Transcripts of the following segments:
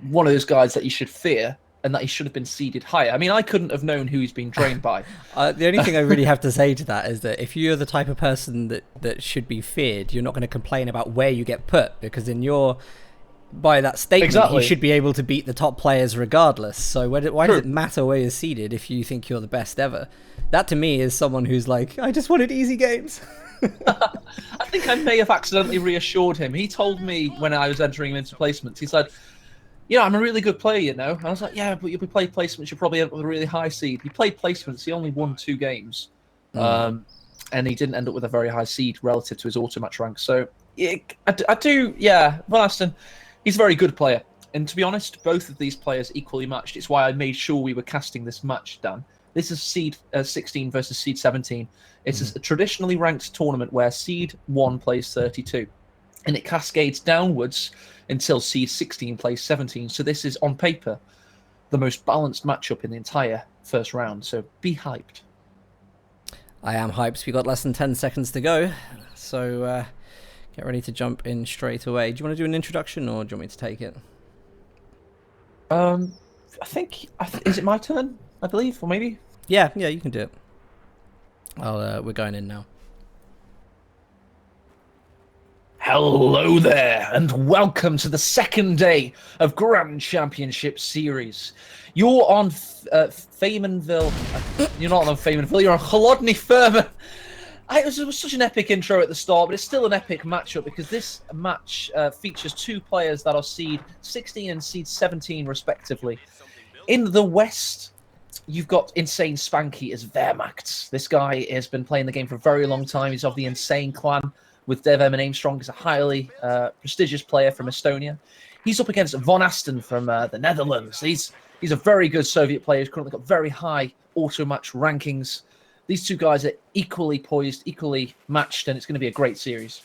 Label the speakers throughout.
Speaker 1: one of those guys that you should fear and that he should have been seeded higher. I mean, I couldn't have known who he's been trained by.
Speaker 2: The only thing I really have to say to that is that if you're the type of person that should be feared, you're not going to complain about where you get put, because by that statement,
Speaker 1: Exactly.
Speaker 2: you should be able to beat the top players regardless. So why does it matter where you're seeded if you think you're the best ever? That to me is someone who's like, I just wanted easy games.
Speaker 1: I think I may have accidentally reassured him. He told me when I was entering him into placements, he said, I'm a really good player, you know. And I was like, yeah, but you'll be playing placements, you'll probably end up with a really high seed. He played placements, he only won 2 games. And he didn't end up with a very high seed relative to his auto-match rank. So, Vonasten, he's a very good player. And to be honest, both of these players equally matched. It's why I made sure we were casting this match, Dan. This is seed 16 versus seed 17. It's a traditionally ranked tournament where seed 1 plays 32. And it cascades downwards until seed 16 plays 17. So this is, on paper, the most balanced matchup in the entire first round. So be hyped.
Speaker 2: I am hyped. We've got less than 10 seconds to go. So get ready to jump in straight away. Do you want to do an introduction, or do you want me to take it?
Speaker 1: I think is it my turn? I believe, or maybe.
Speaker 2: Yeah, you can do it. We're going in now.
Speaker 1: Hello there, and welcome to the second day of Grand Championship Series. You're on Faymanville. You're not on Faymanville. You're on Holodny Firma. It was such an epic intro at the start, but it's still an epic matchup because this match features 2 players that are seed 16 and seed 17 respectively. In the West, you've got Insane Spanky as Wehrmacht. This guy has been playing the game for a very long time. He's of the Insane clan with Dev and Aimstrong. He's a highly prestigious player from Estonia. He's up against Vonasten from the Netherlands. He's a very good Soviet player. He's currently got very high auto-match rankings. These 2 guys are equally poised, equally matched, and it's going to be a great series.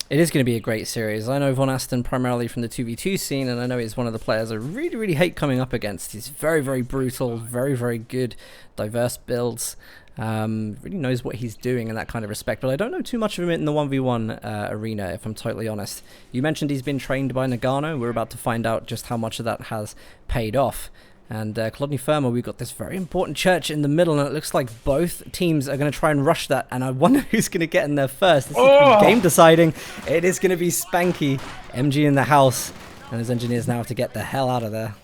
Speaker 2: It is going to be a great series. I know Vonasten primarily from the 2v2 scene, and I know he's one of the players I really, really hate coming up against. He's very, very brutal, very, very good, diverse builds. Really knows what he's doing in that kind of respect, but I don't know too much of him in the 1v1 arena, if I'm totally honest. You mentioned he's been trained by Nagano. We're about to find out just how much of that has paid off. And Holodny Firma, we've got this very important church in the middle, and it looks like both teams are going to try and rush that, and I wonder who's going to get in there first. This is game deciding. It is going to be Spanky, MG in the house, and his engineers now have to get the hell out of there.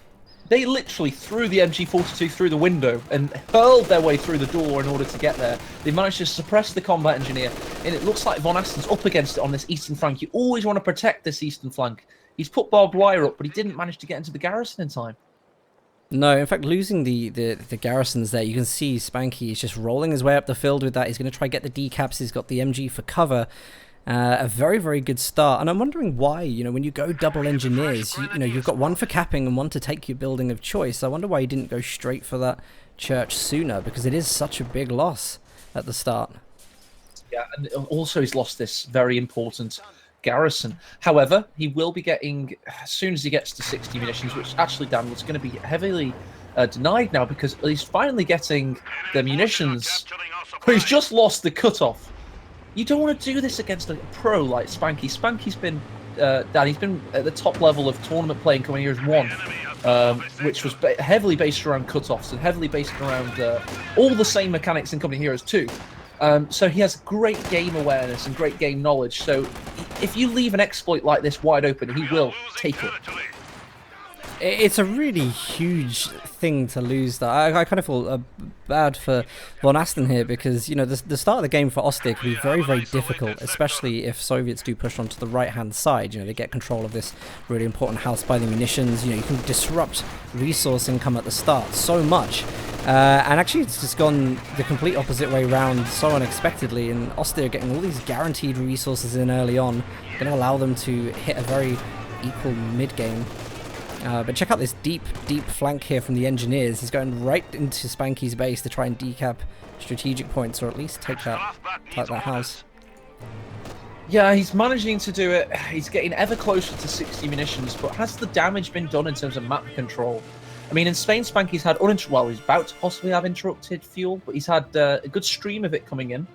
Speaker 1: They literally threw the MG42 through the window and hurled their way through the door in order to get there. They managed to suppress the combat engineer, and it looks like Vonasten's up against it on this eastern flank. You always want to protect this eastern flank. He's put barbed wire up, but he didn't manage to get into the garrison in time.
Speaker 2: No, in fact, losing the garrisons there, you can see Spanky is just rolling his way up the field with that. He's going to try and get the decaps. He's got the MG for cover. A very, very good start. And I'm wondering why, when you go double engineers, you've got one for capping and one to take your building of choice. I wonder why you didn't go straight for that church sooner, because it is such a big loss at the start.
Speaker 1: Yeah, and also he's lost this very important garrison. However, he will be getting, as soon as he gets to 60 munitions, which actually, Dan, was going to be heavily denied now, because he's finally getting the munitions, but he's just lost the cutoff. You don't want to do this against a pro like Spanky. Spanky's been, Dan, he's been at the top level of tournament playing coming here as 1, which was heavily based around cutoffs and heavily based around all the same mechanics in Company Heroes 2. So he has great game awareness and great game knowledge. So if you leave an exploit like this wide open, he will take it.
Speaker 2: It's a really huge thing to lose that. I kind of feel bad for Vonasten here, because the start of the game for Ostir can be very, very difficult, especially if Soviets do push onto the right hand side. They get control of this really important house by the munitions. You can disrupt resource income at the start so much. And actually it's just gone the complete opposite way around so unexpectedly, and Ostir getting all these guaranteed resources in early on, going to allow them to hit a very equal mid game. But check out this deep flank here from the engineers. He's going right into Spanky's base to try and decap strategic points, or at least take that house.
Speaker 1: Yeah, he's managing to do it. He's getting ever closer to 60 munitions, but has the damage been done in terms of map control? I mean, in Spain, Spanky's had he's about to possibly have interrupted fuel, but he's had a good stream of it coming in.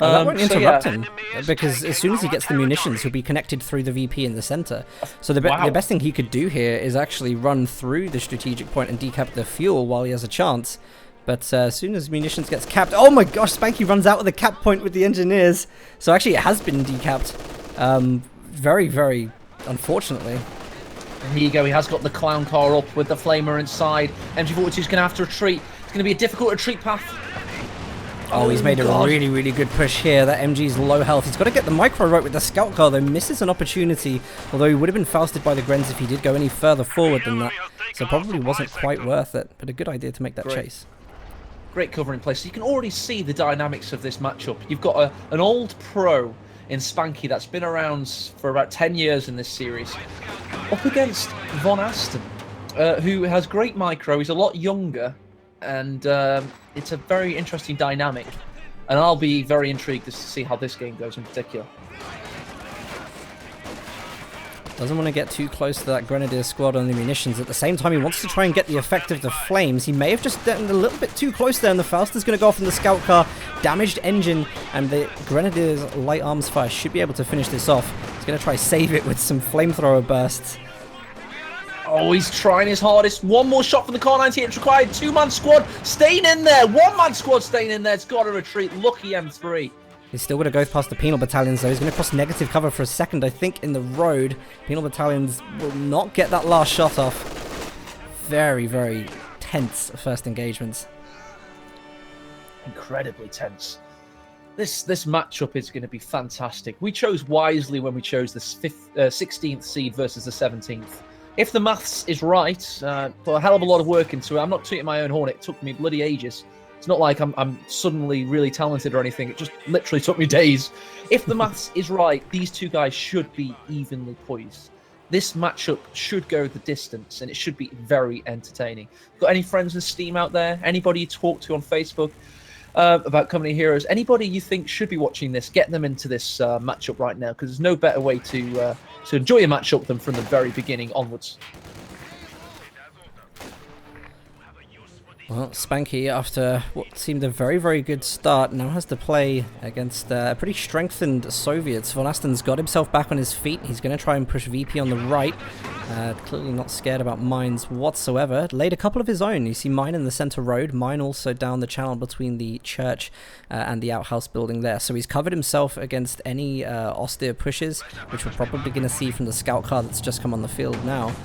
Speaker 2: That won't
Speaker 1: So,
Speaker 2: interrupt
Speaker 1: yeah.
Speaker 2: him, because as soon as he gets the munitions, he'll be connected through the VP in the center. So the
Speaker 1: Wow.
Speaker 2: best thing he could do here is actually run through the strategic point and decap the fuel while he has a chance. But as soon as munitions gets capped... Oh my gosh, Spanky runs out of the cap point with the engineers. So actually it has been decapped. Very, very unfortunately.
Speaker 1: And here you go, he has got the clown car up with the flamer inside. MG42 is going to have to retreat. It's going to be a difficult retreat path.
Speaker 2: Oh, he's made a really, really good push here. That MG's low health. He's got to get the micro right with the scout car, though. Misses an opportunity, although he would have been fausted by the Grens if he did go any further forward than that. So probably wasn't quite worth it, but a good idea to make that chase.
Speaker 1: Great cover in place. So you can already see the dynamics of this matchup. You've got an old pro in Spanky that's been around for about 10 years in this series, up against Vonasten, who has great micro. He's a lot younger, and it's a very interesting dynamic. And I'll be very intrigued to see how this game goes in particular.
Speaker 2: Doesn't want to get too close to that Grenadier squad on the munitions. At the same time, he wants to try and get the effect of the flames. He may have just gotten a little bit too close there, and the Fauster's going to go off in the scout car. Damaged engine, and the Grenadier's light arms fire should be able to finish this off. He's going to try save it with some flamethrower bursts.
Speaker 1: Oh, he's trying his hardest. One more shot from the Car 98 it's required. Two-man squad staying in there. One-man squad staying in there. It's got to retreat. Lucky M3.
Speaker 2: He's still going to go past the penal battalions, though. He's going to cross negative cover for a second, I think, in the road. Penal battalions will not get that last shot off. Very, very tense first engagements.
Speaker 1: Incredibly tense. This matchup is going to be fantastic. We chose wisely when we chose the 16th seed versus the 17th. If the maths is right, put a hell of a lot of work into it. I'm not tooting my own horn. It took me bloody ages. It's not like I'm suddenly really talented or anything. It just literally took me days. If the maths is right, these two guys should be evenly poised. This matchup should go the distance, and it should be very entertaining. Got any friends with Steam out there? Anybody you talk to on Facebook about Company Heroes? Anybody you think should be watching this? Get them into this matchup right now, because there's no better way to enjoy a matchup than from the very beginning onwards.
Speaker 2: Well, Spanky, after what seemed a very, very good start, now has to play against pretty strengthened Soviets. Vonasten's got himself back on his feet. He's going to try and push VP on the right. Clearly not scared about mines whatsoever. Laid a couple of his own. You see mine in the center road. Mine also down the channel between the church and the outhouse building there. So he's covered himself against any austere pushes, which we're probably going to see from the scout car that's just come on the field now.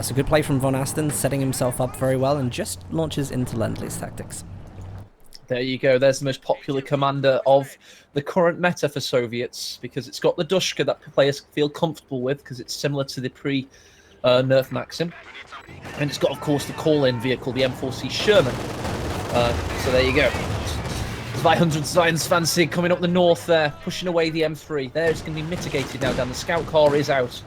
Speaker 2: So good play from Vonasten, setting himself up very well, and just launches into Lend-Lease tactics.
Speaker 1: There you go. There's the most popular commander of the current meta for Soviets, because it's got the Dushka that players feel comfortable with, because it's similar to the pre-nerf Maxim. And it's got, of course, the call-in vehicle, the M4C Sherman. So there you go. 500 Zions Fancy coming up the north there, pushing away the M3. There's going to be mitigated now down. The scout car is out.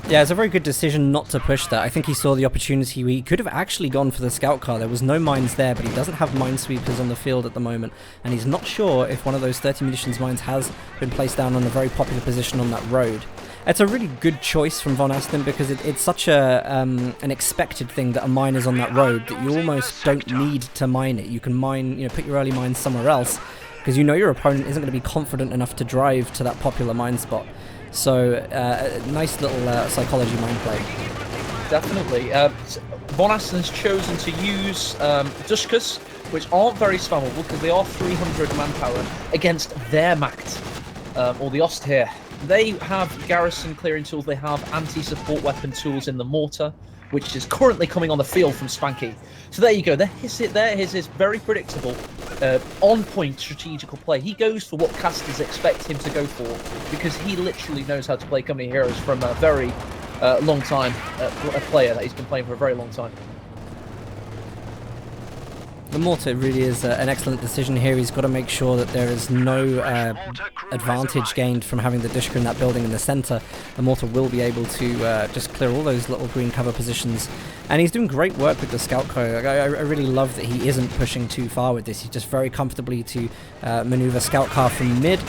Speaker 2: Yeah, it's a very good decision not to push that. I think he saw the opportunity. He could have actually gone for the scout car. There was no mines there, but he doesn't have minesweepers on the field at the moment, and he's not sure if one of those 30 munitions mines has been placed down on a very popular position on that road. It's a really good choice from Vonasten, because it's such an expected thing that a mine is on that road that you almost don't need to mine it. You can mine, put your early mines somewhere else, because your opponent isn't going to be confident enough to drive to that popular mine spot. So, nice little psychology mind play. Definitely.
Speaker 1: Vonasten has chosen to use Dushkas, which aren't very spammable because they are 300 manpower, against their Macht, or the Ost here. They have garrison clearing tools, they have anti-support weapon tools in the mortar, which is currently coming on the field from Spanky. So there you go, his is very predictable, on-point strategical play. He goes for what casters expect him to go for, because he literally knows how to play Company Heroes from a very long time, a player that he's been playing for a very long time.
Speaker 2: The mortar really is an excellent decision here. He's got to make sure that there is no advantage gained from having the Dushka in that building in the center. The mortar will be able to just clear all those little green cover positions. And he's doing great work with the scout car. I really love that he isn't pushing too far with this. He's just very comfortably to maneuver scout car from mid,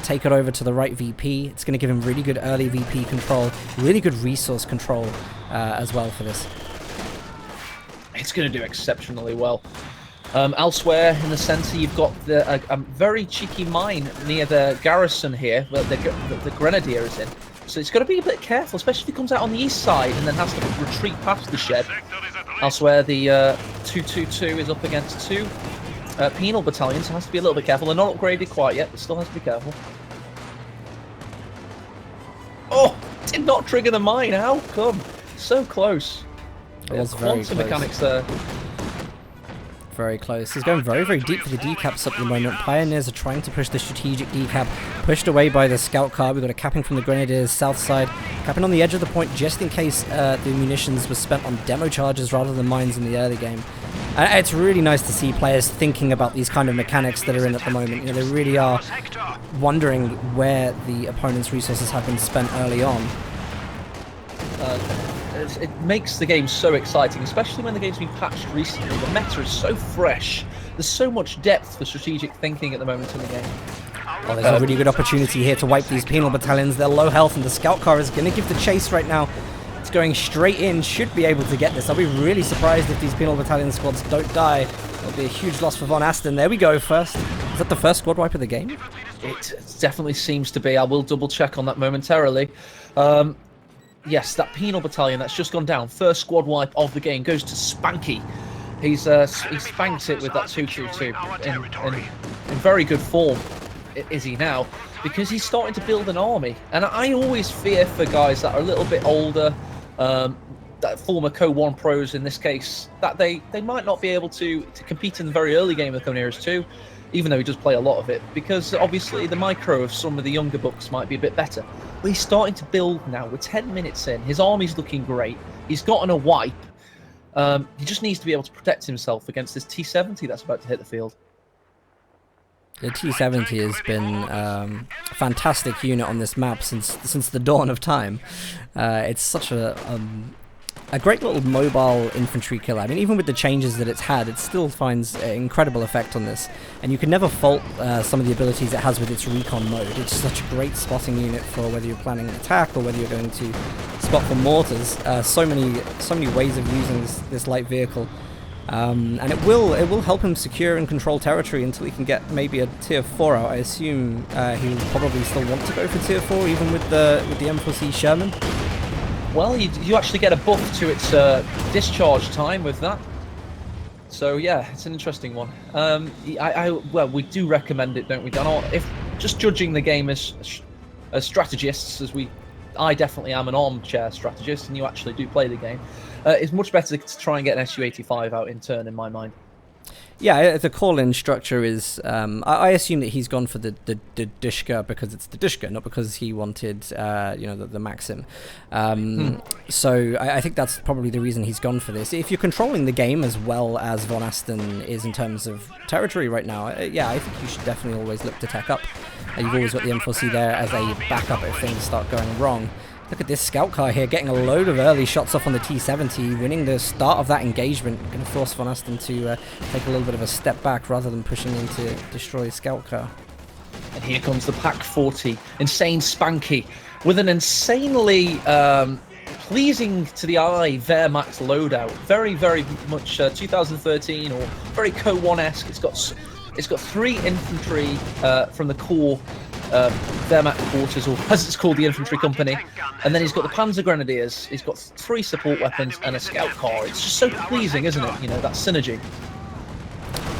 Speaker 2: take it over to the right VP. It's going to give him really good early VP control, really good resource control as well for this.
Speaker 1: It's going to do exceptionally well. Elsewhere in the centre, you've got a very cheeky mine near the garrison here, where the Grenadier is in. So it's got to be a bit careful, especially if he comes out on the east side and then has to retreat past the shed. Elsewhere, the 222 is up against two penal battalions, so has to be a little bit careful. They're not upgraded quite yet, but still has to be careful. Oh! Did not trigger the mine. How come? So close.
Speaker 2: It was very close.
Speaker 1: Mechanics there.
Speaker 2: Very close. He's going very, very deep for the decaps at the moment. Pioneers are trying to push the strategic decap, pushed away by the scout car. We've got a capping from the Grenadiers south side, capping on the edge of the point just in case the munitions were spent on demo charges rather than mines in the early game. It's really nice to see players thinking about these kind of mechanics that are in at the moment. You know, they really are wondering where the opponent's resources have been spent early on.
Speaker 1: It makes the game so exciting, especially when the game's been patched recently. The meta is so fresh. There's so much depth for strategic thinking at the moment in the game.
Speaker 2: Well, there's a really good opportunity here to wipe these penal battalions. They're low health, and the scout car is going to give the chase right now. It's going straight in, should be able to get this. I'll be really surprised if these penal battalion squads don't die. It'll be a huge loss for Vonasten. There we go first. Is that the first squad wipe of the game?
Speaker 1: It definitely seems to be. I will double check on that momentarily. Yes, that penal battalion that's just gone down. First squad wipe of the game goes to Spanky. He spanks it with that 222 in very good form. Is he now? Because he's starting to build an army. And I always fear for guys that are a little bit older, that former Co-1 pros in this case, that they might not be able to compete in the very early game of Chimera's 2, even though he does play a lot of it, because obviously the micro of some of the younger books might be a bit better. But he's starting to build now. We're 10 minutes in. His army's looking great. He's gotten a wipe. He just needs to be able to protect himself against this T-70 that's about to hit the field.
Speaker 2: The T-70 has been a fantastic unit on this map since the dawn of time. It's such a great little mobile infantry killer. I mean, even with the changes that it's had, it still finds an incredible effect on this. And you can never fault some of the abilities it has with its recon mode. It's such a great spotting unit for whether you're planning an attack or whether you're going to spot for mortars. So many ways of using this light vehicle. And it will help him secure and control territory until he can get maybe a tier 4 out. I assume he'll probably still want to go for tier 4 even with the M4C Sherman.
Speaker 1: Well, you actually get a buff to its discharge time with that. So yeah, it's an interesting one. Well, we do recommend it, don't we, Dan? Or if just judging the game as strategists, I definitely am an armchair strategist, and you actually do play the game. It's much better to try and get an SU-85 out in turn, in my mind.
Speaker 2: Yeah, the call-in structure is... I assume that he's gone for the Dishka because it's the Dishka, not because he wanted, the Maxim. So I think that's probably the reason he's gone for this. If you're controlling the game as well as Vonasten is in terms of territory right now, yeah, I think you should definitely always look to tech up. You've always got the M4C there as a backup if things start going wrong. Look at this scout car here, getting a load of early shots off on the T-70, winning the start of that engagement. Going to force Vonasten to take a little bit of a step back rather than pushing in to destroy his scout car.
Speaker 1: And here comes the Pack 40, Insane Spanky, with an insanely pleasing to the eye Wehrmacht loadout. Very, very much 2013 or very Co-1-esque. It's got 3 infantry from the core Wehrmacht quarters, or as it's called, the infantry company, and then he's got the Panzer Grenadiers. He's got 3 support weapons and a scout car. It's just so pleasing, isn't it? You know, that synergy.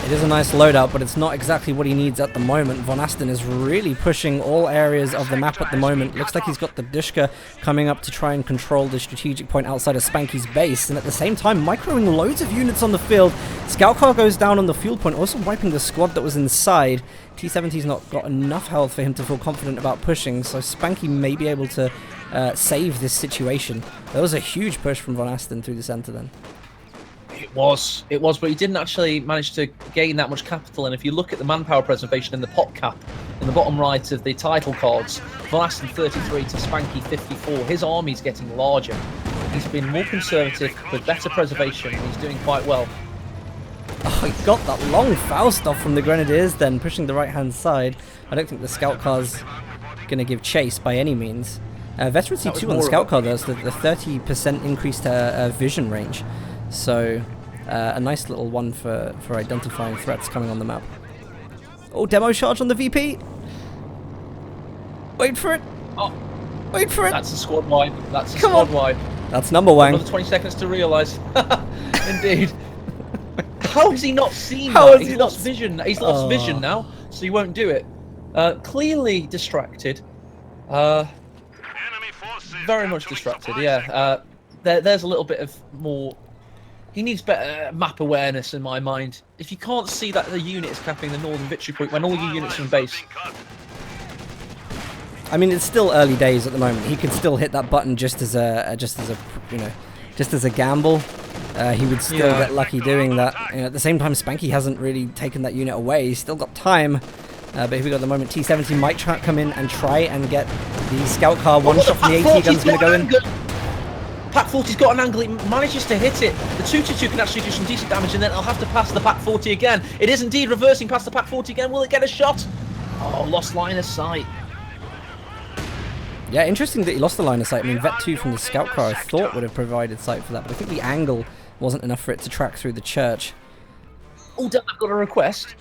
Speaker 2: It is a nice loadout, but it's not exactly what he needs at the moment. Vonasten is really pushing all areas of the map at the moment. Looks like he's got the Dishka coming up to try and control the strategic point outside of Spanky's base, and at the same time microing loads of units on the field. Scout car goes down on the fuel point, also wiping the squad that was inside. T-70's not got enough health for him to feel confident about pushing, so Spanky may be able to save this situation. There was a huge push from Vonasten through the center then.
Speaker 1: It was, but he didn't actually manage to gain that much capital. And if you look at the manpower preservation in the pop cap, in the bottom right of the title cards, Vonasten 33 to Spanky 54. His army's getting larger. He's been more conservative with better preservation. He's doing quite well.
Speaker 2: Oh, he got that long Faust off from the Grenadiers then, pushing the right-hand side. I don't think the scout car's going to give chase by any means. Veteran C2 on the scout car, though, so the 30% increased vision range. So a nice little one for identifying threats coming on the map. Oh, demo charge on the VP. Wait for it.
Speaker 1: Oh,
Speaker 2: wait for it.
Speaker 1: That's a squad wipe. That's a
Speaker 2: Come
Speaker 1: squad
Speaker 2: on.
Speaker 1: wipe.
Speaker 2: That's number one.
Speaker 1: Another 20 seconds to realise. Indeed. How has he not seen
Speaker 2: How
Speaker 1: that?
Speaker 2: has he
Speaker 1: He's
Speaker 2: not
Speaker 1: lost vision. He's lost vision now, so he won't do it. Clearly distracted. Very much distracted, yeah. There's a little bit of more... He needs better map awareness in my mind. If you can't see that the unit is capping the northern victory point when all your units are in base...
Speaker 2: I mean, it's still early days at the moment. He could still hit that button just as a gamble. He would still get lucky doing that. You know, at the same time, Spanky hasn't really taken that unit away. He's still got time. But here we go at the moment. T70 might come in and try and get the scout car one shot from the AT gun's going to go in.
Speaker 1: Pak 40's got an angle, he manages to hit it. The 222 can actually do some decent damage, and then it'll have to pass the Pak 40 again. It is indeed reversing past the Pak 40 again. Will it get a shot? Oh, lost line of sight.
Speaker 2: Yeah, interesting that he lost the line of sight. I mean, Vet 2 from the scout car I thought would have provided sight for that, but I think the angle wasn't enough for it to track through the church.
Speaker 1: Oh, Dan, I've got a request.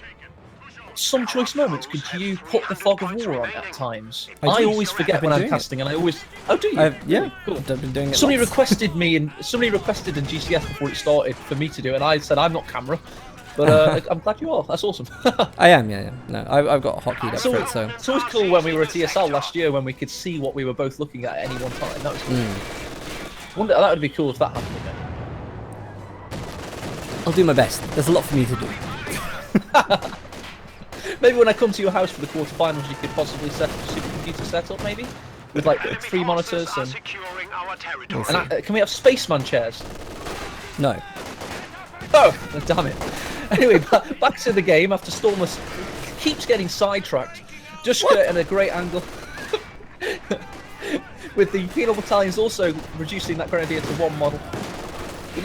Speaker 1: Some choice moments, could you put the fog of war on at times? I always forget when I'm casting, and I always... Oh, do you?
Speaker 2: Yeah,
Speaker 1: cool.
Speaker 2: I've been doing it.
Speaker 1: Somebody requested in GCS before it started for me to do it, and I said I'm not camera, but I'm glad you are. That's awesome.
Speaker 2: I am, yeah. No, I've got hotkeys up for it, so...
Speaker 1: It's always cool when we were at ESL last year when we could see what we were both looking at any one time. That was cool. Wonder, that would be cool if that happened again.
Speaker 2: I'll do my best. There's a lot for me to do.
Speaker 1: Maybe when I come to your house for the quarterfinals, you could possibly set up a supercomputer setup, maybe? With like 3 monitors and... can we have spaceman chairs?
Speaker 2: No.
Speaker 1: Oh, damn it. Anyway, back to the game after Stormus keeps getting sidetracked. Dushka at a great angle. With the penal battalions also reducing that grenadier to 1 model.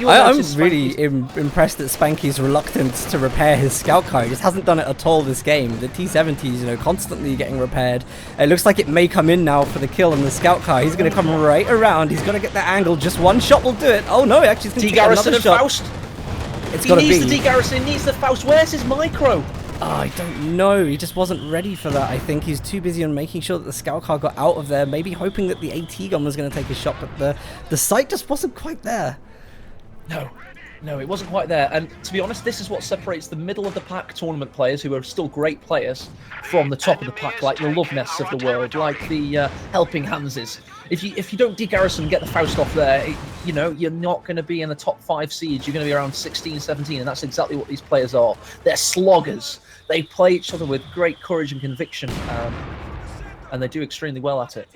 Speaker 2: I'm really impressed at Spanky's reluctance to repair his scout car. He just hasn't done it at all this game. The T-70's, constantly getting repaired. It looks like it may come in now for the kill on the scout car. He's going to come right around. He's going to get that angle. Just 1 shot will do it. Oh no, actually he's going to get another shot.
Speaker 1: Faust.
Speaker 2: It's got to be.
Speaker 1: He needs the D-Garrison, he needs the Faust. Where's his micro?
Speaker 2: Oh, I don't know. He just wasn't ready for that. I think he's too busy on making sure that the scout car got out of there. Maybe hoping that the AT gun was going to take a shot, but the sight just wasn't quite there.
Speaker 1: No, it wasn't quite there. And to be honest, this is what separates the middle of the pack tournament players, who are still great players, from the top of the pack, like the Lovenests of the world, like the Helping Hanses. If you don't de-garrison and get the Faust off there, you're not going to be in the top 5 seeds. You're going to be around 16, 17, and that's exactly what these players are. They're sloggers. They play each other with great courage and conviction, and they do extremely well at it.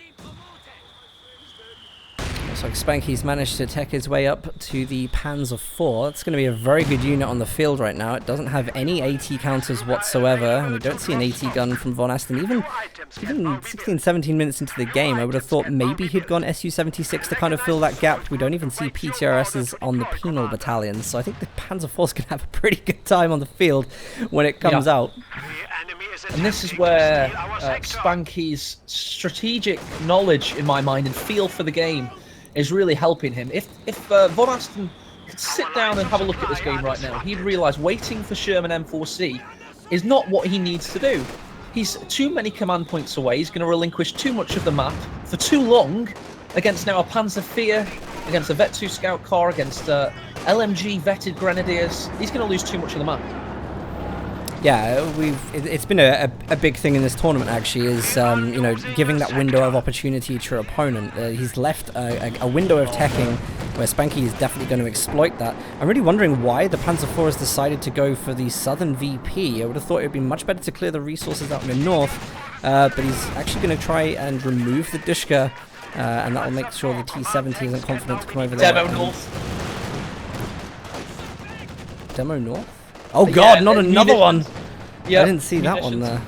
Speaker 2: Looks like Spanky's managed to tech his way up to the Panzer IV. It's going to be a very good unit on the field right now. It doesn't have any AT counters whatsoever, and we don't see an AT gun from Vonasten. Even 16, 17 minutes into the game, I would have thought maybe he'd gone Su-76 to kind of fill that gap. We don't even see PTRSs on the penal battalions, so I think the Panzer IV's going to have a pretty good time on the field when it comes out.
Speaker 1: And this is where Spanky's strategic knowledge, in my mind, and feel for the game is really helping him. If Vonasten could sit down and have a look at this game right now, he'd realise waiting for Sherman M4C is not what he needs to do. He's too many command points away. He's going to relinquish too much of the map for too long against now a Panzer IV, against a Vet 2 scout car, against LMG vetted grenadiers. He's going to lose too much of the map.
Speaker 2: Yeah, it's been a big thing in this tournament, actually, is giving that window of opportunity to your opponent. He's left a window of teching where Spanky is definitely going to exploit that. I'm really wondering why the Panzer IV has decided to go for the southern VP. I would have thought it would be much better to clear the resources out in the north, but he's actually going to try and remove the Dushka, and that will make sure the T-70 isn't confident to come over there.
Speaker 1: Demo north.
Speaker 2: Demo north? Oh god, not another one!
Speaker 1: Yeah,
Speaker 2: I didn't see that one there.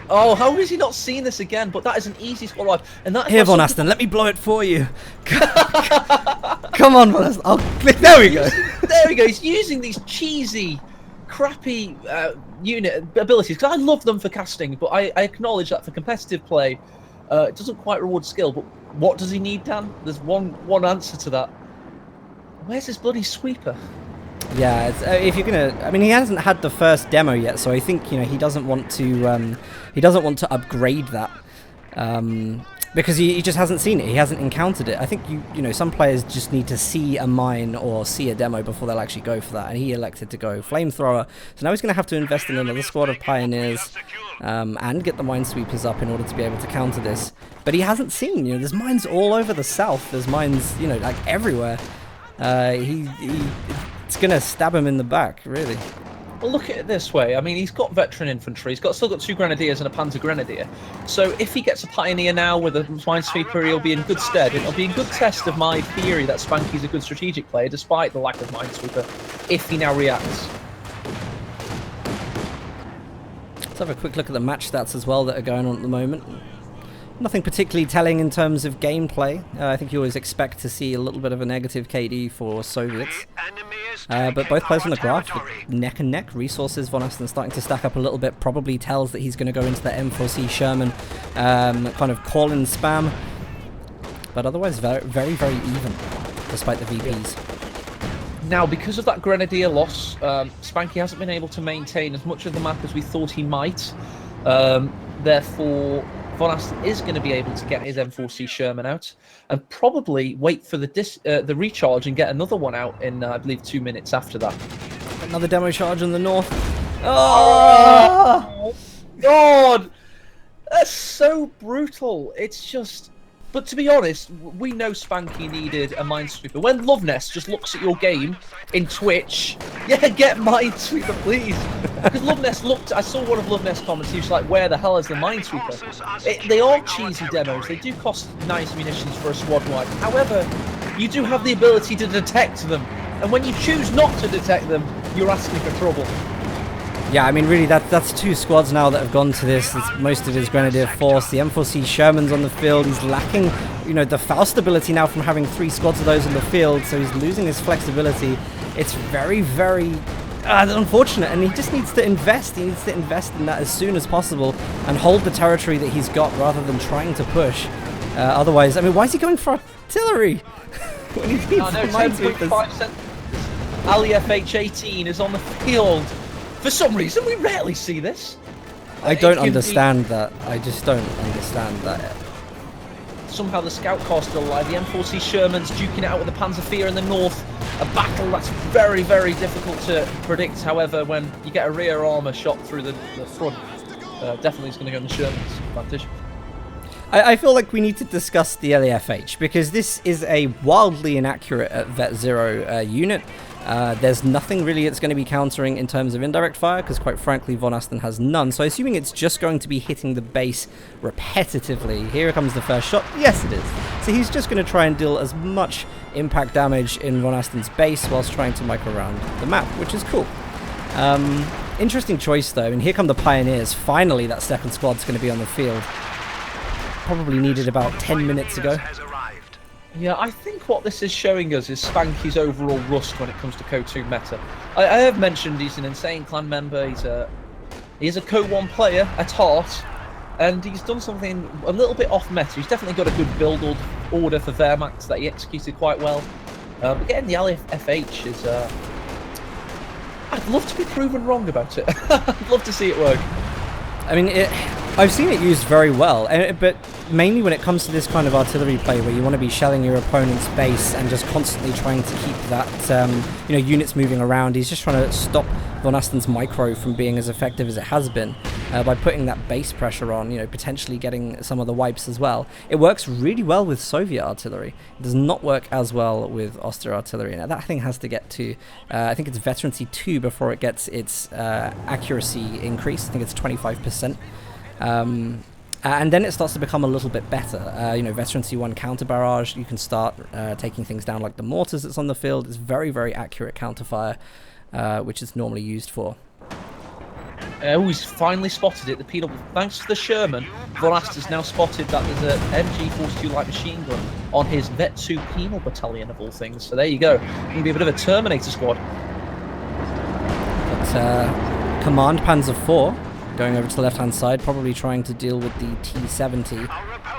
Speaker 1: Oh, how has he not seen this again? But that is an easy squad wipe. And that
Speaker 2: here, Vonasten, let me blow it for you. Come on, Vonasten. I'll click. There we go.
Speaker 1: There we go. He's using these cheesy, crappy unit abilities, because I love them for casting, but I acknowledge that for competitive play, it doesn't quite reward skill. But what does he need, Dan? There's one answer to that. Where's his bloody sweeper?
Speaker 2: Yeah, it's, if you're gonna, I mean, he hasn't had the first demo yet, so I think he doesn't want to upgrade that, because he just hasn't seen it, he hasn't encountered it. I think some players just need to see a mine or see a demo before they'll actually go for that, and he elected to go flamethrower. So now he's gonna have to invest in another squad of pioneers, and get the minesweepers up in order to be able to counter this. But he hasn't seen, there's mines all over the south. There's mines, like everywhere. It's going to stab him in the back, really.
Speaker 1: Well, look at it this way. I mean, he's got veteran infantry. He's still got 2 grenadiers and a panzer grenadier. So if he gets a pioneer now with a minesweeper, he'll be in good stead. It'll be a good test of my theory that Spanky's a good strategic player, despite the lack of minesweeper, if he now reacts.
Speaker 2: Let's have a quick look at the match stats as well that are going on at the moment. Nothing particularly telling in terms of gameplay. I think you always expect to see a little bit of a negative KD for Soviets. But both players on the graph, neck and neck. Resources, Vonasten starting to stack up a little bit. Probably tells that he's going to go into the M4C Sherman kind of call-in spam. But otherwise, very, very, very even, despite the VPs.
Speaker 1: Now, because of that grenadier loss, Spanky hasn't been able to maintain as much of the map as we thought he might. Therefore, Vonasten is going to be able to get his M4C Sherman out and probably wait for the recharge and get another one out in, I believe, 2 minutes after that.
Speaker 2: Another demo charge in the north. Oh,
Speaker 1: God! That's so brutal. It's just... But to be honest, we know Spanky needed a minesweeper. When Loveness just looks at your game in Twitch, yeah, get minesweeper, please. Because Loveness looked, I saw one of Loveness comments, he was like, where the hell is the minesweeper? They are cheesy demos, they do cost nice munitions for a squad wipe. However, you do have the ability to detect them. And when you choose not to detect them, you're asking for trouble.
Speaker 2: Yeah, I mean, really, that's 2 squads now that have gone to this. It's most of his Grenadier force. The M4C Sherman's on the field. He's lacking, the Faust ability now from having 3 squads of those in the field, so he's losing his flexibility. It's very, very unfortunate, and he just needs to invest. He needs to invest in that as soon as possible and hold the territory that he's got rather than trying to push. Otherwise, I mean, why is he going for artillery? When he needs minesweepers.
Speaker 1: Ali FH18 is on the field. For some reason, we rarely see this.
Speaker 2: I don't understand that. I just don't understand that.
Speaker 1: Somehow the scout car still alive. The M4C Sherman's duking it out with the Panzerfear in the north. A battle that's very, very difficult to predict. However, when you get a rear armor shot through the front, definitely it's going to go in the Sherman's advantage.
Speaker 2: I feel like we need to discuss the LAFH because this is a wildly inaccurate at Vet 0 unit. There's nothing really it's going to be countering in terms of indirect fire because quite frankly Vonasten has none, so assuming it's just going to be hitting the base repetitively. Here comes the first shot. Yes, it is. So he's just going to try and deal as much impact damage in Vonasten's base whilst trying to mic around the map, which is cool. Interesting choice though, and here come the Pioneers. Finally that second squad's going to be on the field. Probably needed about 10 minutes ago.
Speaker 1: Yeah, I think what this is showing us is Spanky's overall rust when it comes to Co2 meta. I have mentioned he's an insane clan member, he's a Co1 player at heart, and he's done something a little bit off meta. He's definitely got a good build order for Wehrmacht that he executed quite well. But getting the LFH is... I'd love to be proven wrong about it. I'd love to see it work.
Speaker 2: I mean, I've seen it used very well, but mainly when it comes to this kind of artillery play where you want to be shelling your opponent's base and just constantly trying to keep that, units moving around. He's just trying to stop Vonasten's micro from being as effective as it has been by putting that base pressure on, potentially getting some of the wipes as well. It works really well with Soviet artillery. It does not work as well with Oster artillery. Now that thing has to get to, I think it's Veterancy 2 before it gets its accuracy increase. I think it's 25%. And then it starts to become a little bit better. Veterancy 1 counter barrage, you can start taking things down like the mortars that's on the field. It's very, very accurate counterfire, which is normally used for.
Speaker 1: He's finally spotted it. The penal, thanks to the Sherman, Vonasten's now spotted that there's an MG42 light machine gun on his Vet 2 penal battalion of all things. So there you go. Going to be a bit of a Terminator squad.
Speaker 2: But Command Panzer 4 going over to the left-hand side, probably trying to deal with the T-70.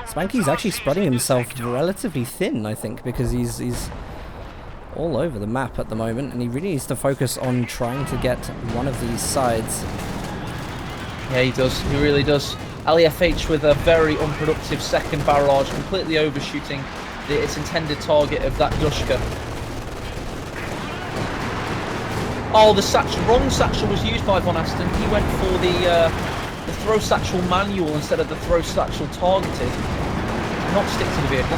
Speaker 2: Spanky's actually spreading himself relatively thin, I think, because he's all over the map at the moment, and he really needs to focus on trying to get one of these sides.
Speaker 1: Yeah, he does. He really does. LEFH with a very unproductive second barrage, completely overshooting its intended target of that Yushka. Oh, the wrong satchel was used by Vonasten. He went for the throw satchel manual instead of the throw satchel targeted. Not stick to the vehicle.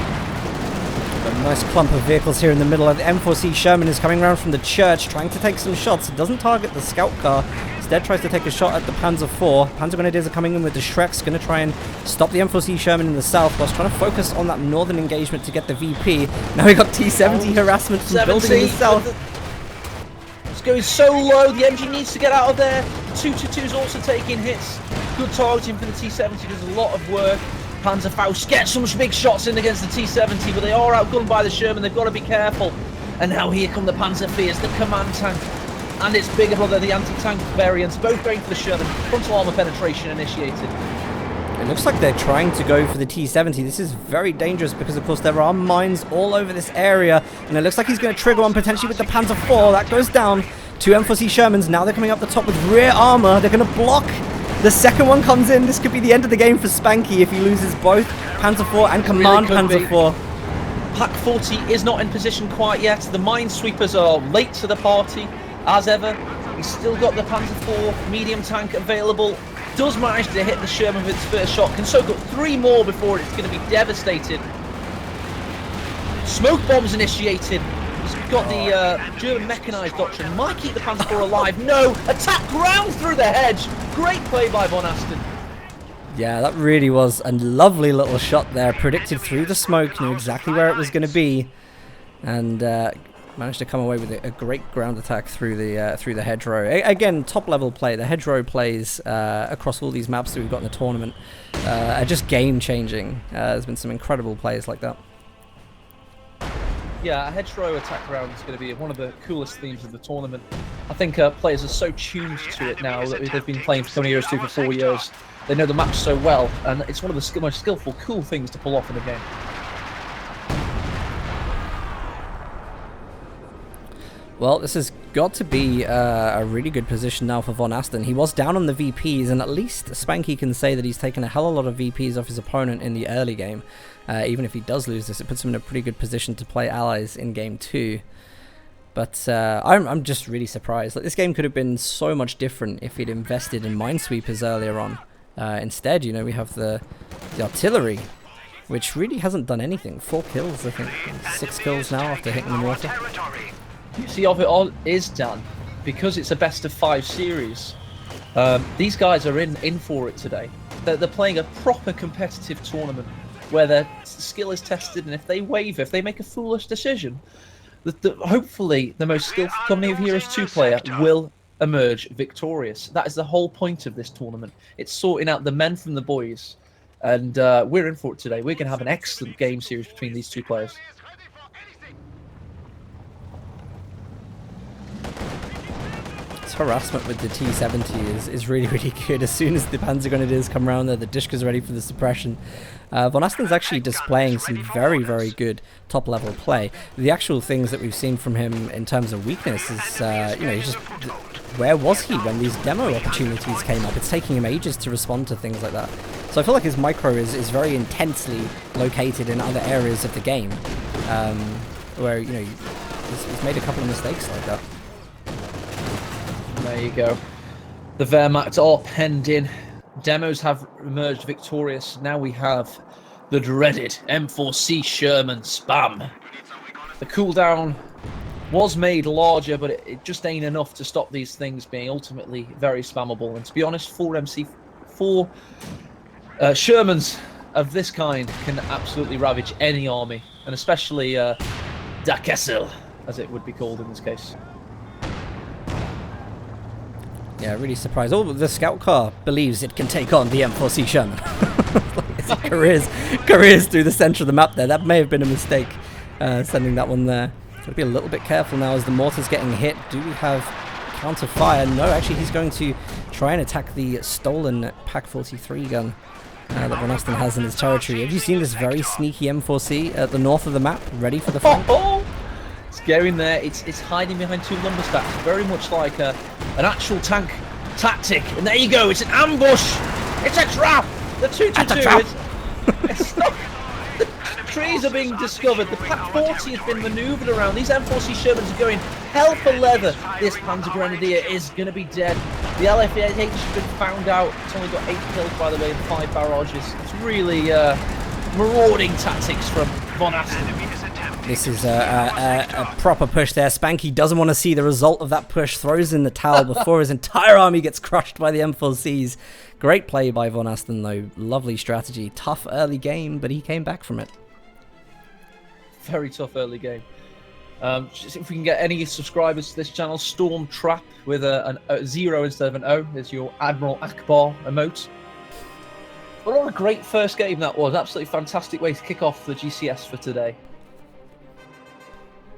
Speaker 2: A nice clump of vehicles here in the middle. The M4C Sherman is coming around from the church, trying to take some shots. It doesn't target the scout car. Instead tries to take a shot at the Panzer IV. Panzer Grenadiers are coming in with the Shreks, going to try and stop the M4C Sherman in the south, whilst trying to focus on that northern engagement to get the VP. Now we got T-70 harassment from building in the south.
Speaker 1: It's going so low, the MG needs to get out of there. The 222 is also taking hits. Good targeting for the T-70, does a lot of work. Panzerfaust gets some big shots in against the T-70, but they are outgunned by the Sherman. They've got to be careful. And now here come the Panzer IVs, the command tank, and its bigger brother, the anti-tank variants, both going for the Sherman. Frontal armor penetration initiated.
Speaker 2: It looks like they're trying to go for the T-70. This is very dangerous because, of course, there are mines all over this area. And it looks like he's going to trigger one potentially with the Panzer IV. That goes down. 2 M4C Shermans. Now they're coming up the top with rear armor. They're going to block. The second one comes in. This could be the end of the game for Spanky if he loses both Panzer IV and Command Panzer IV.
Speaker 1: Pack 40 is not in position quite yet. The minesweepers are late to the party, as ever. He's still got the Panzer IV medium tank available. Does manage to hit the Sherman with its first shot. Can soak up 3 more before it's going to be devastated. Smoke bombs initiated. He's got the German mechanized doctrine. Might keep the Panzer IV alive. No! Attack ground through the hedge. Great play by Vonasten.
Speaker 2: Yeah, that really was a lovely little shot there. Predicted through the smoke, knew exactly where it was going to be, and managed to come away with a great ground attack through the hedgerow. Again, top level play. The hedgerow plays across all these maps that we've got in the tournament are just game changing. There's been some incredible plays like that.
Speaker 1: Yeah, a hedgerow attack round is going to be one of the coolest themes of the tournament. I think players are so tuned to it now that they've been playing for so many years, 2 for 4 years. They know the map so well, and it's one of the most skillful, cool things to pull off in a game.
Speaker 2: Well, this has got to be a really good position now for Vonasten. He was down on the VPs, and at least Spanky can say that he's taken a hell of a lot of VPs off his opponent in the early game. Even if he does lose this, it puts him in a pretty good position to play allies in game 2. But I'm just really surprised. Like, this game could have been so much different if he'd invested in minesweepers earlier on. Instead, you know, we have the artillery, which really hasn't done anything. 4 kills, I think. 6 kills now after hitting the mortar.
Speaker 1: Beauty of it all is done because it's a best of 5 series. These guys are in for it today. They're playing a proper competitive tournament where their skill is tested, and if they waver, if they make a foolish decision, hopefully the most skillful Company of Heroes 2 player will emerge victorious. That is the whole point of this tournament. It's sorting out the men from the boys, and we're in for it today. We're going to have an excellent game series between these 2 players.
Speaker 2: Harassment with the T-70 is really, really good. As soon as the Panzer Grenadiers come around there, the Dishka's ready for the suppression. Vonasten's actually displaying some very, very good top-level play. The actual things that we've seen from him in terms of weakness is, you know, just where was he when these demo opportunities came up? It's taking him ages to respond to things like that. So I feel like his micro is very intensely located in other areas of the game, where, you know, he's made a couple of mistakes like that.
Speaker 1: There you go. The Wehrmacht are penned in. Demos have emerged victorious. Now we have the dreaded M4C Sherman spam. The cooldown was made larger, but it just ain't enough to stop these things being ultimately very spammable. And to be honest, 4 Shermans of this kind can absolutely ravage any army, and especially Da Kessel, as it would be called in this case.
Speaker 2: Yeah, really surprised. Oh, the scout car believes it can take on the M4C Sherman. careers through the center of the map there. That may have been a mistake, sending that one there. Got to be a little bit careful now as the mortar's getting hit. Do we have counter fire? No, actually he's going to try and attack the stolen Pack 43 gun that Vonasten has in his territory. Have you seen this very sneaky M4C at the north of the map, ready for the flank?
Speaker 1: It's going there. It's hiding behind 2 lumber stacks, very much like an actual tank tactic. And there you go. It's an ambush. It's a trap. The 2-2-2 it's not. The trees are being discovered. The Pack 40 has been manoeuvred around. These M4C Shermans are going hell for leather. This Panzer Grenadier is going to be dead. The LFH has been found out. It's only got 8 kills, by the way, and 5 barrages. It's really marauding tactics from Vonasten.
Speaker 2: This is a proper push there. Spanky doesn't want to see the result of that push, throws in the towel before his entire army gets crushed by the M4Cs. Great play by Vonasten, though. Lovely strategy. Tough early game, but he came back from it.
Speaker 1: Very tough early game. Just if we can get any subscribers to this channel, Storm Trap with a 0 instead of an O is your Admiral Akbar emote. But what a great first game that was. Absolutely fantastic way to kick off the GCS for today.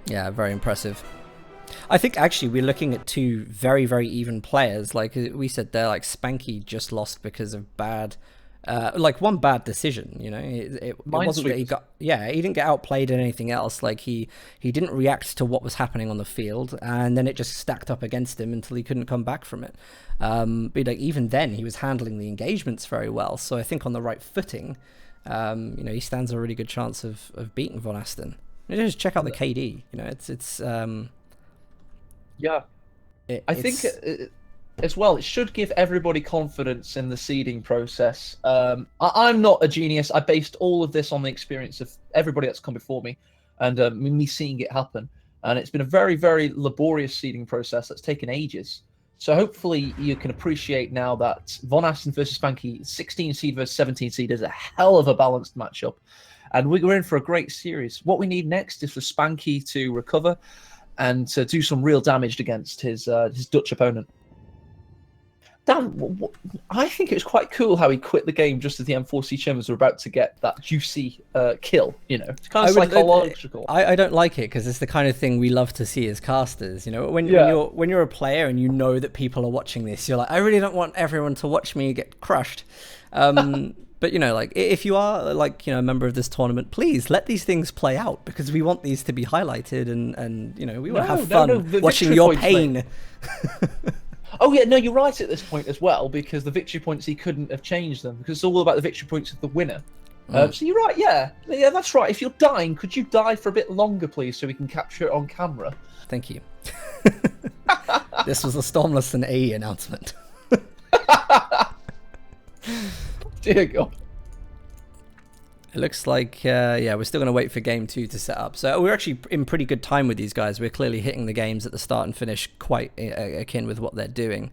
Speaker 2: Yeah, very impressive. I think actually we're looking at 2 very, very even players. Like we said there, like Spanky just lost because of like one bad decision, you know. It wasn't that he got, he didn't get outplayed in anything else. Like he didn't react to what was happening on the field, and then it just stacked up against him until he couldn't come back from it. But like even then, he was handling the engagements very well. So I think on the right footing, you know, he stands a really good chance of beating Vonasten. Just check out the KD. You know, it's
Speaker 1: yeah. I think as well, it should give everybody confidence in the seeding process. I'm not a genius. I based all of this on the experience of everybody that's come before me, and me seeing it happen. And it's been a very, very laborious seeding process that's taken ages. So hopefully you can appreciate now that Vonasten versus Spanky, 16 seed versus 17 seed, is a hell of a balanced matchup. And we're in for a great series. What we need next is for Spanky to recover and to do some real damage against his Dutch opponent. Dan, I think it was quite cool how he quit the game just as the M4C Shermans were about to get that juicy kill. You know, it's kind of psychological.
Speaker 2: I don't like it because it's the kind of thing we love to see as casters. You know, when you're a player and you know that people are watching this, you're like, I really don't want everyone to watch me get crushed. But, you know, like, if you are, like, you know, a member of this tournament, please let these things play out because we want these to be highlighted and you know, we want to have fun watching your pain.
Speaker 1: Oh, yeah, no, you're right at this point as well because the victory points, he couldn't have changed them because it's all about the victory points of the winner. So you're right, yeah. Yeah, that's right. If you're dying, could you die for a bit longer, please, so we can capture it on camera?
Speaker 2: Thank you. This was a Stormless and AE announcement.
Speaker 1: Dear God.
Speaker 2: It looks like, yeah, we're still going to wait for game 2 to set up. So we're actually in pretty good time with these guys. We're clearly hitting the games at the start and finish quite akin with what they're doing.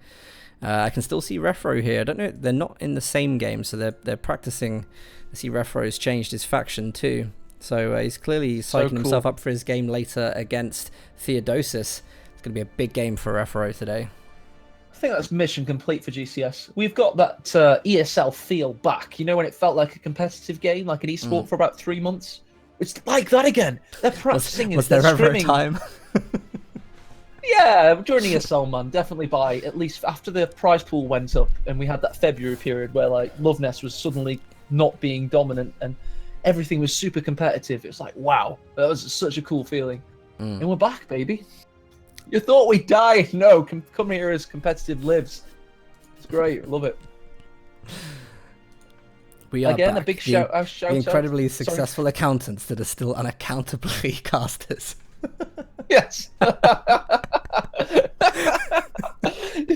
Speaker 2: I can still see Refro here. I don't know, they're not in the same game, so they're practicing. I see Refro's changed his faction too. So he's clearly psyching himself up for his game later against Theodosis. It's going to be a big game for Refro today.
Speaker 1: I think that's mission complete for GCS. We've got that ESL feel back. You know, when it felt like a competitive game, like an esport for about 3 months? It's like that again. They're practicing.
Speaker 2: Was there ever a time?
Speaker 1: Yeah, during ESL, man, definitely by at least after the prize pool went up and we had that February period where like Love Nest was suddenly not being dominant and everything was super competitive. It's like, wow, that was such a cool feeling. And we're back, baby. You thought we'd die? No, come here as competitive lives. It's great, love it.
Speaker 2: We are
Speaker 1: again
Speaker 2: back.
Speaker 1: A big shout
Speaker 2: the
Speaker 1: out.
Speaker 2: Incredibly successful accountants that are still unaccountably casters.
Speaker 1: Yes.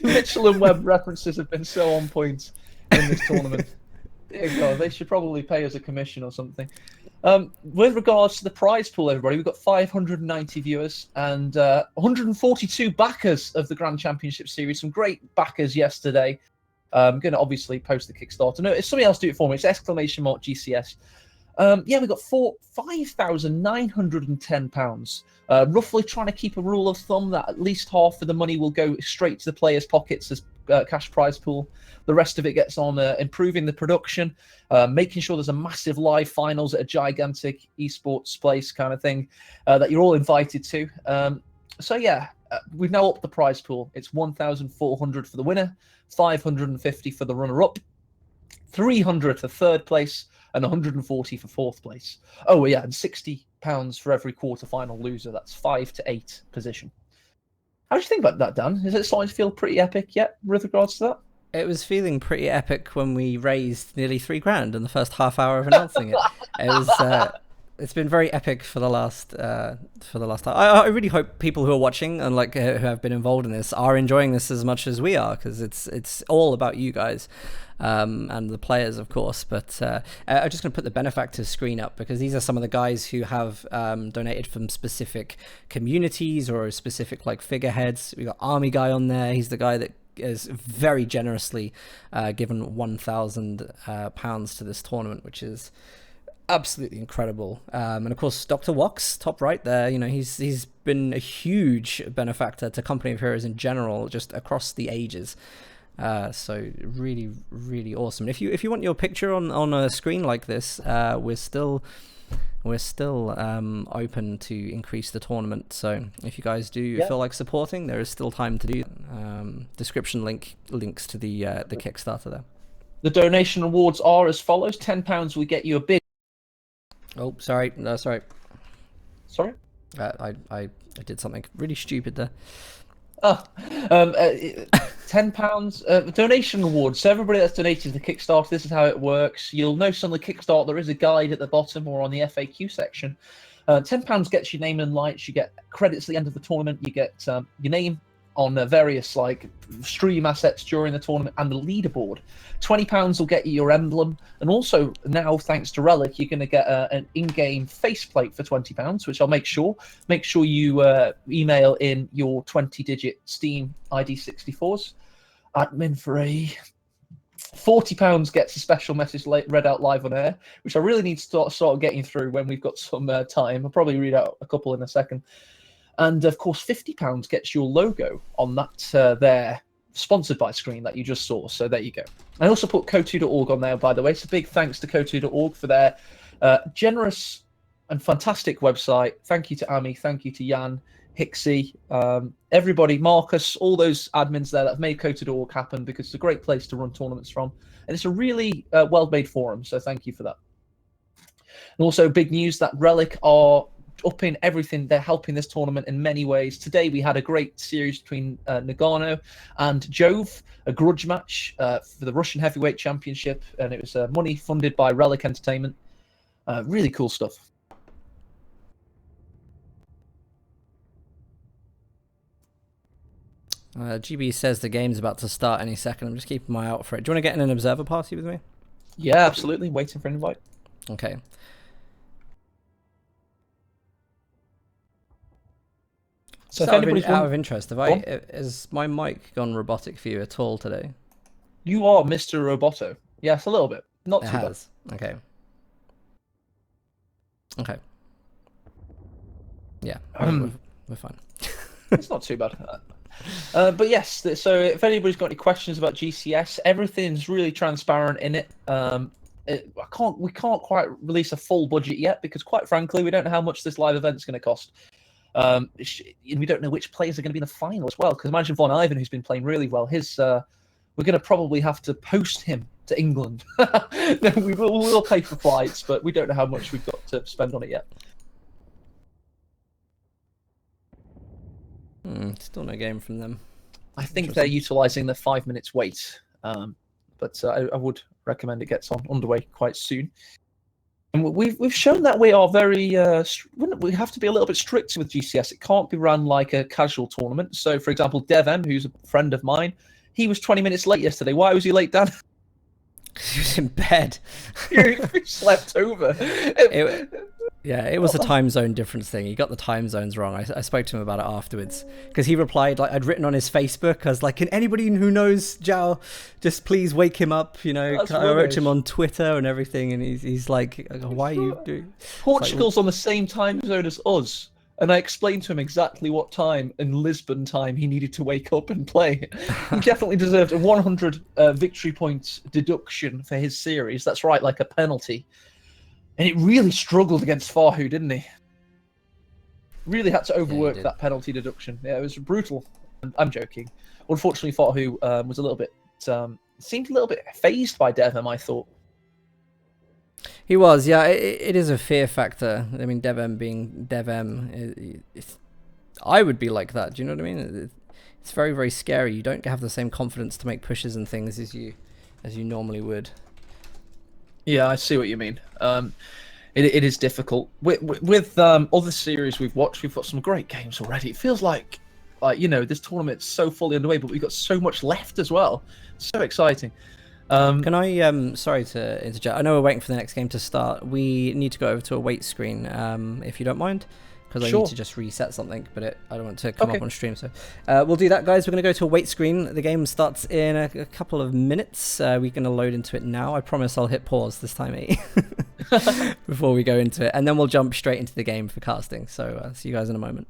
Speaker 1: Mitchell and Webb references have been so on point in this tournament. Dear God, they should probably pay us a commission or something. With regards to the prize pool, everybody, we've got 590 viewers and 142 backers of the Grand Championship Series. Some great backers yesterday. I'm going to obviously post the Kickstarter. No, if somebody else do it for me, it's !GCS. Yeah, we've got £5,910. Roughly trying to keep a rule of thumb that at least half of the money will go straight to the players' pockets as cash prize pool. The rest of it gets on improving the production, making sure there's a massive live finals at a gigantic esports place kind of thing that you're all invited to. So yeah, we've now upped the prize pool. It's 1,400 for the winner, 550 for the runner-up, 300 for third place, and 140 for fourth place. Oh yeah, and 60 for every quarterfinal loser. That's 5 to 8 position. How do you think about that, Dan? Is it starting to feel pretty epic yet with regards to that?
Speaker 2: It was feeling pretty epic when we raised nearly £3,000 in the first half hour of announcing it. It was. It's been very epic for the last time. I really hope people who are watching and like who have been involved in this are enjoying this as much as we are, because it's all about you guys. And the players, of course, but I'm just going to put the benefactors screen up, because these are some of the guys who have donated from specific communities or specific like figureheads. We got Army Guy on there. He's the guy that is very generously given £1,000 to this tournament, which is absolutely incredible. And of course, Dr. Wox, top right there, you know, he's been a huge benefactor to Company of Heroes in general, just across the ages. So really, really awesome. If you want your picture on a screen like this, we're still open to increase the tournament. So if you guys do feel like supporting, there is still time to do. Description links to the Kickstarter there.
Speaker 1: The donation awards are as follows: £10 will get you a big.
Speaker 2: Oh, sorry. No, sorry.
Speaker 1: Sorry.
Speaker 2: I did something really stupid there.
Speaker 1: £10 donation awards. So everybody that's donated to the Kickstarter, this is how it works. You'll notice on the Kickstarter there is a guide at the bottom or on the FAQ section. £10 gets your name and lights. You get credits at the end of the tournament. You get your name on various like stream assets during the tournament and the leaderboard. £20 will get you your emblem, and also now thanks to Relic, you're going to get an in-game faceplate for £20, which I'll make sure you email in your 20-digit Steam ID64s. Admin free. £40 gets a special message read out live on air, which I really need to start getting through when we've got some time. I'll probably read out a couple in a second. And of course, £50 gets your logo on that there sponsored by screen that you just saw. So there you go. I also put Kotu.org on there, by the way. So big thanks to Kotu.org for their generous and fantastic website. Thank you to Ami. Thank you to Jan, Hixie, everybody, Marcus, all those admins there that have made Kotu.org happen, because it's a great place to run tournaments from. And it's a really well-made forum. So thank you for that. And also big news that Relic are upping everything. They're helping this tournament in many ways. Today we had a great series between Nagano and Jove, a grudge match for the Russian Heavyweight Championship, and it was money funded by Relic Entertainment. Really cool stuff.
Speaker 2: GB says the game's about to start any second. I'm just keeping my eye out for it. Do you want to get in an observer party with me?
Speaker 1: Yeah, absolutely. Waiting for an invite.
Speaker 2: Okay. So if anybody's out of interest, has my mic gone robotic for you at all today?
Speaker 1: You are Mr. Roboto. Yes, a little bit. Not too bad.
Speaker 2: Okay. Okay. Yeah, we're fine.
Speaker 1: It's not too bad. But yes, so if anybody's got any questions about GCS, everything's really transparent in it. We can't quite release a full budget yet, because quite frankly, we don't know how much this live event is going to cost. And we don't know which players are going to be in the final as well, because imagine Von Ivan, who's been playing really well, we're going to probably have to post him to England. No, we'll pay for flights, but we don't know how much we've got to spend on it yet.
Speaker 2: Still no game from them.
Speaker 1: I think they're utilising the 5 minutes wait, but I would recommend it gets underway quite soon. And we've shown that we are very we have to be a little bit strict with GCS. It can't be run like a casual tournament. So, for example, Devem, who's a friend of mine, he was 20 minutes late yesterday. Why was he late, Dan?
Speaker 2: He was in bed.
Speaker 1: He slept over.
Speaker 2: It was a time zone difference thing. He got the time zones wrong. I spoke to him about it afterwards, because he replied, like, I'd written on his Facebook, I was like, can anybody who knows Zhao just please wake him up, you know? I wrote to him on Twitter and everything, and he's like, why are you doing...
Speaker 1: Portugal's on the same time zone as us, and I explained to him exactly what time in Lisbon time he needed to wake up and play. He definitely deserved a 100 victory points deduction for his series. That's right, like a penalty. And it really struggled against Fahu, didn't he? Really had to overwork that penalty deduction. Yeah, it was brutal. I'm joking. Unfortunately, Fahu was a little bit, seemed a little bit phased by Devem, I thought.
Speaker 2: He was, yeah. It is a fear factor. I mean, DevM being DevM, I would be like that. Do you know what I mean? It's very, very scary. You don't have the same confidence to make pushes and things as you normally would.
Speaker 1: Yeah, I see what you mean. It is difficult with other series we've watched. We've got some great games already. It feels like this tournament's so fully underway, but we've got so much left as well. So exciting.
Speaker 2: Can I, sorry to interject. I know we're waiting for the next game to start. We need to go over to a wait screen, if you don't mind, because I need to just reset something, but I don't want to come up on stream. So we'll do that, guys. We're going to go to a wait screen. The game starts in a couple of minutes. We're going to load into it now. I promise I'll hit pause this time, before we go into it, and then we'll jump straight into the game for casting. So see you guys in a moment.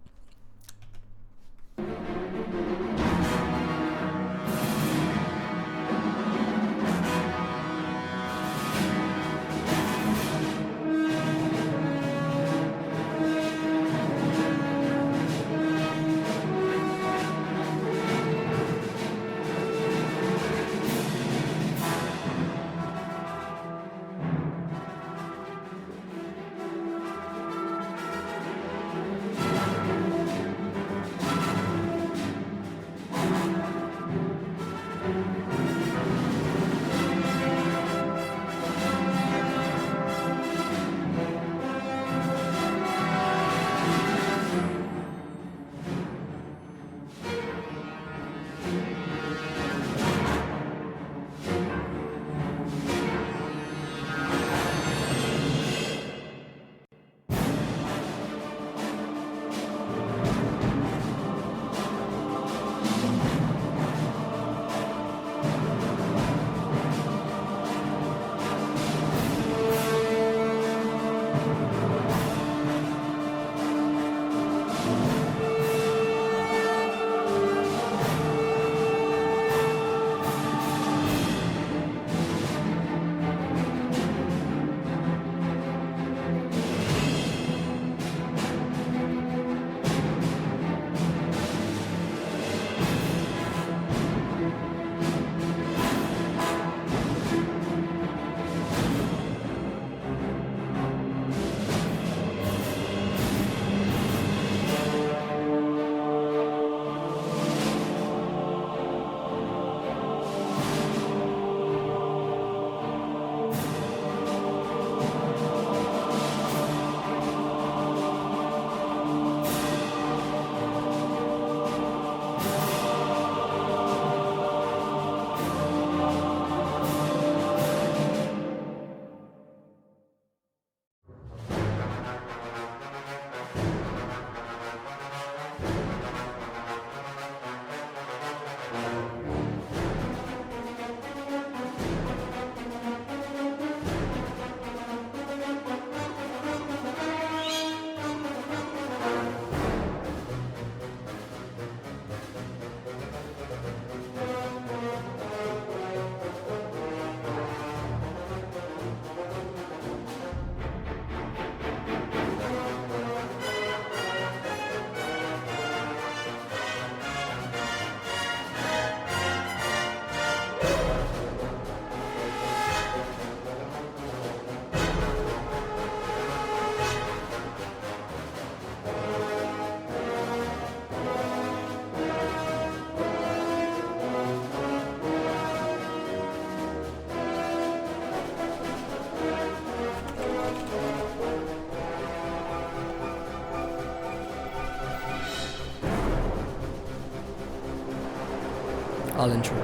Speaker 2: I'll intro.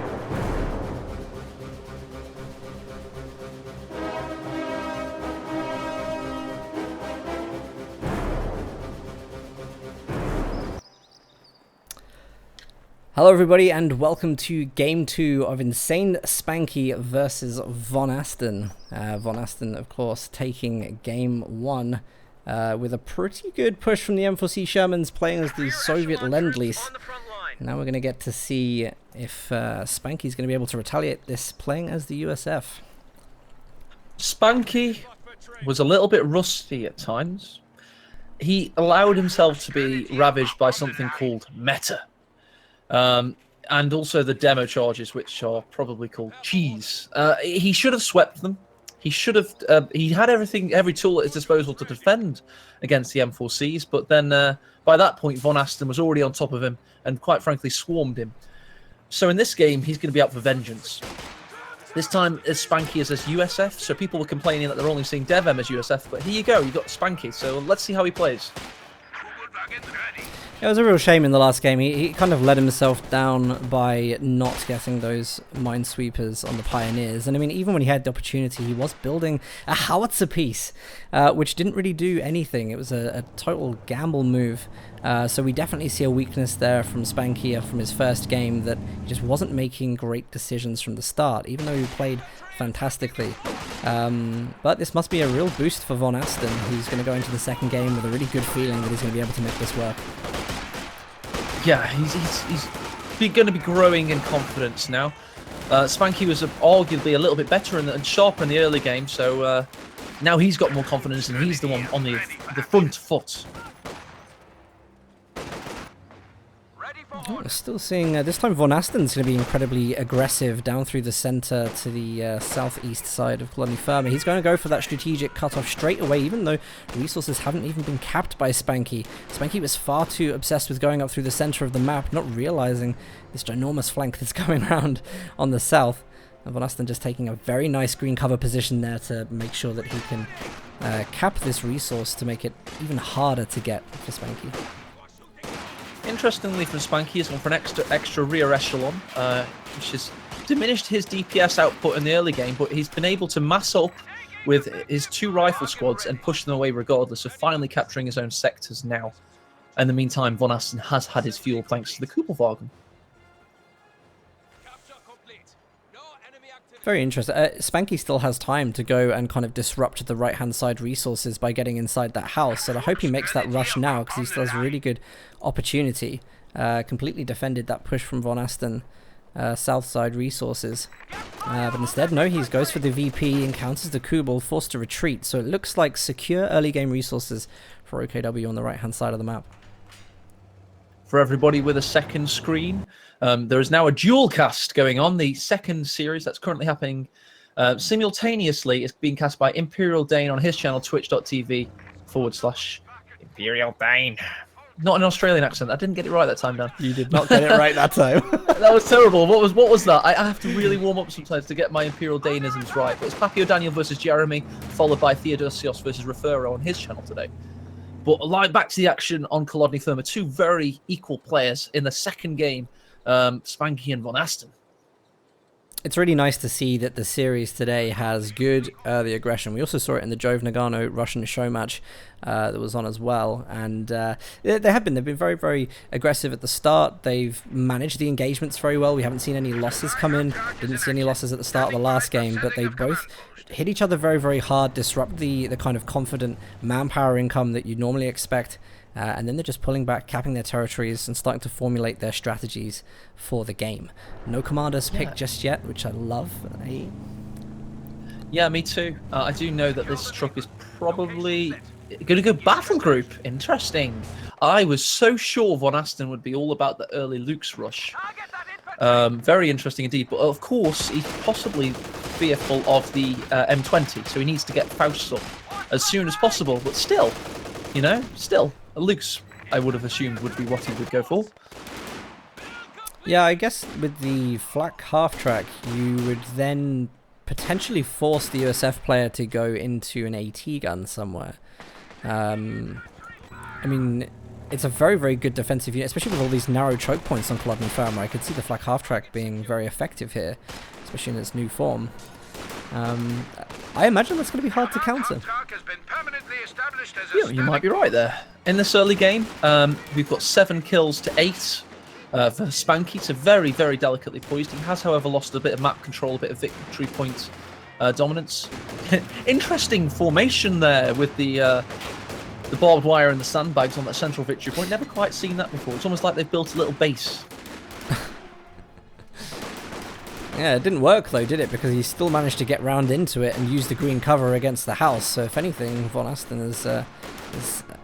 Speaker 2: Hello everybody and welcome to Game 2 of Insane Spanky versus Vonasten. Vonasten, of course, taking Game 1 with a pretty good push from the M4C Shermans, playing as the Soviet Lend-Lease. Now we're going to get to see if Spanky's going to be able to retaliate this, playing as the USF.
Speaker 1: Spanky was a little bit rusty at times. He allowed himself to be ravaged by something called meta. And also the demo charges, which are probably called cheese. He should have swept them. he should have. He had every tool at his disposal to defend against the M4Cs, but then by that point, Vonasten was already on top of him and, quite frankly, swarmed him. So in this game, he's going to be out for vengeance. This time, Spanky is as USF, so people were complaining that they're only seeing DevM as USF, but here you go, you got Spanky, so let's see how he plays.
Speaker 2: It was a real shame in the last game. He kind of let himself down by not getting those minesweepers on the Pioneers. And I mean, even when he had the opportunity, he was building a howitzer piece, which didn't really do anything. It was a total gamble move. So we definitely see a weakness there from Spanky from his first game, that he just wasn't making great decisions from the start, even though he played fantastically. But this must be a real boost for Vonasten, who's going to go into the second game with a really good feeling that he's going to be able to make this work.
Speaker 1: Yeah, he's going to be growing in confidence now. Spanky was arguably a little bit better and sharper in the early game, so now he's got more confidence and he's the one on the front foot.
Speaker 2: We're still seeing, this time Vonasten's going to be incredibly aggressive down through the center to the southeast side of Colony Firma. He's going to go for that strategic cutoff straight away, even though resources haven't even been capped by Spanky. Spanky was far too obsessed with going up through the center of the map, not realizing this ginormous flank that's going around on the south. And Vonasten just taking a very nice green cover position there to make sure that he can cap this resource to make it even harder to get for Spanky.
Speaker 1: Interestingly, from Spanky, he's gone for an extra rear echelon, which has diminished his DPS output in the early game, but he's been able to mass up with his 2 rifle squads and push them away regardless of finally capturing his own sectors now. In the meantime, Vonasten has had his fuel thanks to the Kubelwagen.
Speaker 2: Very interesting. Spanky still has time to go and kind of disrupt the right-hand side resources by getting inside that house. So I hope he makes that rush now, because he still has a really good opportunity. Completely defended that push from Vonasten, south side resources. But instead, no, he goes for the VP, encounters the Kubel, forced to retreat. So it looks like secure early game resources for OKW on the right-hand side of the map.
Speaker 1: For everybody with a second screen, there is now a dual cast going on. The second series that's currently happening simultaneously is being cast by Imperial Dane on his channel, twitch.tv/Imperial Dane. Not an Australian accent. I didn't get it right that time, Dan.
Speaker 2: You did not get it right that time.
Speaker 1: That was terrible. What was that? I have to really warm up sometimes to get my Imperial Danisms right. But it's Papio Daniel versus Jeremy, followed by Theodosios versus Refero on his channel today. But back to the action on Kolodny Firma. 2 very equal players in the second game, Spanky and Vonasten.
Speaker 2: It's really nice to see that the series today has good early aggression. We also saw it in the Jove Nagano Russian show match that was on as well. And they've been very, very aggressive at the start. They've managed the engagements very well. We haven't seen any losses come in. Didn't see any losses at the start of the last game, but they both hit each other very, very hard, disrupt the kind of confident manpower income that you'd normally expect. And then they're just pulling back, capping their territories, and starting to formulate their strategies for the game. No commanders picked just yet, which I love.
Speaker 1: Yeah, me too. I do know that this truck is probably going to go battle group. Interesting. I was so sure Vonasten would be all about the early Luke's rush. Very interesting indeed. But of course, he's possibly fearful of the M20, so he needs to get Faust up as soon as possible. But still, Luke's, I would have assumed, would be what he would go for.
Speaker 2: Yeah, I guess with the flak half-track, you would then potentially force the USF player to go into an AT gun somewhere. I mean, it's a very, very good defensive unit, especially with all these narrow choke points on Kolodny Firma. I could see the flak half-track being very effective here, especially in its new form. I imagine that's going to be hard to counter.
Speaker 1: Yeah, you might be right there. In this early game, we've got 7 kills to 8 for Spanky. So very, very delicately poised. He has, however, lost a bit of map control, a bit of victory point dominance. Interesting formation there with the barbed wire and the sandbags on that central victory point. Never quite seen that before. It's almost like they've built a little base.
Speaker 2: Yeah, it didn't work though, did it? Because he still managed to get round into it and use the green cover against the house. So if anything, Vonasten has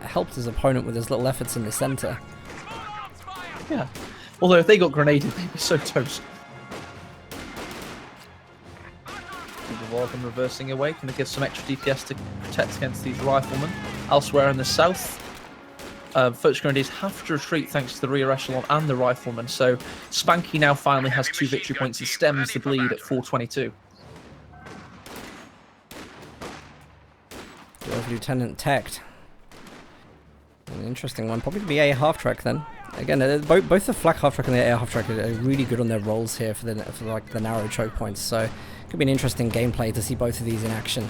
Speaker 2: helped his opponent with his little efforts in the centre.
Speaker 1: Yeah. Although if they got grenaded, they'd be so toast. rather than reversing away. Going to give some extra DPS to protect against these riflemen. Elsewhere in the south, Focus Grenadiers have to retreat thanks to the rear echelon and the riflemen. So Spanky now finally has 2 victory points and stems the bleed at 422.
Speaker 2: Lieutenant Tech. An interesting one. Probably the A half track then. Again, both the flak half track and the A half track are really good on their rolls here for like the narrow choke points. So it could be an interesting gameplay to see both of these in action.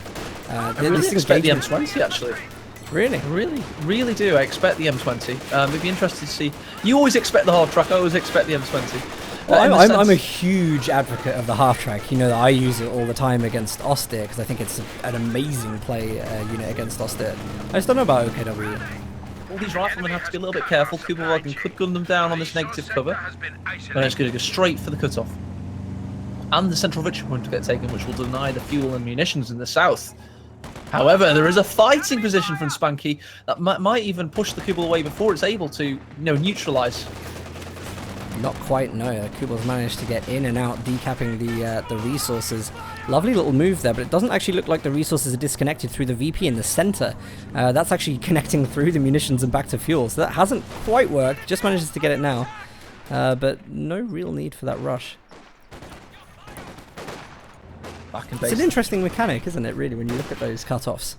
Speaker 1: I really expect the M20 actually.
Speaker 2: Really?
Speaker 1: Really do. I expect the M20. It'd be interesting to see. You always expect the half track. I always expect the M20.
Speaker 2: Well, I'm a huge advocate of the half track. You know that I use it all the time against Austere because I think it's an amazing play unit against Austere. I just don't know about OKW.
Speaker 1: All these riflemen have to be a little bit careful. Kugelwagen could gun them down on this negative cover. And it's going to go straight for the cutoff. And the central victory point to get taken, which will deny the fuel and munitions in the south. However, there is a fighting position from Spanky that might even push the Kubel away before it's able to, neutralise.
Speaker 2: Not quite, no. Kugel's managed to get in and out, decapping the resources. Lovely little move there, but it doesn't actually look like the resources are disconnected through the VP in the center. That's actually connecting through the munitions and back to fuel, so that hasn't quite worked. Just manages to get it now, but no real need for that rush.
Speaker 1: Back in base.
Speaker 2: It's an interesting mechanic, isn't it, really, when you look at those cut-offs?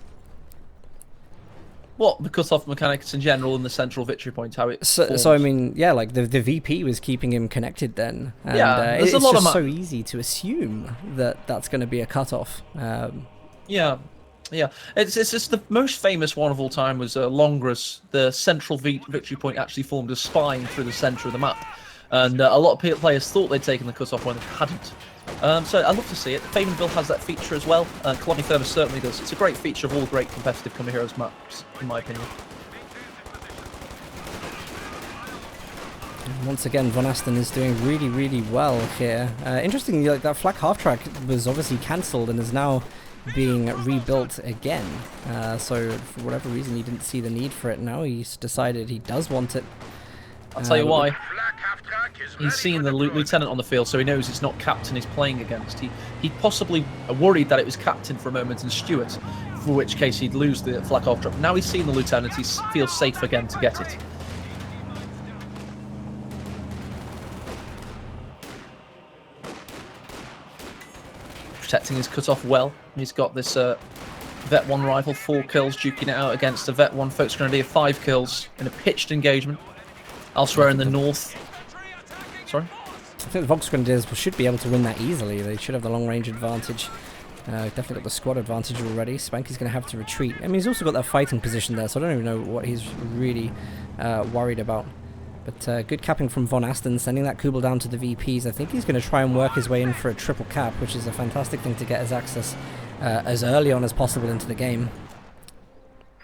Speaker 1: What, the cut-off mechanics in general and the central victory point, how it
Speaker 2: So I mean, yeah, like the VP was keeping him connected then. And,
Speaker 1: yeah,
Speaker 2: it's just so easy to assume that that's going to be a cut-off.
Speaker 1: Yeah. It's just the most famous one of all time was Longras. The central victory point actually formed a spine through the centre of the map. And a lot of players thought they'd taken the cut-off when they hadn't. So I love to see it. Faymanville has that feature as well. Colony Thermos certainly does. It's a great feature of all great competitive Come Heroes maps, in my opinion.
Speaker 2: Once again, Vonasten is doing really well here. Interestingly, like that flak half track was obviously cancelled and is now being rebuilt again. So for whatever reason, he didn't see the need for it. Now he's decided he does want it.
Speaker 1: I'll tell you why. He's seen the lieutenant on the field, so he knows it's not captain he's playing against. He possibly worried that it was captain for a moment and Stewart, for which case he'd lose the flak half track. Now he's seen the lieutenant, he feels safe again to get it. Protecting his cut-off well. He's got this Vet 1 rifle, 4 kills, duking it out against a Vet 1 Focus Grenadier, 5 kills in a pitched engagement. Elsewhere in the north. Sorry?
Speaker 2: I think the Focus Grenadiers should be able to win that easily. They should have the long-range advantage. Definitely got the squad advantage already. Spanky's going to have to retreat. I mean, he's also got that fighting position there, so I don't even know what he's really worried about. But good capping from Vonasten, sending that Kubel down to the VPs. I think he's going to try and work his way in for a triple cap, which is a fantastic thing to get his access as early on as possible into the game.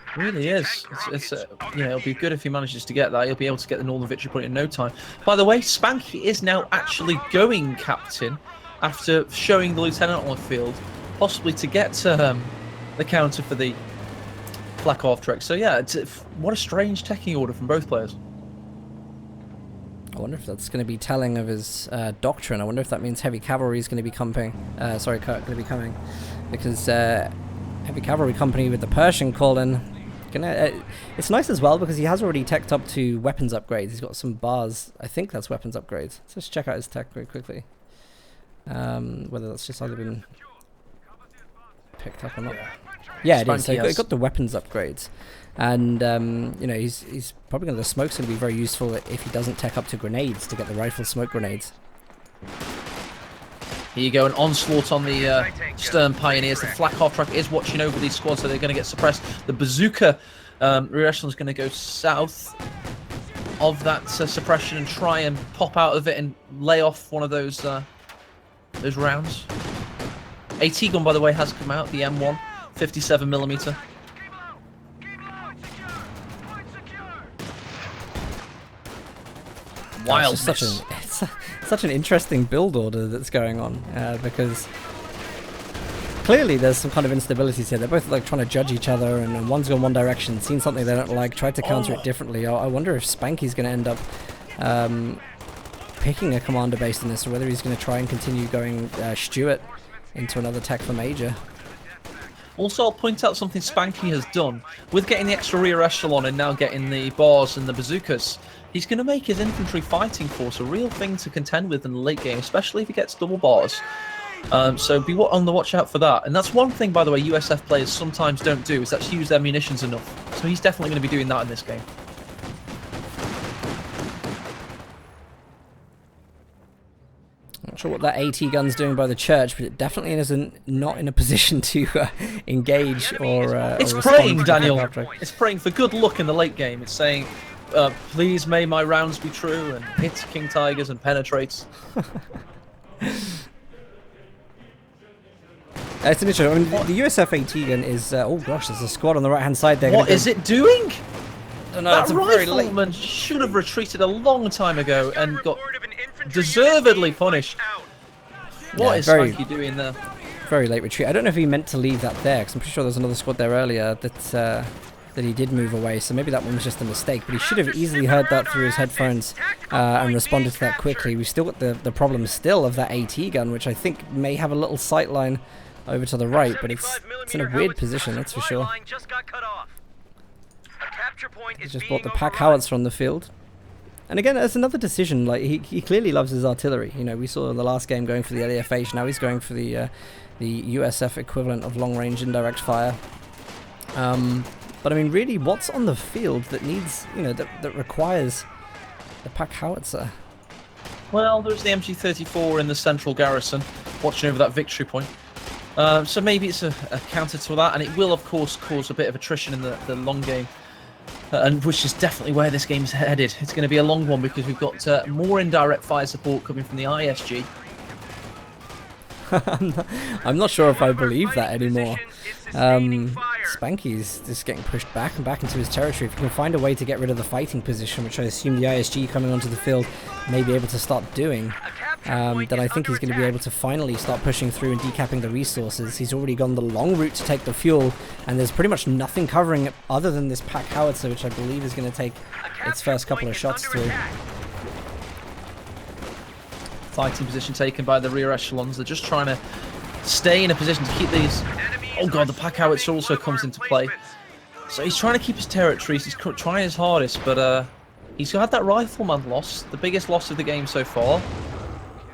Speaker 1: It really is. It'll be good if he manages to get that. He'll be able to get the Northern Victory Point in no time. By the way, Spanky is now actually going captain after showing the lieutenant on the field, possibly to get the counter for the flak half track. So yeah, what a strange teching order from both players.
Speaker 2: I wonder if that's going to be telling of his doctrine. I wonder if that means heavy cavalry is going to be coming. Because heavy cavalry company with the Persian calling. It's nice as well because he has already teched up to weapons upgrades. He's got some bars. I think that's weapons upgrades. Let's just check out his tech very quickly. Whether that's just either been picked up or not. Yeah, it is. So he got the weapons upgrades. And, he's probably the smoke's going to be very useful if he doesn't tech up to grenades to get the rifle smoke grenades.
Speaker 1: Here you go, an onslaught on the Stern Pioneers. The flak half track is watching over these squads, so they're going to get suppressed. The bazooka rear echelon is going to go south of that suppression and try and pop out of it and lay off one of those rounds. AT gun, by the way, has come out, the M1, 57mm. Wild.
Speaker 2: Such an interesting build order that's going on because clearly there's some kind of instabilities here. They're both like trying to judge each other, and one's gone one direction, seen something they don't like, tried to counter it differently. I wonder if Spanky's going to end up picking a commander based on this, or whether he's going to try and continue going Stewart. into another tech for Major.
Speaker 1: Also, I'll point out something Spanky has done. With getting the extra rear echelon and now getting the bars and the bazookas, he's going to make his infantry fighting force a real thing to contend with in the late game, especially if he gets double bars. So be on the watch out for that. And that's one thing, by the way, USF players sometimes don't do, is actually use their munitions enough. So he's definitely going to be doing that in this game.
Speaker 2: Not sure what that AT gun's doing by the church, but it definitely isn't not in a position to engage or.
Speaker 1: It's
Speaker 2: or
Speaker 1: praying,
Speaker 2: respond to
Speaker 1: Daniel.
Speaker 2: the
Speaker 1: It's praying for good luck in the late game. It's saying, "Please may my rounds be true," and hits King Tigers and penetrates.
Speaker 2: It's an interesting. I mean, the USF AT gun is. Oh gosh, there's a squad on the right hand side there.
Speaker 1: What is it doing?
Speaker 2: No,
Speaker 1: That rifleman should have retreated a long time ago and got deservedly punished. What is Spanky doing there?
Speaker 2: Very late retreat. I don't know if he meant to leave that there, because I'm pretty sure there was another squad there earlier that he did move away. So maybe that one was just a mistake. But he should have easily heard that through his headphones and responded to that quickly. We've still got the problem still of that AT gun, which I think may have a little sight line over to the right, but it's in a weird position, that's for sure. He's just brought the pack howitzer on the field. And again, that's another decision. Like he clearly loves his artillery. You know, we saw in the last game going for the LEFH. Now he's going for the USF equivalent of long-range indirect fire. But I mean, really, what's on the field that needs, you know, that requires the pack howitzer?
Speaker 1: Well, there's the MG34 in the central garrison, watching over that victory point. So maybe it's a counter to that, and it will, of course, cause a bit of attrition in the long game. And which is definitely where this game's headed. It's going to be a long one because we've got more indirect fire support coming from the ISG.
Speaker 2: I'm not sure if I believe that anymore. Spanky's just getting pushed back and back into his territory. If he can find a way to get rid of the fighting position, which I assume the ISG coming onto the field may be able to start doing, then I think he's going to be able to finally start pushing through and decapping the resources. He's already gone the long route to take the fuel, and there's pretty much nothing covering it other than this pack howitzer, which I believe is going to take its first couple of shots through.
Speaker 1: Fighting position taken by the rear echelons. They're just trying to stay in a position to keep these... Oh god, the pack howitzer also comes into play. So he's trying to keep his territories. He's trying his hardest, but he's had that rifleman loss, the biggest loss of the game so far.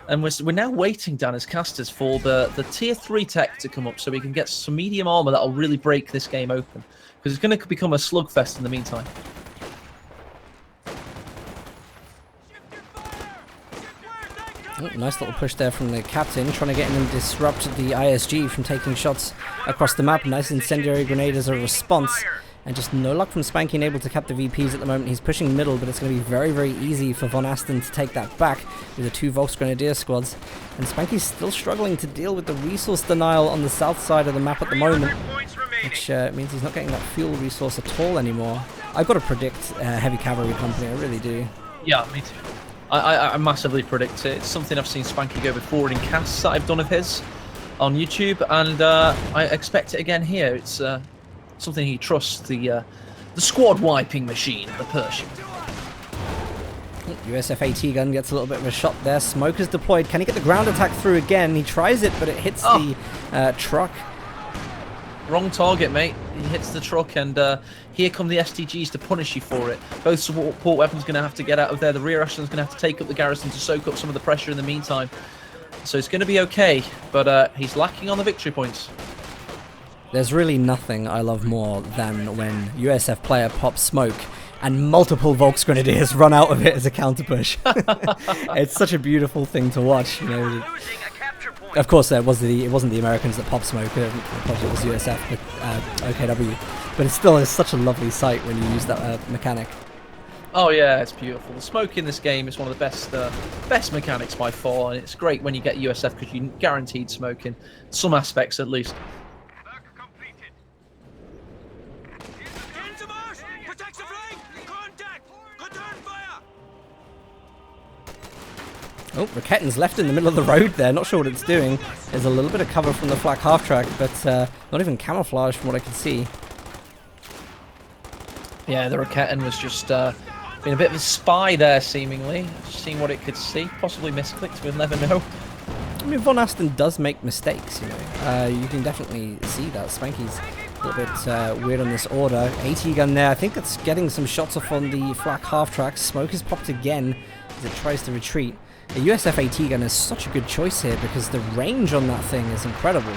Speaker 1: And we're now waiting, Dan, as casters, for the tier 3 tech to come up so we can get some medium armor that'll really break this game open. Because it's going to become a slugfest in the meantime.
Speaker 2: Oh, nice little push there from the captain, trying to get him and disrupt the ISG from taking shots across the map. Nice incendiary grenade as a response. And just no luck from Spanky able to cap the VPs at the moment. He's pushing middle, but it's going to be very, very easy for Vonasten to take that back with the 2 Volksgrenadier squads. And Spanky's still struggling to deal with the resource denial on the south side of the map at the moment, which means he's not getting that fuel resource at all anymore. I've got to predict heavy cavalry company, I really do.
Speaker 1: Yeah, me too. I massively predict it. It's something I've seen Spanky go before in casts that I've done of his on YouTube, and I expect it again here. It's something he trusts, the squad wiping machine, the Pershing.
Speaker 2: USF AT gun gets a little bit of a shot there. Smoke is deployed. Can he get the ground attack through again? He tries it, but it hits the truck.
Speaker 1: Wrong target, mate. He hits the truck, and here come the STGs to punish you for it. Both support weapons going to have to get out of there. The rear echelon's going to have to take up the garrison to soak up some of the pressure in the meantime. So it's going to be okay, but he's lacking on the victory points.
Speaker 2: There's really nothing I love more than when USF player pops smoke and multiple Volksgrenadiers run out of it as a counter push. It's such a beautiful thing to watch, you know. Of course, it wasn't the Americans that popped smoke. It was USF, but OKW. But it still is such a lovely sight when you use that mechanic.
Speaker 1: Oh yeah, it's beautiful. The smoke in this game is one of the best mechanics by far, and it's great when you get USF because you guaranteed smoke in some aspects at least.
Speaker 2: Oh, Raketten's left in the middle of the road there. Not sure what it's doing. There's a little bit of cover from the flak half-track, but not even camouflage from what I can see.
Speaker 1: Yeah, the Raketten was just being a bit of a spy there, seemingly. Seeing what it could see. Possibly misclicked, we'll never know.
Speaker 2: I mean, Vonasten does make mistakes, you know. You can definitely see that. Spanky's a little bit weird on this order. AT gun there. I think it's getting some shots off on the flak half track. Smoke is popped again as it tries to retreat. The USF AT gun is such a good choice here because the range on that thing is incredible.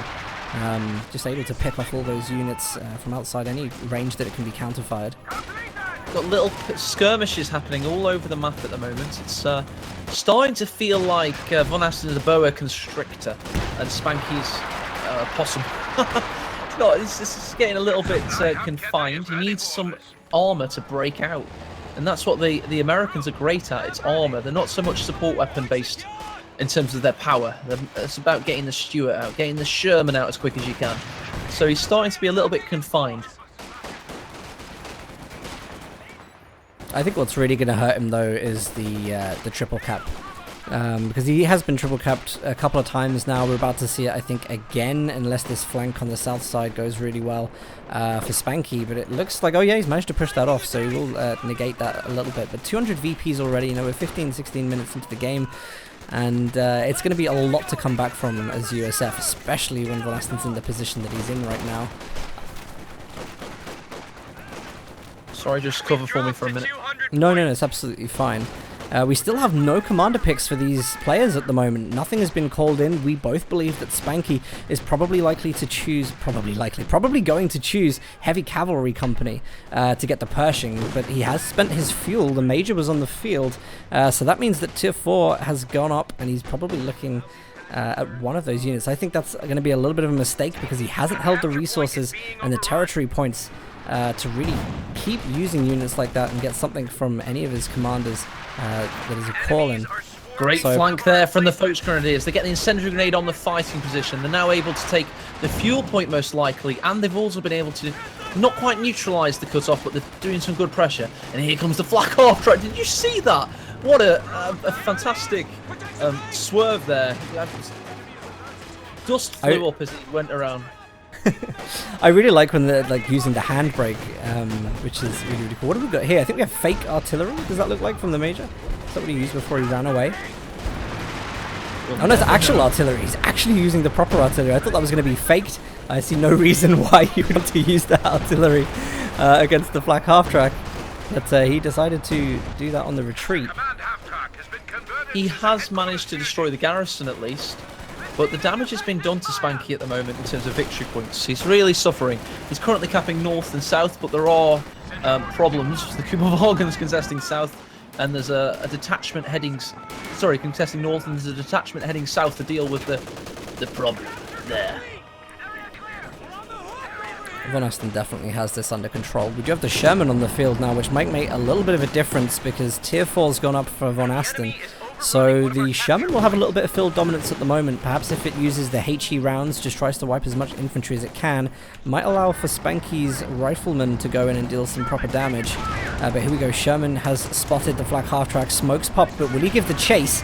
Speaker 2: Just able to pick off all those units from outside any range that it can be counter-fired.
Speaker 1: Got little skirmishes happening all over the map at the moment. It's starting to feel like Vonasten is a boa constrictor and Spanky's possum. It's getting a little bit confined. He needs some armor to break out, and that's what the Americans are great at. It's armor. They're not so much support weapon based in terms of their power. It's about getting the Stuart out, getting the Sherman out as quick as you can. So he's starting to be a little bit confined.
Speaker 2: I think what's really going to hurt him though is the triple cap, because he has been triple capped a couple of times now. We're about to see it, I think, again, unless this flank on the south side goes really well for Spanky. But it looks like, oh yeah, he's managed to push that off, so he will negate that a little bit. But 200 VPs already, you know, we're 15-16 minutes into the game, and it's going to be a lot to come back from as USF, especially when Vonasten's in the position that he's in right now.
Speaker 1: Sorry, just cover for me for a minute.
Speaker 2: No, it's absolutely fine. We still have no commander picks for these players at the moment. Nothing has been called in. We both believe that Spanky is probably going to choose Heavy Cavalry Company to get the Pershing, but he has spent his fuel. The Major was on the field, so that means that Tier 4 has gone up, and he's probably looking at one of those units. I think that's going to be a little bit of a mistake because he hasn't held the resources and the territory points to really keep using units like that and get something from any of his commanders that is a call-in.
Speaker 1: Great flank there from the Fox Grenadiers. They get the incendiary grenade on the fighting position. They're now able to take the fuel point most likely, and they've also been able to not quite neutralise the cut-off, but they're doing some good pressure. And here comes the flak half track. Did you see that? What a fantastic swerve there. Dust flew up as he went around.
Speaker 2: I really like when they're using the handbrake, which is really, really cool. What have we got here? I think we have fake artillery. Does that look like from the Major? Is that what he used before he ran away? Oh no, it's actual artillery. He's actually using the proper artillery. I thought that was going to be faked. I see no reason why you would want to use that artillery against the flak half track. But he decided to do that on the retreat.
Speaker 1: He has managed to destroy the garrison at least. But the damage has been done to Spanky at the moment in terms of victory points. He's really suffering. He's currently capping north and south, but there are problems. The Kuba Morgan's contesting south, and there's a detachment heading... Sorry, contesting north, and there's a detachment heading south to deal with the problem there.
Speaker 2: Vonasten definitely has this under control. We do have the Sherman on the field now, which might make a little bit of a difference because Tier 4's gone up for Vonasten. So the Sherman will have a little bit of field dominance at the moment. Perhaps if it uses the HE rounds, just tries to wipe as much infantry as it can, might allow for Spanky's riflemen to go in and deal some proper damage. But here we go, Sherman has spotted the flak half track, smokes pop, but will he give the chase?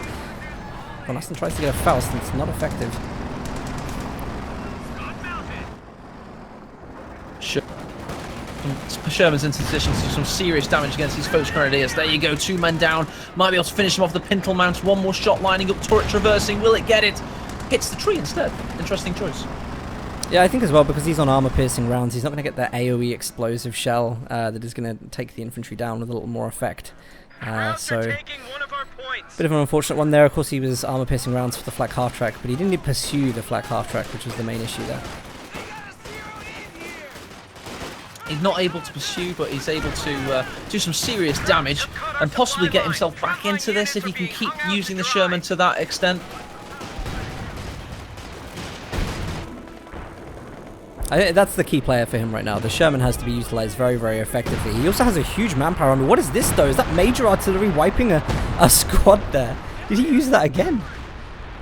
Speaker 2: Vonasten tries to get a Faust and it's not effective.
Speaker 1: Sherman's in position to do some serious damage against these Fox Grenadiers. There you go, 2 men down. Might be able to finish them off the pintle mount. One more shot lining up, turret traversing. Will it get it? Hits the tree instead. Interesting choice.
Speaker 2: Yeah, I think as well, because he's on armor-piercing rounds, he's not going to get the AoE explosive shell that is going to take the infantry down with a little more effect. So, bit of an unfortunate one there. Of course, he was armor-piercing rounds for the flak half track, but he didn't pursue the flak half track, which was the main issue there.
Speaker 1: He's not able to pursue, but he's able to do some serious damage and possibly get himself back into this if he can keep using the Sherman to that extent.
Speaker 2: I think that's the key player for him right now. The Sherman has to be utilized very, very effectively. He also has a huge manpower on. What is this though? Is that Major Artillery wiping a squad there? Did he use that again?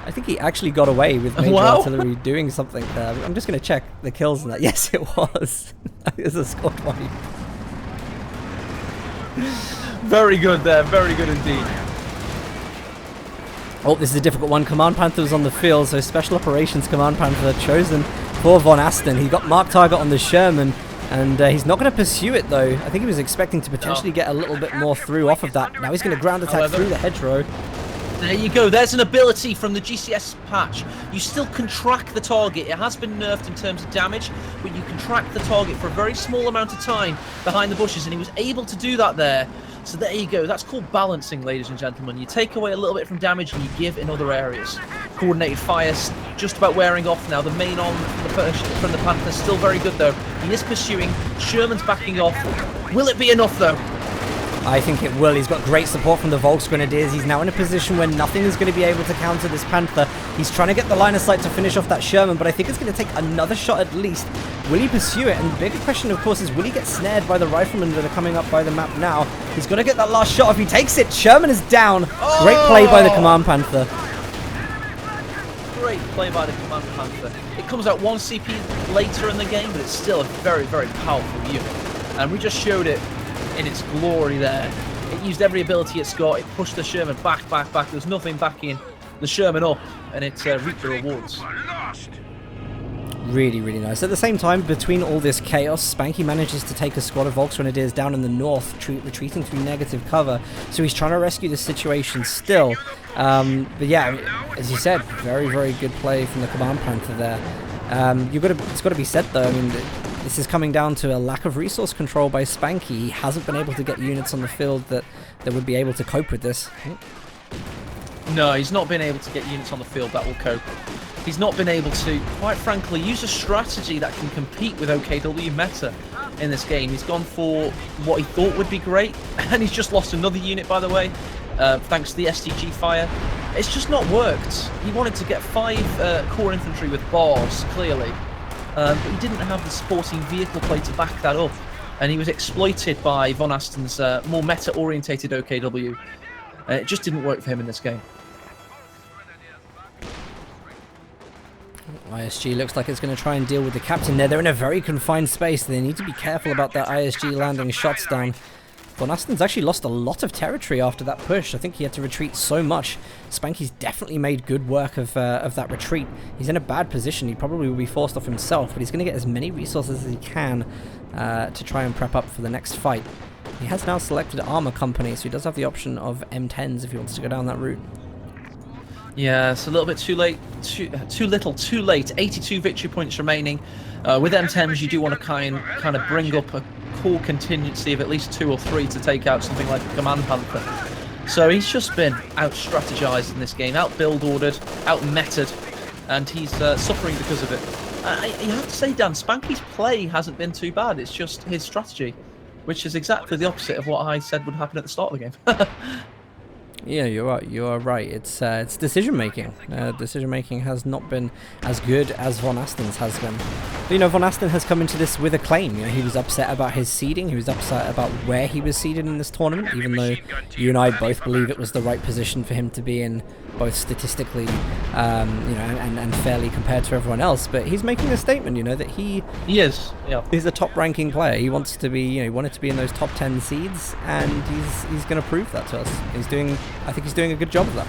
Speaker 2: I think he actually got away with Major Artillery doing something there. I'm just going to check the kills on that. Yes, it was. It's a squad wipe.
Speaker 1: Very good there. Very good indeed.
Speaker 2: Oh, this is a difficult one. Command Panther's on the field, so Special Operations Command Panther chosen for Vonasten. He got mark target on the Sherman, and he's not going to pursue it though. I think he was expecting to potentially get a little bit more through off of that. Now he's going to ground attack through the hedgerow.
Speaker 1: There you go. There's an ability from the GCS patch. You still can track the target. It has been nerfed in terms of damage, but you can track the target for a very small amount of time behind the bushes, and he was able to do that there. So there you go. That's called balancing, ladies and gentlemen. You take away a little bit from damage and you give in other areas. Coordinated fire just about wearing off now. The main on from the Panther still very good, though. He is pursuing. Sherman's backing off. Will it be enough, though?
Speaker 2: I think it will. He's got great support from the Volks Grenadiers. He's now in a position where nothing is going to be able to counter this Panther. He's trying to get the line of sight to finish off that Sherman, but I think it's going to take another shot at least. Will he pursue it? And the bigger question, of course, is will he get snared by the riflemen that are coming up by the map now? He's got to get that last shot. If he takes it, Sherman is down.
Speaker 1: Oh!
Speaker 2: Great play by the Command Panther.
Speaker 1: Great play by the Command Panther. It comes out 1 CP later in the game, but it's still a very, very powerful unit. And we just showed it in its glory there. It used every ability it's got. It pushed the Sherman back. There's nothing backing the Sherman up, and it reaped the rewards.
Speaker 2: Really, really nice. At the same time, between all this chaos, Spanky manages to take a squad of Volks Grenadiers down in the north, retreating through negative cover. So he's trying to rescue the situation still. But yeah, as you said, very, very good play from the Command Panther there. It's got to be said though. I mean, this is coming down to a lack of resource control by Spanky. He hasn't been able to get units on the field that would be able to cope with this.
Speaker 1: No, he's not been able to get units on the field that will cope. He's not been able to, quite frankly, use a strategy that can compete with OKW meta in this game. He's gone for what he thought would be great, and he's just lost another unit, by the way, thanks to the STG fire. It's just not worked. He wanted to get 5 core infantry with bars, clearly, but he didn't have the supporting vehicle play to back that up, and he was exploited by Vonasten's more meta-orientated OKW. It just didn't work for him in this game.
Speaker 2: ISG looks like it's going to try and deal with the captain there. They're in a very confined space. They need to be careful about that ISG landing shots down. Vonasten's actually lost a lot of territory after that push. I think he had to retreat so much. Spanky's definitely made good work of that retreat. He's in a bad position. He probably will be forced off himself, but he's going to get as many resources as he can to try and prep up for the next fight. He has now selected Armor Company, so he does have the option of M10s if he wants to go down that route.
Speaker 1: Yeah, it's a little bit too late, too little, too late. 82 victory points remaining. With M10s, you do want to kind of bring up a core contingency of at least 2 or 3 to take out something like a Command Panther. So he's just been out-strategized in this game, out-build ordered, out-meted, and he's suffering because of it. You have to say, Dan, Spanky's play hasn't been too bad. It's just his strategy, which is exactly the opposite of what I said would happen at the start of the game.
Speaker 2: Yeah, you're right. You are right. It's decision making. Decision making has not been as good as Vonasten's has been. But, you know, Vonasten has come into this with a claim. You know, he was upset about his seeding. He was upset about where he was seeded in this tournament, even though you and I both believe it was the right position for him to be in, both statistically, you know, and fairly compared to everyone else. But he's making a statement, you know, that he is a top-ranking player. He wants to be, you know, he wanted to be in those top 10 seeds, and he's going to prove that to us. I think he's doing a good job of that.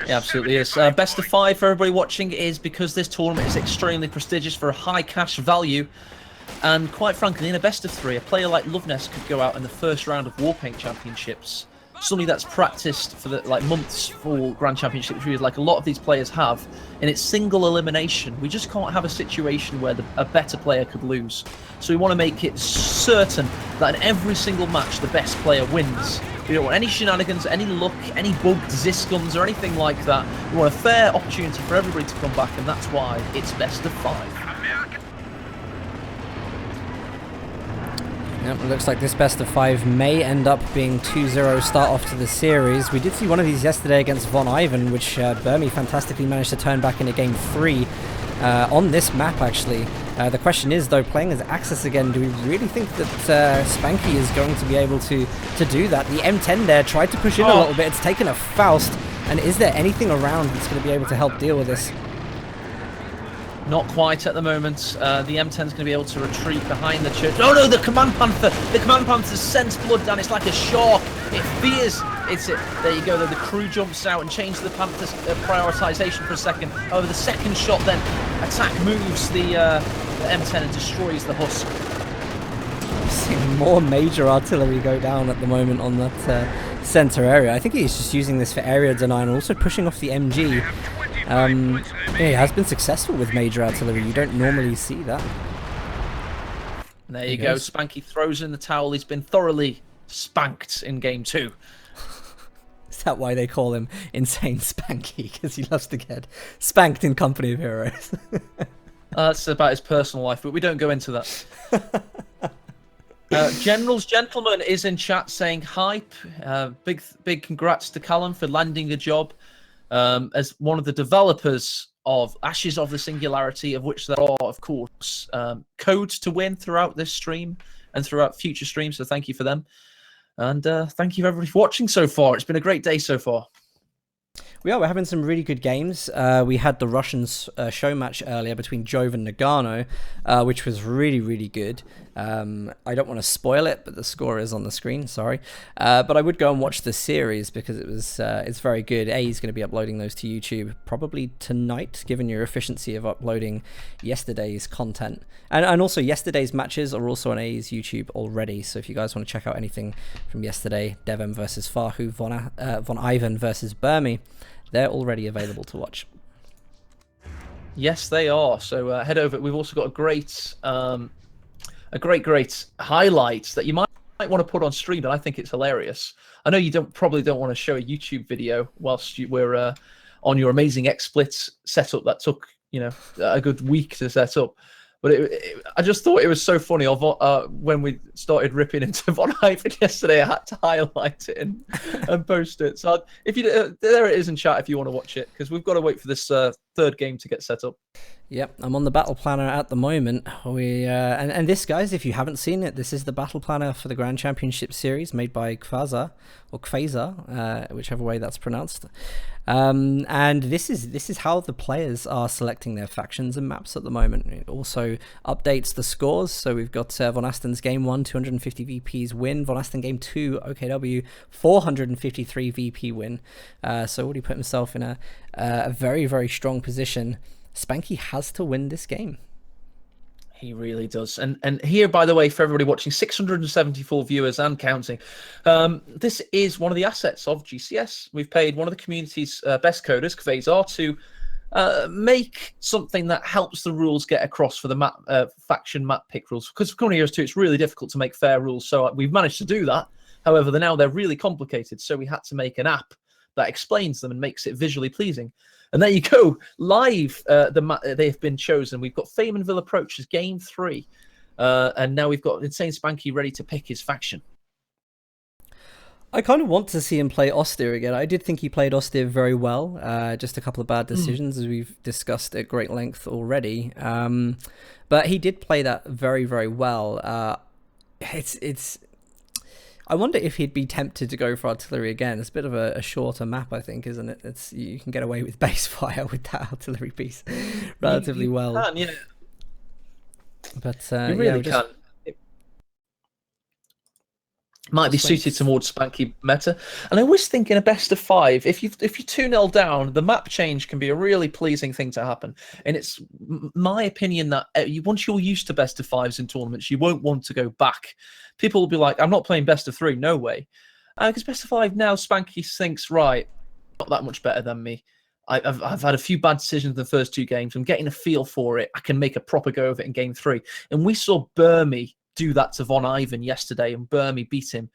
Speaker 1: Yeah, absolutely is. Best of 5 for everybody watching is because this tournament is extremely prestigious for a high cash value. And quite frankly, in a best of 3, a player like Loveness could go out in the first round of Warpaint Championships. Something that's practiced for months for Grand Championship Series, like a lot of these players have. And it's single elimination. We just can't have a situation where a better player could lose. So we want to make it certain that in every single match, the best player wins. We don't want any shenanigans, any luck, any bugged Ziscums or anything like that. We want a fair opportunity for everybody to come back, and that's why it's best of 5.
Speaker 2: Yep, it looks like this best of 5 may end up being 2-0 start off to the series. We did see one of these yesterday against Von Ivan, which Burmy fantastically managed to turn back into game 3 on this map, actually. The question is, though, playing as Axis again, do we really think that Spanky is going to be able to do that? The M10 there tried to push in a little bit. It's taken a Faust, and is there anything around that's going to be able to help deal with this?
Speaker 1: Not quite at the moment. The M10's going to be able to retreat behind the church. Oh no, the Command Panther! The Command Panther scents blood down. It's like a shark. It fears. There you go. The crew jumps out and changes the Panther's prioritization for a second. However, the second shot then attack moves the M10 and destroys the husk.
Speaker 2: I'm seeing more major artillery go down at the moment on that center area. I think he's just using this for area denial and also pushing off the MG. Yeah, he has been successful with major artillery. You don't normally see that.
Speaker 1: There you go. Spanky throws in the towel. He's been thoroughly spanked in game 2.
Speaker 2: Is that why they call him Insane Spanky? Because he loves to get spanked in company of heroes.
Speaker 1: That's about his personal life, but we don't go into that. General's Gentleman is in chat saying hype. Big congrats to Callum for landing a job as one of the developers of Ashes of the Singularity, of which there are, of course, codes to win throughout this stream and throughout future streams. So thank you for them. And thank you everybody for watching so far. It's been a great day so far.
Speaker 2: We're having some really good games. We had the Russian show match earlier between Jove and Nagano, which was really, really good. I don't want to spoil it, but the score is on the screen, sorry. But I would go and watch the series because it's very good. He's going to be uploading those to YouTube probably tonight, given your efficiency of uploading yesterday's content. And also yesterday's matches are also on A's YouTube already, so if you guys want to check out anything from yesterday, Devon versus Fahu, Von Ivan versus Burmy, they're already available to watch.
Speaker 1: Yes, they are. So head over. We've also got a great highlight that you might want to put on stream, and I think it's hilarious. I know you probably don't want to show a YouTube video whilst we're on your amazing XSplit setup that took a good week to set up. But I just thought it was so funny. When we started ripping into Von Ivan yesterday, I had to highlight it and post it. So if there it is in chat if you want to watch it, because we've got to wait for this third game to get set up.
Speaker 2: Yep, I'm on the battle planner at the moment. And this, guys, if you haven't seen it, this is the battle planner for the Grand Championship Series made by Kvaza, or Kvaza, whichever way that's pronounced. And this is how the players are selecting their factions and maps at the moment. It also updates the scores. So we've got Vonasten's game 1, 250 VPs win. Vonasten game 2, OKW, 453 VP win. So already put himself in a very, very strong position. Spanky has to win this game.
Speaker 1: He really does. And here, by the way, for everybody watching, 674 viewers and counting. This is one of the assets of GCS. We've paid one of the community's best coders, Kvezar, to make something that helps the rules get across for the map, faction map pick rules. Because for Current Heroes 2, it's really difficult to make fair rules. So we've managed to do that. However, they're really complicated. So we had to make an app that explains them and makes it visually pleasing. And there you go, live. They've been chosen. We've got Faymanville approaches game 3, and now we've got Insane Spanky ready to pick his faction.
Speaker 2: I kind of want to see him play Austere again. I did think he played Austere very well. Just a couple of bad decisions, as we've discussed at great length already. But he did play that very, very well. I wonder if he'd be tempted to go for artillery again. It's a bit of a shorter map, I think, isn't it? You can get away with base fire with that artillery piece relatively well.
Speaker 1: You can, yeah.
Speaker 2: But
Speaker 1: you really can. It might be suited towards Spanky meta. And I was thinking a best of 5. If you're 2-0 down, the map change can be a really pleasing thing to happen. And it's my opinion that once you're used to best of 5s in tournaments, you won't want to go back. People will be like, I'm not playing best of 3, no way. Because best of 5 now, Spanky thinks, right, not that much better than me. I've had a few bad decisions in the first 2 games. I'm getting a feel for it. I can make a proper go of it in game 3. And we saw Burmy do that to Von Ivan yesterday, and Burmy beat him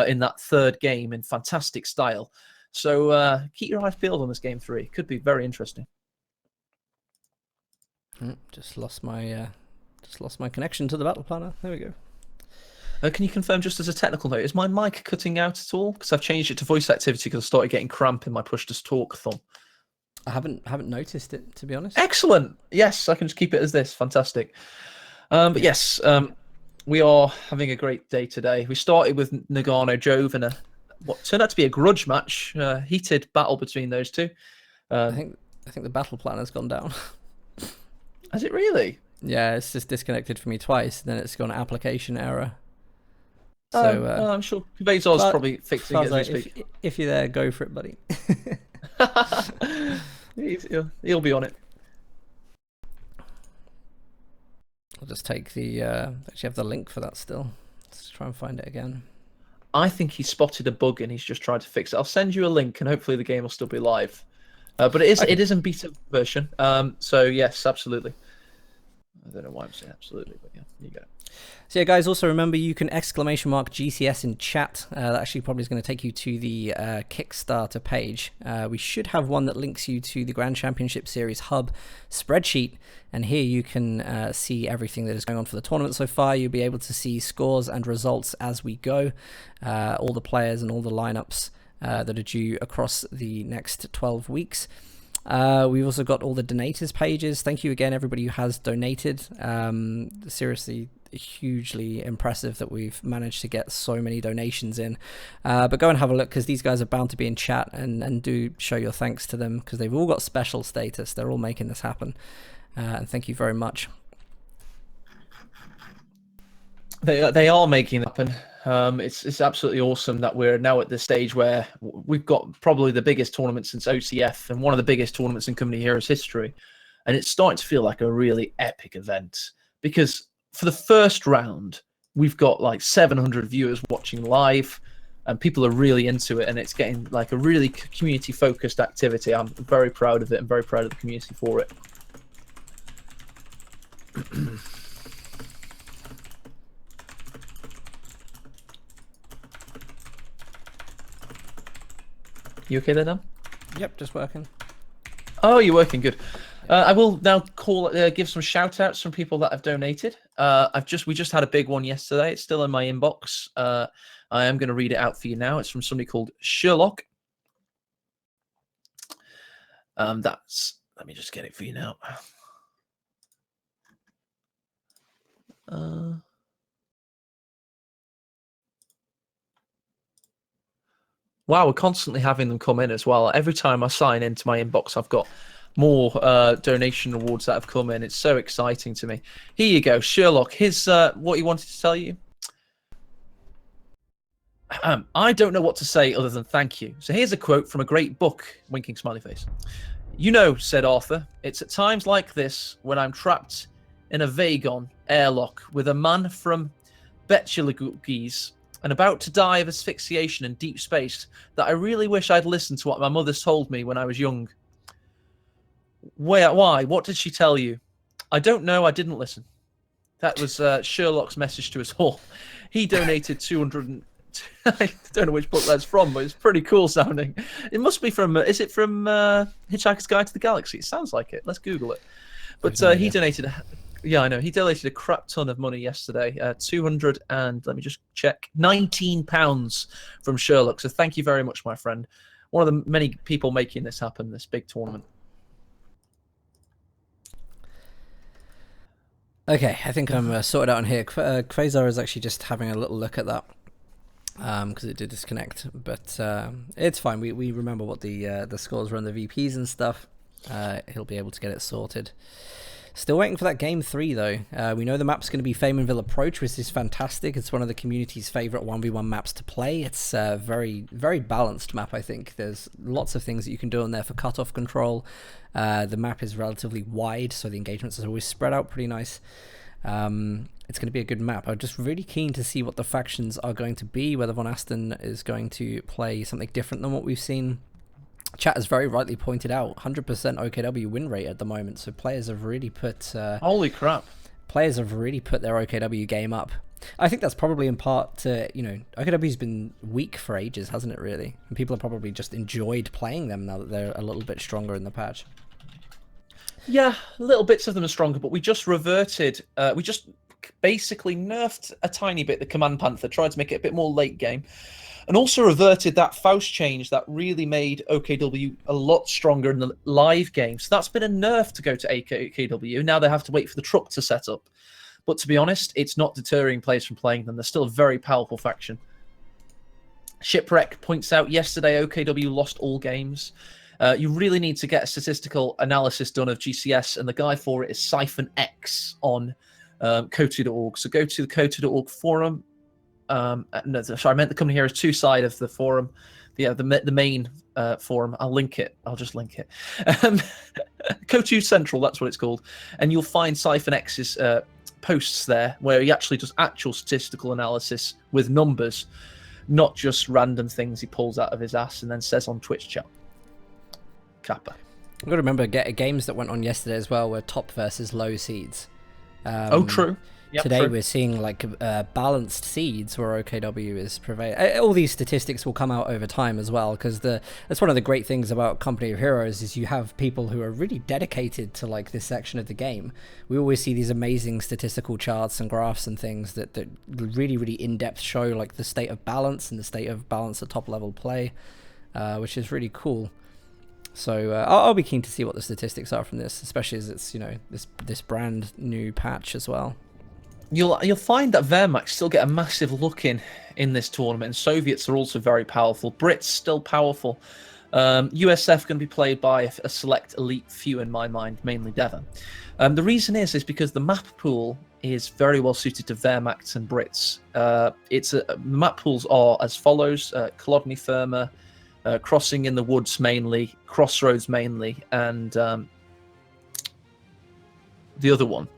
Speaker 1: in that 3rd game in fantastic style. So keep your eyes peeled on this game 3. Could be very interesting.
Speaker 2: Just lost my connection to the battle planner. There we go.
Speaker 1: Can you confirm, just as a technical note, is my mic cutting out at all? Because I've changed it to voice activity because I started getting cramp in my push to talk thumb.
Speaker 2: I haven't noticed it, to be honest.
Speaker 1: Excellent. Yes, I can just keep it as this. Fantastic. But yes, we are having a great day today. We started with Nagano Jove in what turned out to be a grudge match, heated battle between those two.
Speaker 2: I think the battle planner's gone down.
Speaker 1: Has it really?
Speaker 2: Yeah, it's just disconnected for me twice. Then it's gone application error. So
Speaker 1: I'm sure Bezos probably fixing it as we speak.
Speaker 2: If you're there, go for it, buddy.
Speaker 1: He'll be on it.
Speaker 2: I'll just take the actually have the link for that still. Let's try and find it again.
Speaker 1: I think he spotted a bug and he's just tried to fix it. I'll send you a link and hopefully the game will still be live. But it is in beta version. So yes, absolutely. I don't know why I'm saying absolutely, but yeah, you go.
Speaker 2: So yeah, guys, also remember you can ! GCS in chat. That actually probably is going to take you to the Kickstarter page. We should have one that links you to the Grand Championship Series Hub spreadsheet. And here you can see everything that is going on for the tournament so far. You'll be able to see scores and results as we go. All the players and all the lineups that are due across the next 12 weeks. We've also got all the donators pages. Thank you again, everybody who has donated. Seriously, hugely impressive that we've managed to get so many donations in. But go and have a look, because these guys are bound to be in chat, and do show your thanks to them, because they've all got special status. They're all making this happen. And thank you very much.
Speaker 1: They are making it happen. It's absolutely awesome that we're now at the stage where we've got probably the biggest tournament since OCF and one of the biggest tournaments in Company Heroes history. And it's starting to feel like a really epic event, because for the first round, we've got like 700 viewers watching live, and people are really into it, and it's getting like a really community-focused activity. I'm very proud of it. I'm very proud of the community for it. You okay there now?
Speaker 2: Yep, just working.
Speaker 1: Oh, you're working, good. I will now give some shout outs from people that have donated. We just had a big one yesterday. It's still in my inbox. I am going to read it out for you now. It's from somebody called Sherlock. Let me just get it for you now. Wow, we're constantly having them come in as well. Every time I sign into my inbox, I've got more donation awards that have come in. It's so exciting to me. Here you go, Sherlock. Here's what he wanted to tell you. I don't know what to say other than thank you. So here's a quote from a great book, winking smiley face. You know, said Arthur, it's at times like this when I'm trapped in a Vagon airlock with a man from Betchelagugis and about to die of asphyxiation in deep space that I really wish I'd listened to what my mother told me when I was young. Why? What did she tell you? I don't know. I didn't listen. That was Sherlock's message to us all. He donated 200. I don't know which book that's from, but it's pretty cool sounding. It must be from. Is it from Hitchhiker's Guide to the Galaxy? It sounds like it. Let's Google it. But he donated. Yeah, I know. He donated a crap ton of money yesterday. 200 and let me just check. £19 from Sherlock. So thank you very much, my friend. One of the many people making this happen. This big tournament.
Speaker 2: Okay, I think I'm sorted out on here. Quasar is actually just having a little look at that. Because it did disconnect, but it's fine. We remember what the scores were on the VPs and stuff. He'll be able to get it sorted. Still waiting for that game 3 though. We know the map's going to be Faymanville Approach, which is fantastic. It's one of the community's favorite 1v1 maps to play. It's a very, very balanced map, I think. There's lots of things that you can do on there for cutoff control. The map is relatively wide, so the engagements are always spread out pretty nice. It's going to be a good map. I'm just really keen to see what the factions are going to be, whether Vonasten is going to play something different than what we've seen. Chat has very rightly pointed out 100% OKW win rate at the moment, so players have really put...
Speaker 1: Holy crap.
Speaker 2: Players have really put their OKW game up. I think that's probably in part to, OKW's been weak for ages, hasn't it, really? And people have probably just enjoyed playing them now that they're a little bit stronger in the patch.
Speaker 1: Yeah, little bits of them are stronger, but we just reverted. We just basically nerfed a tiny bit the Command Panther, tried to make it a bit more late game, and also reverted that Faust change that really made OKW a lot stronger in the live game. So that's been a nerf to go to OKW. Now they have to wait for the truck to set up. But to be honest, it's not deterring players from playing them. They're still a very powerful faction. Shipwreck points out yesterday OKW lost all games. You really need to get a statistical analysis done of GCS, and the guy for it is Siphon X on Kotu.org. So go to the Kotu.org forum. No, sorry, I meant the Company Heroes 2 side of the forum. The main forum. I'll link it. I'll just link it. Kotu Central, that's what it's called. And you'll find Siphon X's posts there where he actually does actual statistical analysis with numbers not just random things he pulls out of his ass and then says on Twitch chat. Kappa.
Speaker 2: I've got to remember games that went on yesterday as well were top versus low seeds.
Speaker 1: True. Yep,
Speaker 2: today
Speaker 1: true.
Speaker 2: we're seeing like balanced seeds where OKW is prevailing. All these statistics will come out over time as well, because that's one of the great things about Company of Heroes is you have people who are really dedicated to like this section of the game. We always see these amazing statistical charts and graphs and things that really, really in-depth show like the state of balance and the state of balance at top level play, which is really cool. So I'll be keen to see what the statistics are from this, especially as it's, you know, this brand new patch as well.
Speaker 1: You'll find that Wehrmacht still get a massive look in this tournament, and Soviets are also very powerful. Brits still powerful. USF going to be played by a select elite few in my mind, mainly Devon. The reason is because the map pool is very well suited to Wehrmacht and Brits. The map pools are as follows: Kolodny Firma, Crossing in the Woods mainly, Crossroads mainly, and the other one.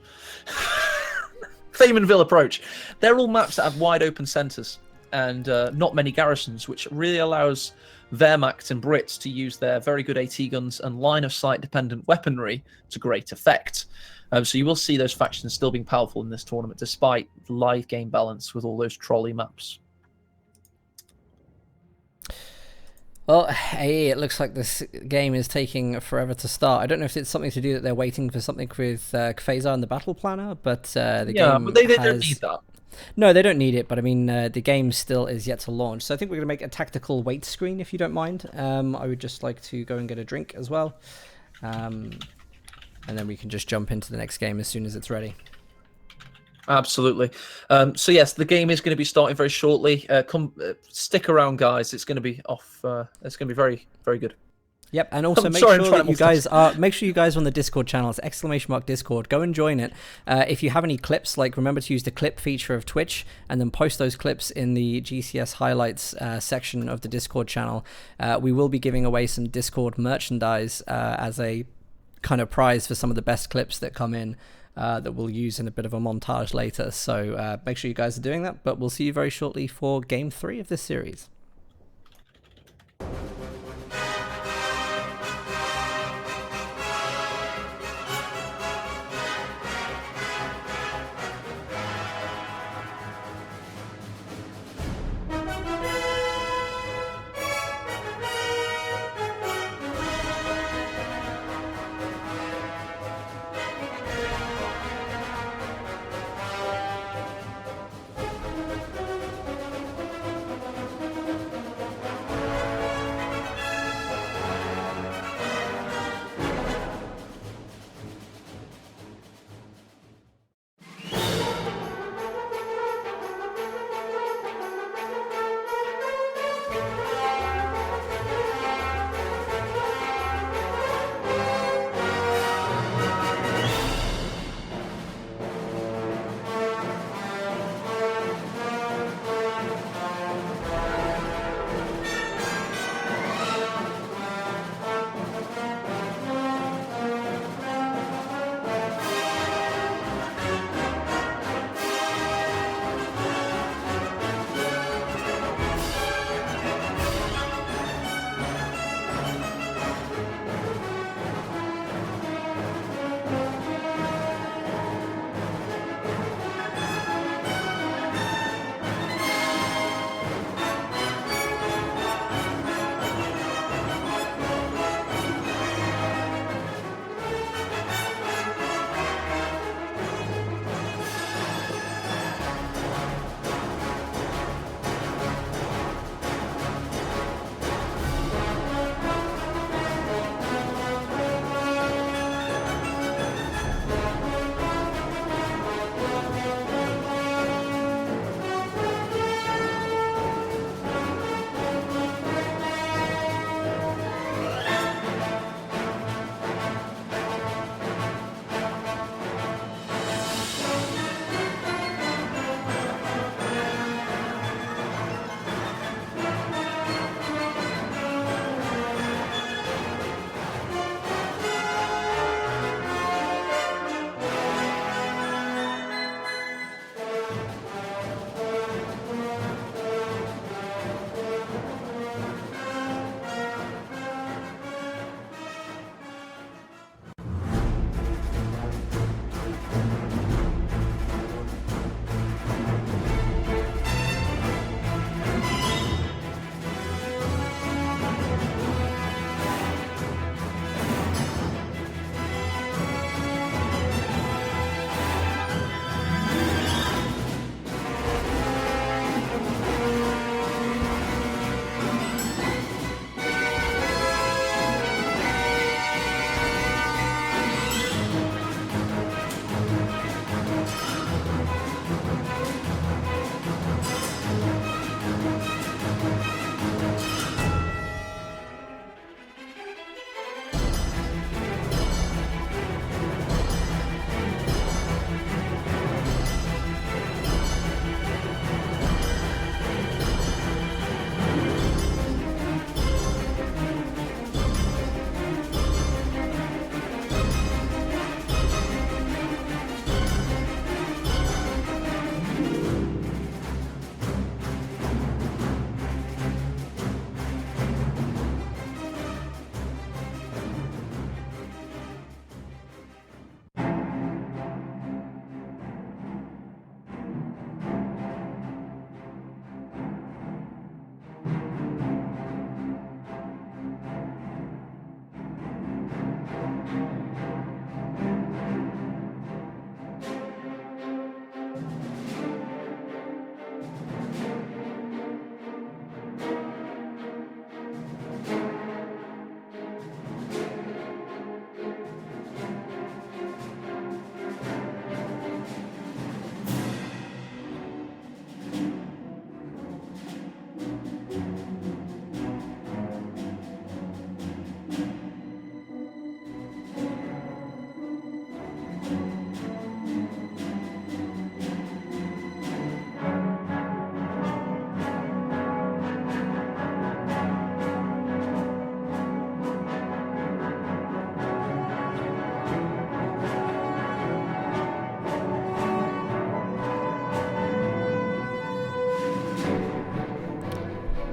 Speaker 1: Faymanville Approach. They're all maps that have wide open centres and not many garrisons, which really allows Wehrmacht and Brits to use their very good AT guns and line of sight dependent weaponry to great effect. So you will see those factions still being powerful in this tournament, despite the live game balance with all those trolley maps.
Speaker 2: Well, hey, it looks like this game is taking forever to start. I don't know if it's something to do that they're waiting for something with Kfazar and the Battle Planner, but the game
Speaker 1: but they don't need that.
Speaker 2: No, they don't need it, but I mean, the game still is yet to launch. So I think we're going to make a tactical wait screen, if you don't mind. I would just like to go and get a drink as well. And then we can just jump into the next game as soon as it's ready.
Speaker 1: Absolutely. So yes, the game is going to be starting very shortly. Stick around, guys. It's going to be off. It's going to be very, very good.
Speaker 2: Yep, and also make sure you guys are on the Discord channel. It's ! Discord. Go and join it. If you have any clips, like remember to use the clip feature of Twitch, and then post those clips in the GCS highlights section of the Discord channel. We will be giving away some Discord merchandise as a kind of prize for some of the best clips that come in. That we'll use in a bit of a montage later. So make sure you guys are doing that, but we'll see you very shortly for Game 3 of this series.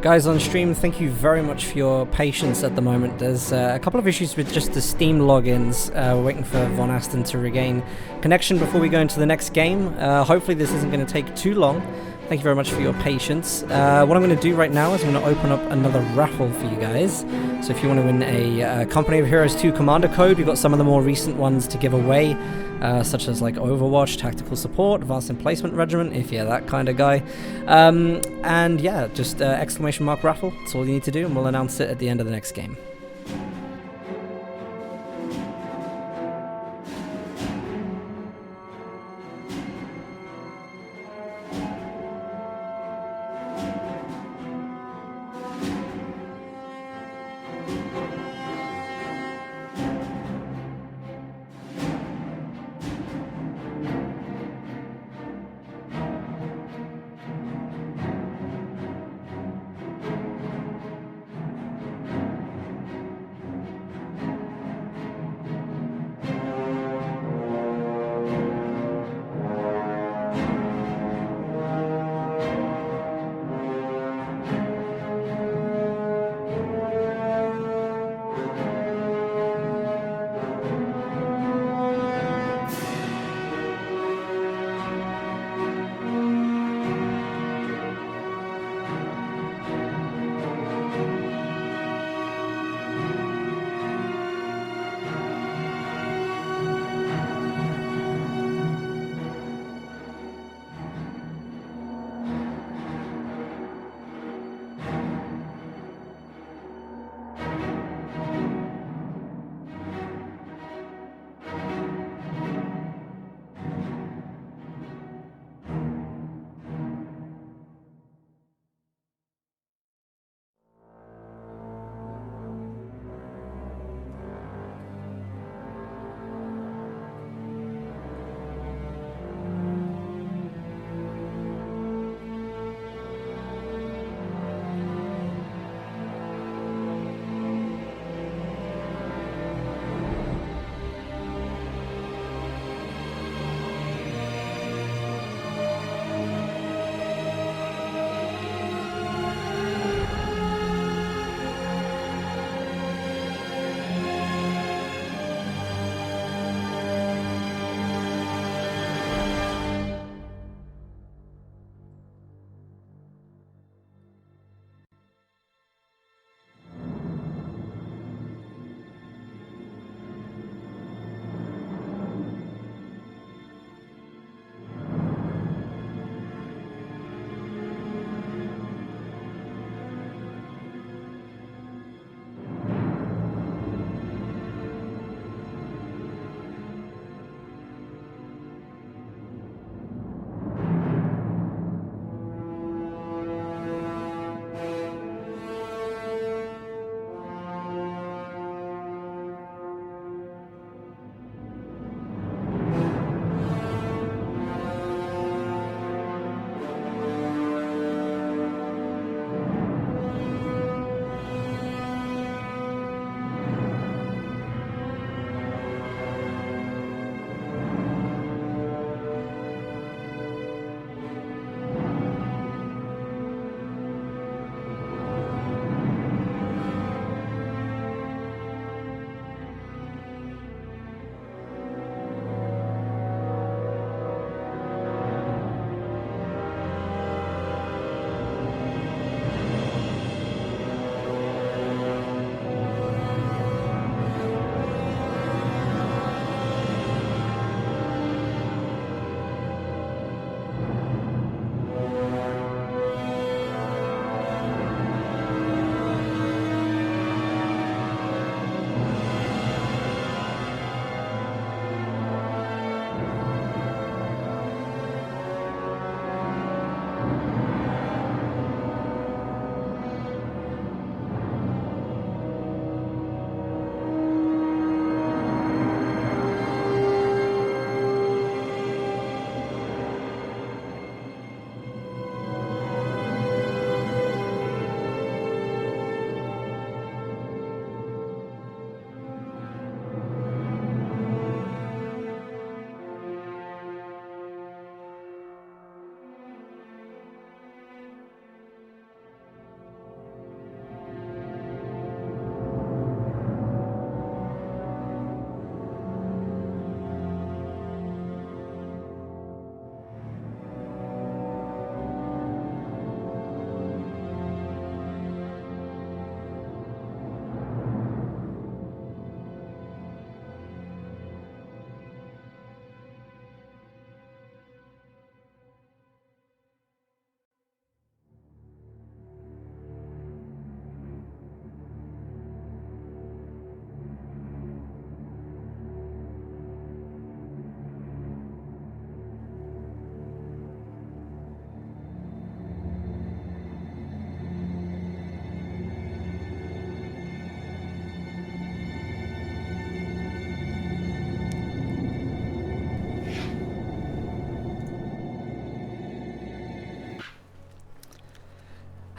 Speaker 2: Guys on stream, thank you very much for your patience at the moment. There's a couple of issues with just the Steam logins. We're waiting for Vonasten to regain connection before we go into the next game. Hopefully this isn't going to take too long. Thank you very much for your patience. What I'm going to do right now is I'm going to open up another raffle for you guys. So if you want to win a Company of Heroes 2 Commander code, we've got some of the more recent ones to give away, such as like Overwatch, Tactical Support, Advanced Emplacement Regiment, if you're that kind of guy. And yeah, just exclamation mark raffle. That's all you need to do, and we'll announce it at the end of the next game.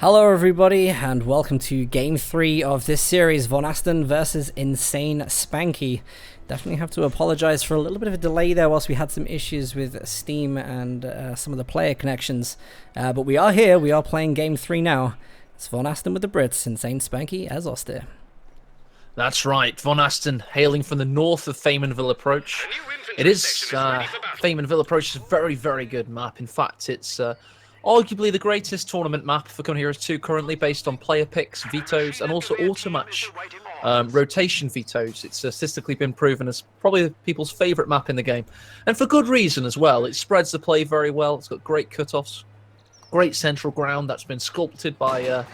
Speaker 2: Hello everybody and welcome to game 3 of this series, Vonasten versus Insane Spanky. Definitely have to apologize for a little bit of a delay there whilst we had some issues with Steam and some of the player connections. But we are here, we are playing game 3 now. It's Vonasten with the Brits, Insane Spanky as Austere.
Speaker 1: That's right, Vonasten hailing from the north of Faymanville Approach. It is, Faymanville Approach is a very, very good map. In fact, it's arguably the greatest tournament map for Come Heroes 2 currently, based on player picks, vetoes, and also auto-match rotation vetoes. It's statistically been proven as probably people's favourite map in the game. And for good reason as well. It spreads the play very well. It's got great cut-offs, great central ground that's been sculpted by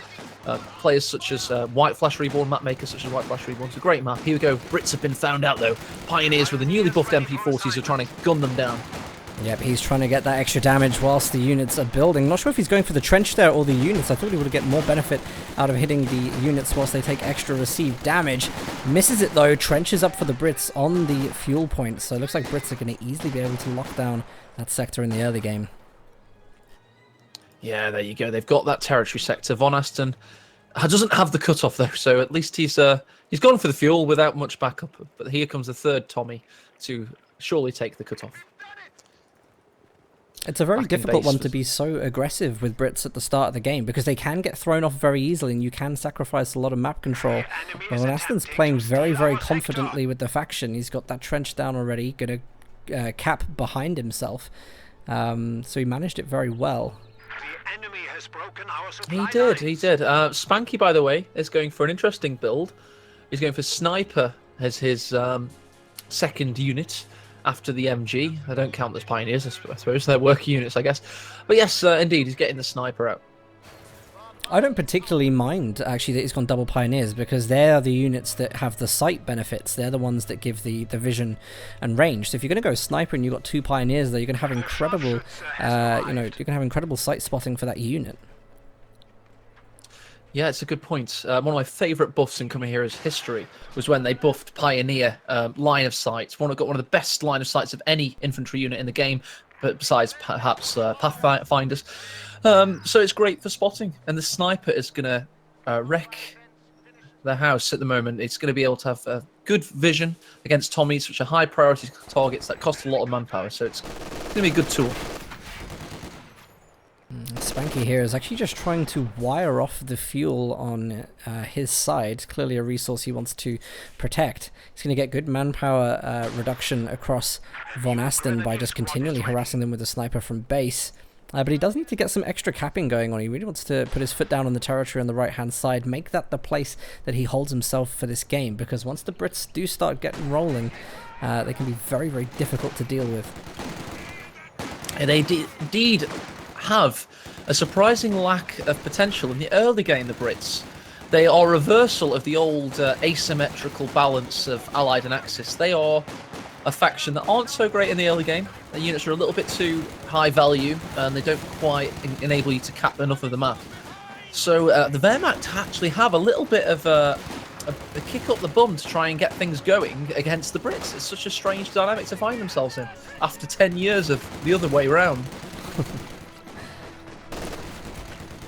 Speaker 1: players such as White Flash Reborn, map makers such as White Flash Reborn. It's a great map. Here we go. Brits have been found out, though. Pioneers with the newly buffed MP40s are trying to gun them down.
Speaker 2: Yep, he's trying to get that extra damage whilst the units are building. Not sure if he's going for the trench there or the units. I thought he would get more benefit out of hitting the units whilst they take extra received damage. Misses it though. Trench is up for the Brits on the fuel point. So it looks like Brits are going to easily be able to lock down that sector in the early game. Yeah,
Speaker 1: there you go. They've got that territory sector. Vonasten doesn't have the cutoff though, so at least he's gone for the fuel without much backup. But here comes the third Tommy to surely take the cutoff.
Speaker 2: It's a very difficult one to be so aggressive with Brits at the start of the game because they can get thrown off very easily and you can sacrifice a lot of map control. But Vonasten's playing very, very confidently with the faction. He's got that trench down already, going to cap behind himself. So he managed it very well.
Speaker 1: He did. Spanky, by the way, is going for an interesting build. He's going for Sniper as his second unit. After the MG. I don't count those Pioneers, I suppose. They're worker units, I guess. But yes, indeed, he's getting the Sniper out.
Speaker 2: I don't particularly mind, actually, that he's gone double Pioneers, because they're the units that have the sight benefits. They're the ones that give the vision and range. So if you're going to go Sniper and you've got 2 Pioneers there, you're going to have incredible, you're going to have incredible sight spotting for that unit.
Speaker 1: Yeah, it's a good point. One of my favourite buffs in Come Heroes history was when they buffed Pioneer line of sight. Got one of the best line of sights of any infantry unit in the game, but besides perhaps Pathfinders. So it's great for spotting, and the Sniper is going to wreck the house at the moment. It's going to be able to have good vision against Tommies, which are high priority targets that cost a lot of manpower. So it's going to be a good tool.
Speaker 2: Spanky here is actually just trying to wire off the fuel on his side. Clearly a resource he wants to protect. He's going to get good manpower reduction across Vonasten by just continually harassing them with a Sniper from base. But he does need to get some extra capping going on. He really wants to put his foot down on the territory on the right-hand side, make that the place that he holds himself for this game, because once the Brits do start getting rolling, they can be very, very difficult to deal with.
Speaker 1: And they indeed have a surprising lack of potential in the early game, the Brits. They are a reversal of the old asymmetrical balance of Allied and Axis. They are a faction that aren't so great in the early game. The units are a little bit too high value, and they don't quite enable you to cap enough of the map. So the Wehrmacht actually have a little bit of a kick up the bum to try and get things going against the Brits. It's such a strange dynamic to find themselves in after 10 years of the other way around.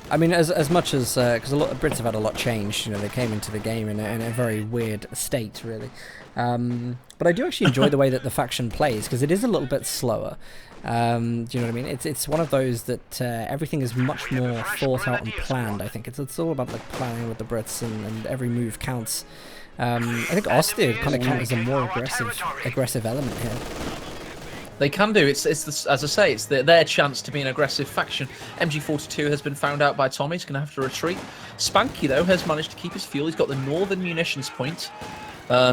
Speaker 2: I mean, as much as because a lot of Brits have had a lot changed. You know, they came into the game in a very weird state, really. But I do actually enjoy the way that the faction plays, because it is a little bit slower. Do you know what I mean? It's one of those that everything is much more thought out and planned. I think it's all about like planning with the Brits, and every move counts. I think Austere kind of counts as a more aggressive element here.
Speaker 1: They can do. It's as I say, it's their chance to be an aggressive faction. MG42 has been found out by Tommy. He's going to have to retreat. Spanky, though, has managed to keep his fuel. He's got the northern munitions point.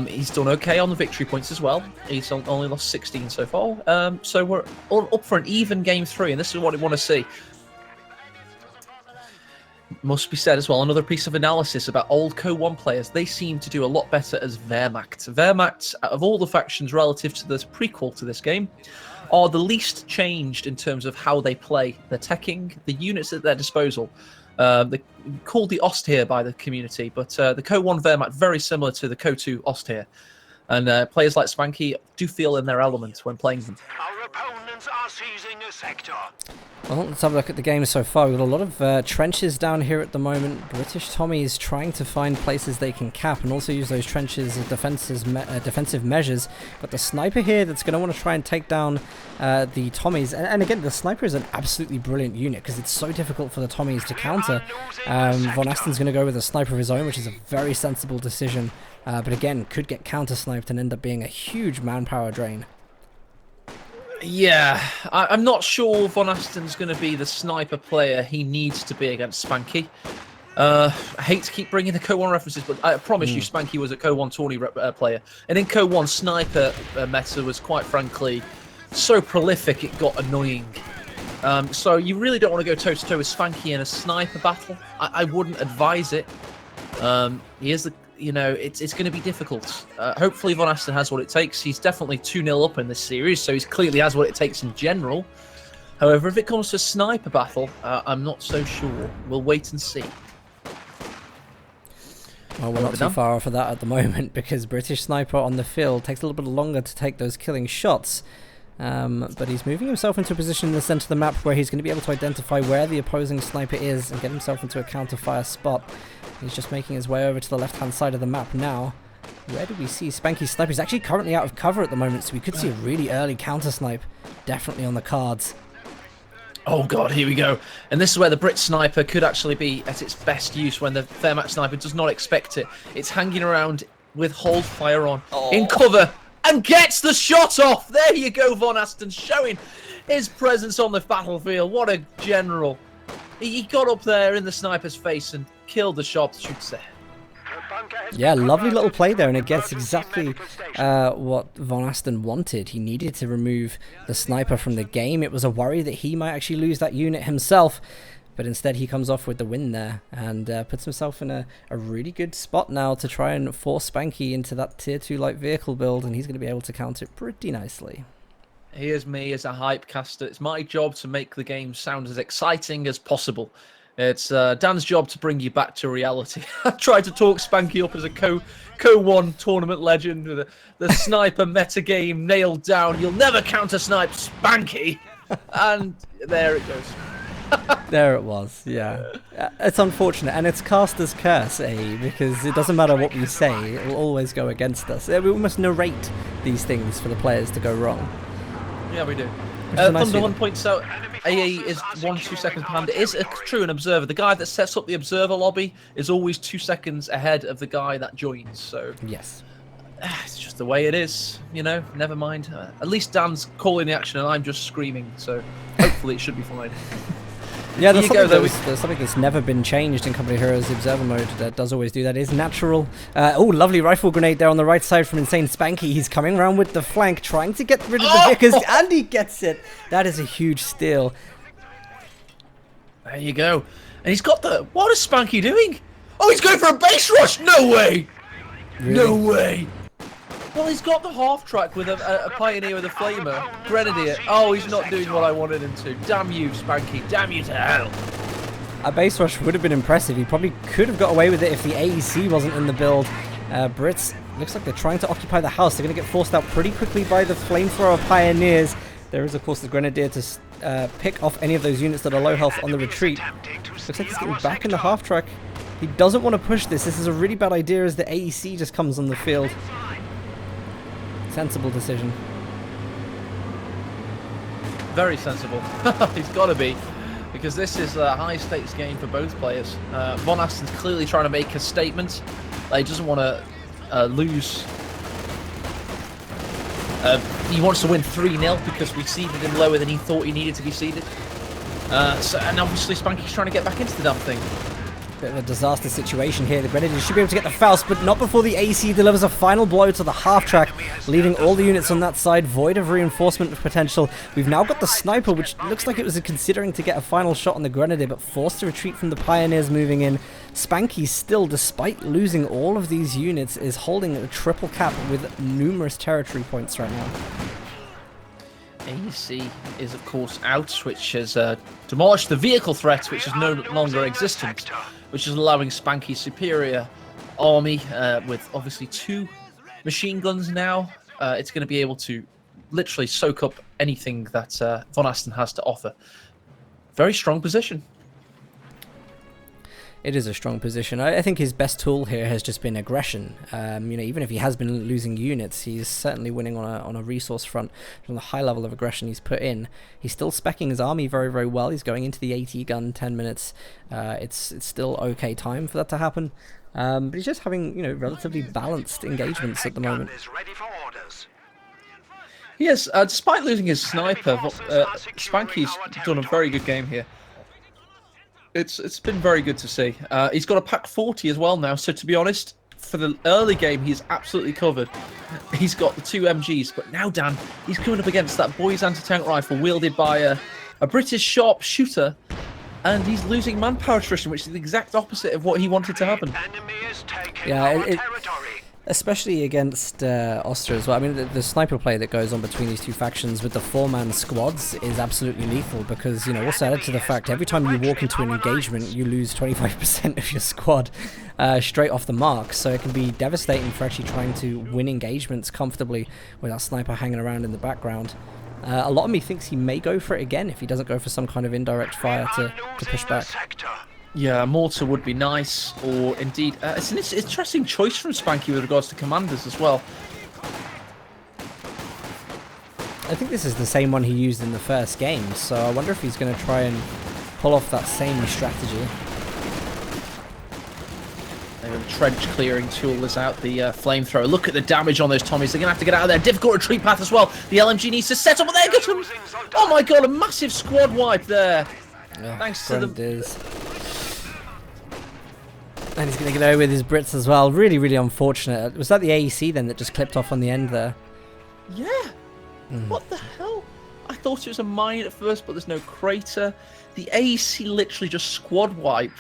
Speaker 1: He's done okay on the victory points as well. He's only lost 16 so far. So we're up for an even game 3, and this is what we want to see. Must be said as well, another piece of analysis about old Co-1 players. They seem to do a lot better as Wehrmacht. Wehrmacht, of all the factions relative to the prequel to this game, are the least changed in terms of how they play. Their teching, the units at their disposal. They're called the Austere by the community, but the Co-1 Wehrmacht, very similar to the Co-2 Austere. And players like Spanky do feel in their element when playing them.
Speaker 3: cannons are seizing a sector.
Speaker 2: Well, let's have a look at the game so far. We've got a lot of trenches down here at the moment. British Tommies trying to find places they can cap and also use those trenches as defensive measures. But the sniper here that's going to want to try and take down the Tommies. And again, the sniper is an absolutely brilliant unit because it's so difficult for the Tommies to counter. Vonasten's going to go with a sniper of his own, which is a very sensible decision. But again, could get counter-sniped and end up being a huge manpower drain.
Speaker 1: Yeah, I'm not sure Vonasten's going to be the sniper player he needs to be against Spanky. I hate to keep bringing the Co 1 references, but I promise you Spanky was a Co 1 tourney player. And in Co 1, sniper meta was quite frankly so prolific it got annoying. So you really don't want to go toe-to-toe with Spanky in a sniper battle. I wouldn't advise it. He is the... You know, it's going to be difficult. Hopefully Vonasten has what it takes. He's definitely 2-0 up in this series, so he clearly has what it takes in general. However, if it comes to a sniper battle, I'm not so sure. We'll wait and see.
Speaker 2: Well, we're not too far off of that at the moment because British sniper on the field takes a little bit longer to take those killing shots. But he's moving himself into a position in the center of the map where he's going to be able to identify where the opposing sniper is and get himself into a counter-fire spot. He's just making his way over to the left-hand side of the map now. Where do we see Spanky's sniper? He's actually currently out of cover at the moment, so we could see a really early counter-snipe. Definitely on the cards.
Speaker 1: Oh god, here we go. And this is where the Brit sniper could actually be at its best use when the Fairmatch sniper does not expect it. It's hanging around with hold fire on, in cover, and gets the shot off! There you go, Vonasten, showing his presence on the battlefield. What a general. He got up there in the sniper's face and killed the sharpshooter.
Speaker 2: Yeah, lovely little play there, and it gets exactly what Vonasten wanted. He needed to remove the sniper from the game. It was a worry that he might actually lose that unit himself, but instead he comes off with the win there and puts himself in a really good spot now to try and force Spanky into that tier 2 light vehicle build, and he's going to be able to counter it pretty nicely.
Speaker 1: Here's me as a hype caster. It's my job to make the game sound as exciting as possible. It's Dan's job to bring you back to reality. I tried to talk Spanky up as a Co 1 tournament legend with the sniper meta game nailed down. You'll never counter snipe Spanky, and there it goes.
Speaker 2: There it was, yeah. It's unfortunate, and it's caster's curse, because it doesn't matter what we say, it will always go against us. We almost narrate these things for the players to go wrong.
Speaker 1: Yeah, we do. Thunder1 points out AA is 1-2 seconds behind. It is true an observer. The guy that sets up the observer lobby is always 2 seconds ahead of the guy that joins. So
Speaker 2: yes,
Speaker 1: it's just the way it is. You know, never mind. At least Dan's calling the action and I'm just screaming. So hopefully it should be fine.
Speaker 2: Yeah, there's something that's never been changed in Company Heroes. The observer mode that does always do that is natural. Oh, lovely rifle grenade there on the right side from Insane Spanky. He's coming around with the flank, trying to get rid of the Vickers, and he gets it. That is a huge steal.
Speaker 1: There you go. And he's got the... What is Spanky doing? Oh, he's going for a base rush! No way! Really? No way! Well, he's got the half track with a Pioneer with a Flamer. Grenadier. Oh, he's not doing what I wanted him to. Damn you, Spanky. Damn you to hell.
Speaker 2: A base rush would have been impressive. He probably could have got away with it if the AEC wasn't in the build. Brits, looks like they're trying to occupy the house. They're going to get forced out pretty quickly by the Flamethrower Pioneers. There is, of course, the Grenadier to pick off any of those units that are low health on the retreat. Looks like he's getting back in the half track. He doesn't want to push this. This is a really bad idea as the AEC just comes on the field. Sensible decision. Very sensible.
Speaker 1: He's got to be, because this is a high-stakes game for both players. Vonasten's clearly trying to make a statement. He doesn't want to lose. He wants to win 3-0 because we seeded him lower than he thought he needed to be seeded. And obviously Spanky's trying to get back into the damn thing.
Speaker 2: Bit of a disaster situation here. The Grenadier should be able to get the Faust, but not before the AC delivers a final blow to the half track, leaving all the units on that side void of reinforcement potential. We've now got the Sniper, which looks like it was considering to get a final shot on the Grenadier, but forced to retreat from the Pioneers moving in. Spanky still, despite losing all of these units, is holding a triple cap with numerous territory points right now.
Speaker 1: AEC is of course out, which has demolished the vehicle threat, which is no longer existent, which is allowing Spanky's superior army with obviously 2 machine guns now. It's going to be able to literally soak up anything that Vonasten has to offer. Very strong position.
Speaker 2: It is a strong position. I think his best tool here has just been aggression. Even if he has been losing units, he's certainly winning on a resource front. From the high level of aggression he's put in, he's still speccing his army very, very well. He's going into the AT gun 10 minutes. It's still okay time for that to happen. But he's just having relatively balanced engagements at the moment.
Speaker 1: Yes, despite losing his sniper, Spanky's done a very good game here. It's been very good to see. He's got a Pack 40 as well now, so to be honest, for the early game, he's absolutely covered. He's got the 2 MGs, but now, Dan, he's coming up against that boy's anti-tank rifle wielded by a British sharpshooter, and he's losing manpower attrition, which is the exact opposite of what he wanted to happen.
Speaker 2: Yeah, especially against Austria as well. I mean, the sniper play that goes on between these two factions with the 4-man squads is absolutely lethal because, also added to the fact every time you walk into an engagement, you lose 25% of your squad straight off the mark. So it can be devastating for actually trying to win engagements comfortably with that sniper hanging around in the background. A lot of me thinks he may go for it again if he doesn't go for some kind of indirect fire to push back.
Speaker 1: Yeah, mortar would be nice, or indeed, it's an interesting choice from Spanky with regards to commanders as well.
Speaker 2: I think this is the same one he used in the first game, so I wonder if he's going to try and pull off that same strategy.
Speaker 1: The trench clearing tool is out, the flamethrower. Look at the damage on those Tommies. They're going to have to get out of there. Difficult retreat path as well. The LMG needs to set up, but there goes some... Oh my god, a massive squad wipe there.
Speaker 2: Oh,
Speaker 1: thanks to the...
Speaker 2: And he's going to get away with his Brits as well. Really, really unfortunate. Was that the AEC then that just clipped off on the end there?
Speaker 1: Yeah. What the hell? I thought it was a mine at first, but there's no crater. The AEC literally just squad wiped.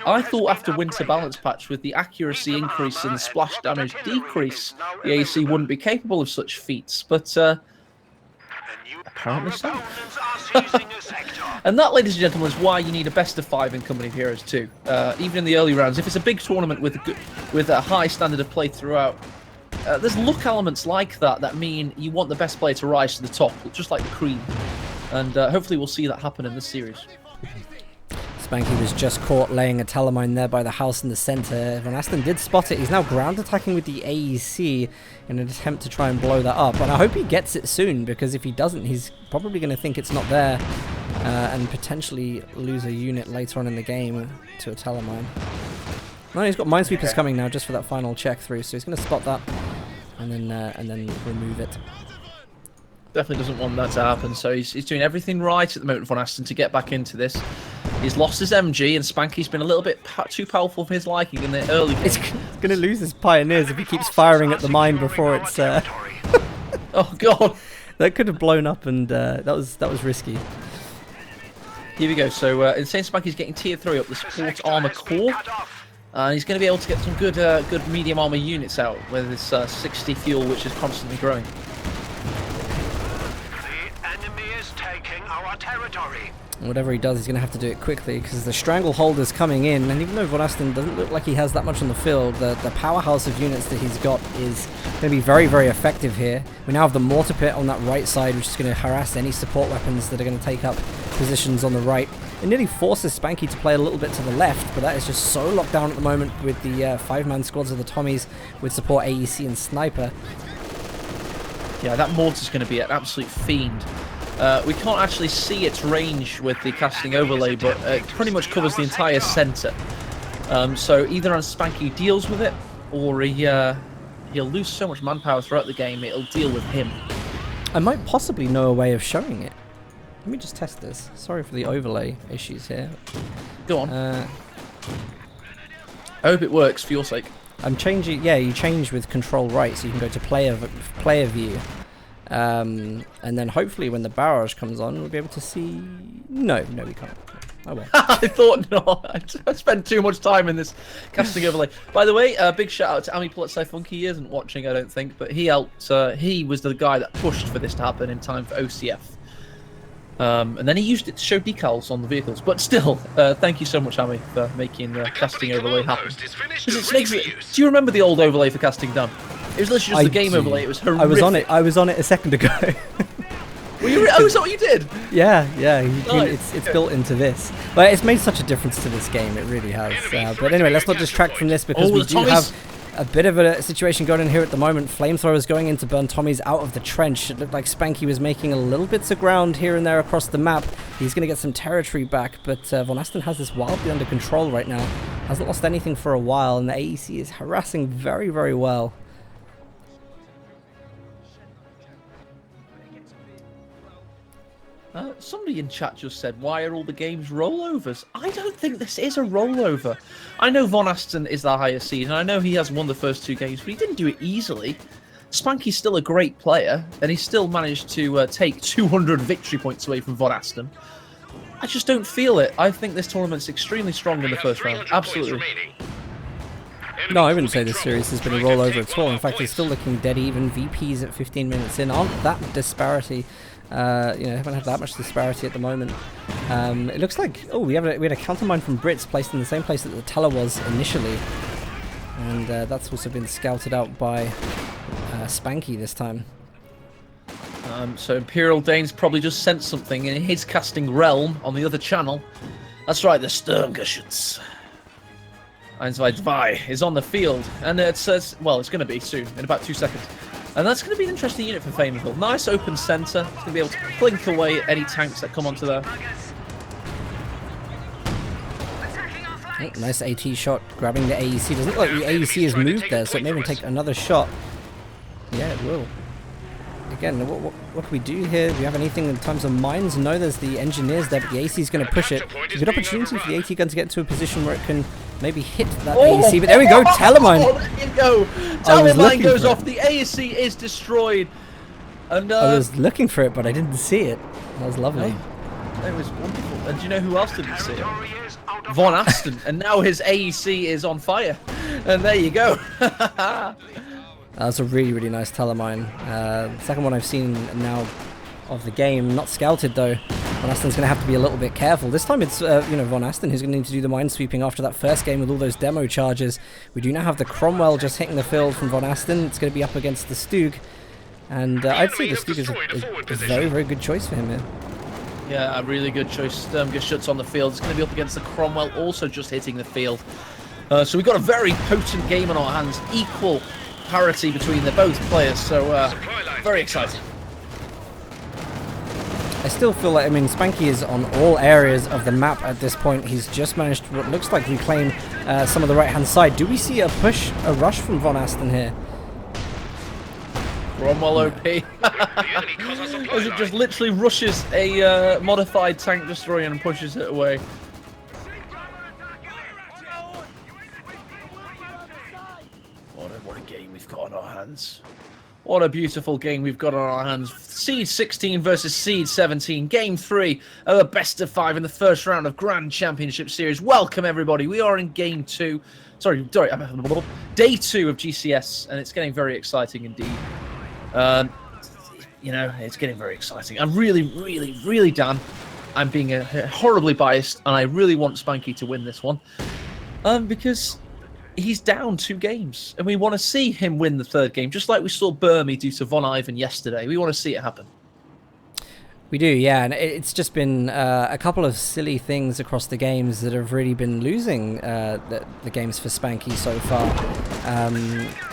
Speaker 1: I thought after Winter Balance Patch, with the accuracy increase and the splash damage decrease, the AEC wouldn't be capable of such feats, but apparently so. And that, ladies and gentlemen, is why you need a best of 5 in Company of Heroes 2. Even in the early rounds, if it's a big tournament with a high standard of play throughout, there's luck elements like that mean you want the best player to rise to the top, just like the cream. And hopefully we'll see that happen in this series.
Speaker 2: Spanky was just caught laying a telemine there by the house in the centre. Vonasten did spot it. He's now ground attacking with the AEC in an attempt to try and blow that up. And I hope he gets it soon, because if he doesn't, he's probably going to think it's not there and potentially lose a unit later on in the game to a telemine. No, he's got minesweepers coming now just for that final check through, so he's going to spot that and then remove it.
Speaker 1: Definitely doesn't want that to happen, so he's doing everything right at the moment, Vonasten, to get back into this. He's lost his MG, and Spanky's been a little bit too powerful for his liking in the early game.
Speaker 2: He's going to lose his pioneers if he keeps firing at the mine before it's...
Speaker 1: Oh, God.
Speaker 2: That could have blown up, and that was risky.
Speaker 1: Here we go. So, Insane Spanky's getting tier 3 up the support armor core. He's going to be able to get some good medium armor units out with this 60 fuel, which is constantly growing.
Speaker 3: The enemy is taking our territory.
Speaker 2: Whatever he does, he's going to have to do it quickly, because the Strangleholder's coming in, and even though Vonasten doesn't look like he has that much on the field, the powerhouse of units that he's got is going to be very, very effective here. We now have the mortar pit on that right side, which is going to harass any support weapons that are going to take up positions on the right. It nearly forces Spanky to play a little bit to the left, but that is just so locked down at the moment with the 5-man squads of the Tommies with support AEC and Sniper.
Speaker 1: Yeah, that mortar's going to be an absolute fiend. We can't actually see its range with the casting overlay, but it pretty much covers the entire centre. So either as Spanky deals with it, or he'll lose so much manpower throughout the game, it'll deal with him.
Speaker 2: I might possibly know a way of showing it. Let me just test this. Sorry for the overlay issues here.
Speaker 1: Go on. I hope it works for your sake.
Speaker 2: I'm changing. Yeah, you change with control right, so you can go to player view. And then hopefully when the barrage comes on, we'll be able to see... No, we can't. Oh well.
Speaker 1: I thought not. I spent too much time in this casting overlay. By the way, big shout out to Ami Pulitsai. He isn't watching, I don't think, but he helped. He was the guy that pushed for this to happen in time for OCF. And then he used it to show decals on the vehicles. But still, thank you so much, Ami, for making the casting overlay happen. Do you remember the old overlay for casting done? It was literally just the game overlay. It was horrific.
Speaker 2: I was on it a second ago.
Speaker 1: Were you, oh, is that what you did?
Speaker 2: Yeah.
Speaker 1: Nice.
Speaker 2: It's built into this. But it's made such a difference to this game. It really has. But anyway, let's not distract from this because we do have a bit of a situation going on here at the moment. Flamethrowers going in to burn Tommies out of the trench. It looked like Spanky was making a little bits of ground here and there across the map. He's going to get some territory back, but Vonasten has this wildly under control right now. Hasn't lost anything for a while, and the AEC is harassing very, very well.
Speaker 1: Somebody in chat just said, why are all the games rollovers? I don't think this is a rollover. I know Vonasten is the highest seed, and I know he has won the first 2 games, but he didn't do it easily. Spanky's still a great player, and he still managed to take 200 victory points away from Vonasten. I just don't feel it. I think this tournament's extremely strong in the first round. Absolutely.
Speaker 2: No, I wouldn't say this series has been a rollover at all. In fact, it's still looking dead even. VPs at 15 minutes in aren't that disparity. Haven't had that much disparity at the moment. It looks like we had a countermine from Brits placed in the same place that the teller was initially, and that's also been scouted out by Spanky this time.
Speaker 1: So Imperial Dane's probably just sent something in his casting realm on the other channel. That's right, the Sturmgeschütz. 1-2 is on the field, and it says, well, it's going to be soon, in about 2 seconds. And that's going to be an interesting unit for Famenville. Nice open centre. It's going to be able to blink away any tanks that come onto there.
Speaker 2: Oh, nice AT shot, grabbing the AEC. Doesn't look like the AEC has moved there, so it may even take another shot. Yeah, it will. Again, what can we do here? Do we have anything in terms of mines? No, there's the engineers there, but the AC is going to push it. It's a good opportunity for the AT gun to get into a position where it can maybe hit that AEC. But there we go, Telemine.
Speaker 1: Oh, there you go. Telemine goes off. The AEC is destroyed. And
Speaker 2: I was looking for it, but I didn't see it. That was lovely.
Speaker 1: It was wonderful. And do you know who else didn't see it? Vonasten. And now his AEC is on fire. And there you go.
Speaker 2: That's a really, really nice Telemine. Second one I've seen now of the game. Not scouted though. Vonasten's going to have to be a little bit careful. This time it's Vonasten who's going to need to do the mine sweeping after that first game with all those demo charges. We do now have the Cromwell just hitting the field from Vonasten. It's going to be up against the Stug. And I'd say the Stug is a very, very good choice for him here.
Speaker 1: Yeah, a really good choice. Sturmgeschütz on the field. It's going to be up against the Cromwell, also just hitting the field. So we've got a very potent game on our hands. Equal parity between the both players, so very exciting.
Speaker 2: I still feel like, Spanky is on all areas of the map at this point. He's just managed to, what looks like, reclaim some of the right-hand side. Do we see a rush from Vonasten here?
Speaker 1: Cromwell OP. As it just literally rushes a modified tank destroyer and pushes it away. What a game we've got on our hands. What a beautiful game we've got on our hands. Seed 16 versus Seed 17. Game 3 of the best of 5 in the first round of Grand Championship Series. Welcome, everybody. We are in Game 2. Sorry, Day 2 of GCS, and it's getting very exciting indeed. It's getting very exciting. I'm really, Dan, I'm being horribly biased, and I really want Spanky to win this one. Because he's down 2 games, and we want to see him win the 3rd game, just like we saw Burmy do to Von Ivan yesterday. We want to see it happen.
Speaker 2: We do, yeah, and it's just been a couple of silly things across the games that have really been losing the games for Spanky so far.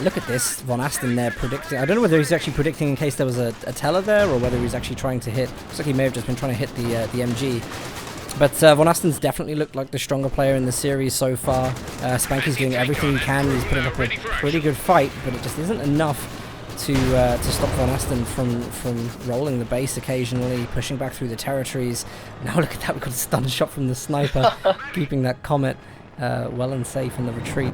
Speaker 2: Look at this, Vonasten there predicting. I don't know whether he's actually predicting in case there was a teller there, or whether he's actually trying to hit. Looks like he may have just been trying to hit the MG. But Vonasten's definitely looked like the stronger player in the series so far. Spanky's doing everything he can. He's putting up a pretty good fight, but it just isn't enough to stop Vonasten from rolling the base occasionally, pushing back through the territories. Now look at that, we've got a stun shot from the sniper, keeping that Comet well and safe in the retreat.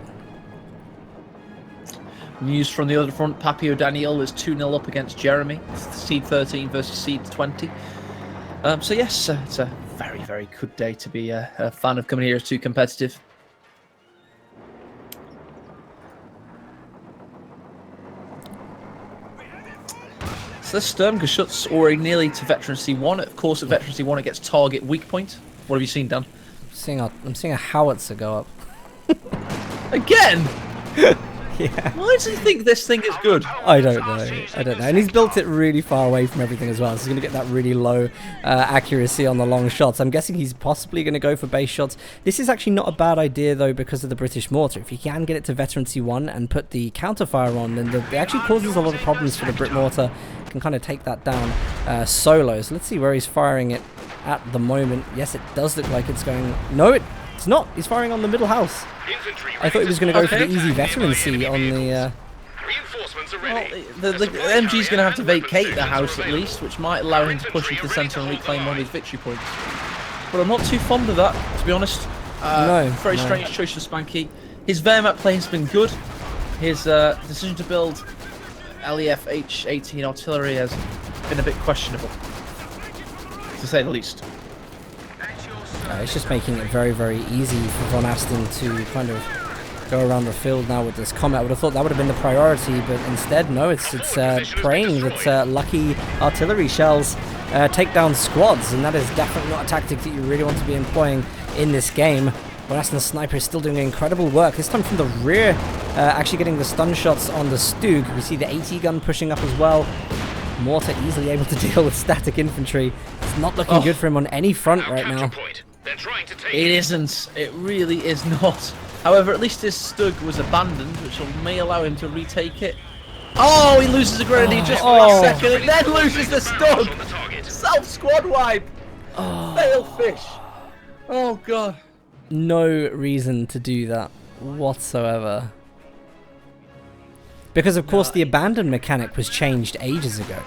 Speaker 1: News from the other front, Papio Daniel is 2-0 up against Jeremy. Seed 13 versus Seed 20. So yes, it's a very, very good day to be a fan of coming here. It's too competitive. So this Sturmgeschütz already nearly to Veteran C1. Of course, at Veteran C1 it gets target weak point. What have you seen, Dan?
Speaker 2: I'm seeing a howitzer go up.
Speaker 1: Again?
Speaker 2: Yeah.
Speaker 1: Why does he think this thing is good?
Speaker 2: I don't know. And he's built it really far away from everything as well. So he's going to get that really low accuracy on the long shots. I'm guessing he's possibly going to go for base shots. This is actually not a bad idea, though, because of the British mortar. If you can get it to veteran C1 and put the counterfire on, then it actually causes a lot of problems for the Brit mortar. Can kind of take that down solo. So let's see where he's firing it at the moment. Yes, it does look like it's going... No, it's not. He's firing on the middle house. I thought he was going to go for the easy veterancy on the...
Speaker 3: Well,
Speaker 1: the MG's going to have to vacate the house at least, which might allow him to push into the centre and reclaim one of his victory points. But I'm not too fond of that, to be honest. Very strange choice for Spanky. His Wehrmacht play has been good. His decision to build LEF H-18 artillery has been a bit questionable, to say the least.
Speaker 2: It's just making it very, very easy for Vonasten to kind of go around the field now with this Comet. I would have thought that would have been the priority, but instead, no, it's praying that lucky artillery shells take down squads, and that is definitely not a tactic that you really want to be employing in this game. Vonasten's sniper is still doing incredible work, this time from the rear, actually getting the stun shots on the Stug. We see the AT gun pushing up as well. Mortar easily able to deal with static infantry. It's not looking good for him on any front right now.
Speaker 1: It isn't. It really is not. However, at least his Stug was abandoned, which may allow him to retake it. Oh, he loses a grenade just for a second, and then loses the Stug. Self-squad wipe. Fail fish. Oh, God.
Speaker 2: No reason to do that whatsoever. Because, of course, the abandon mechanic was changed ages ago.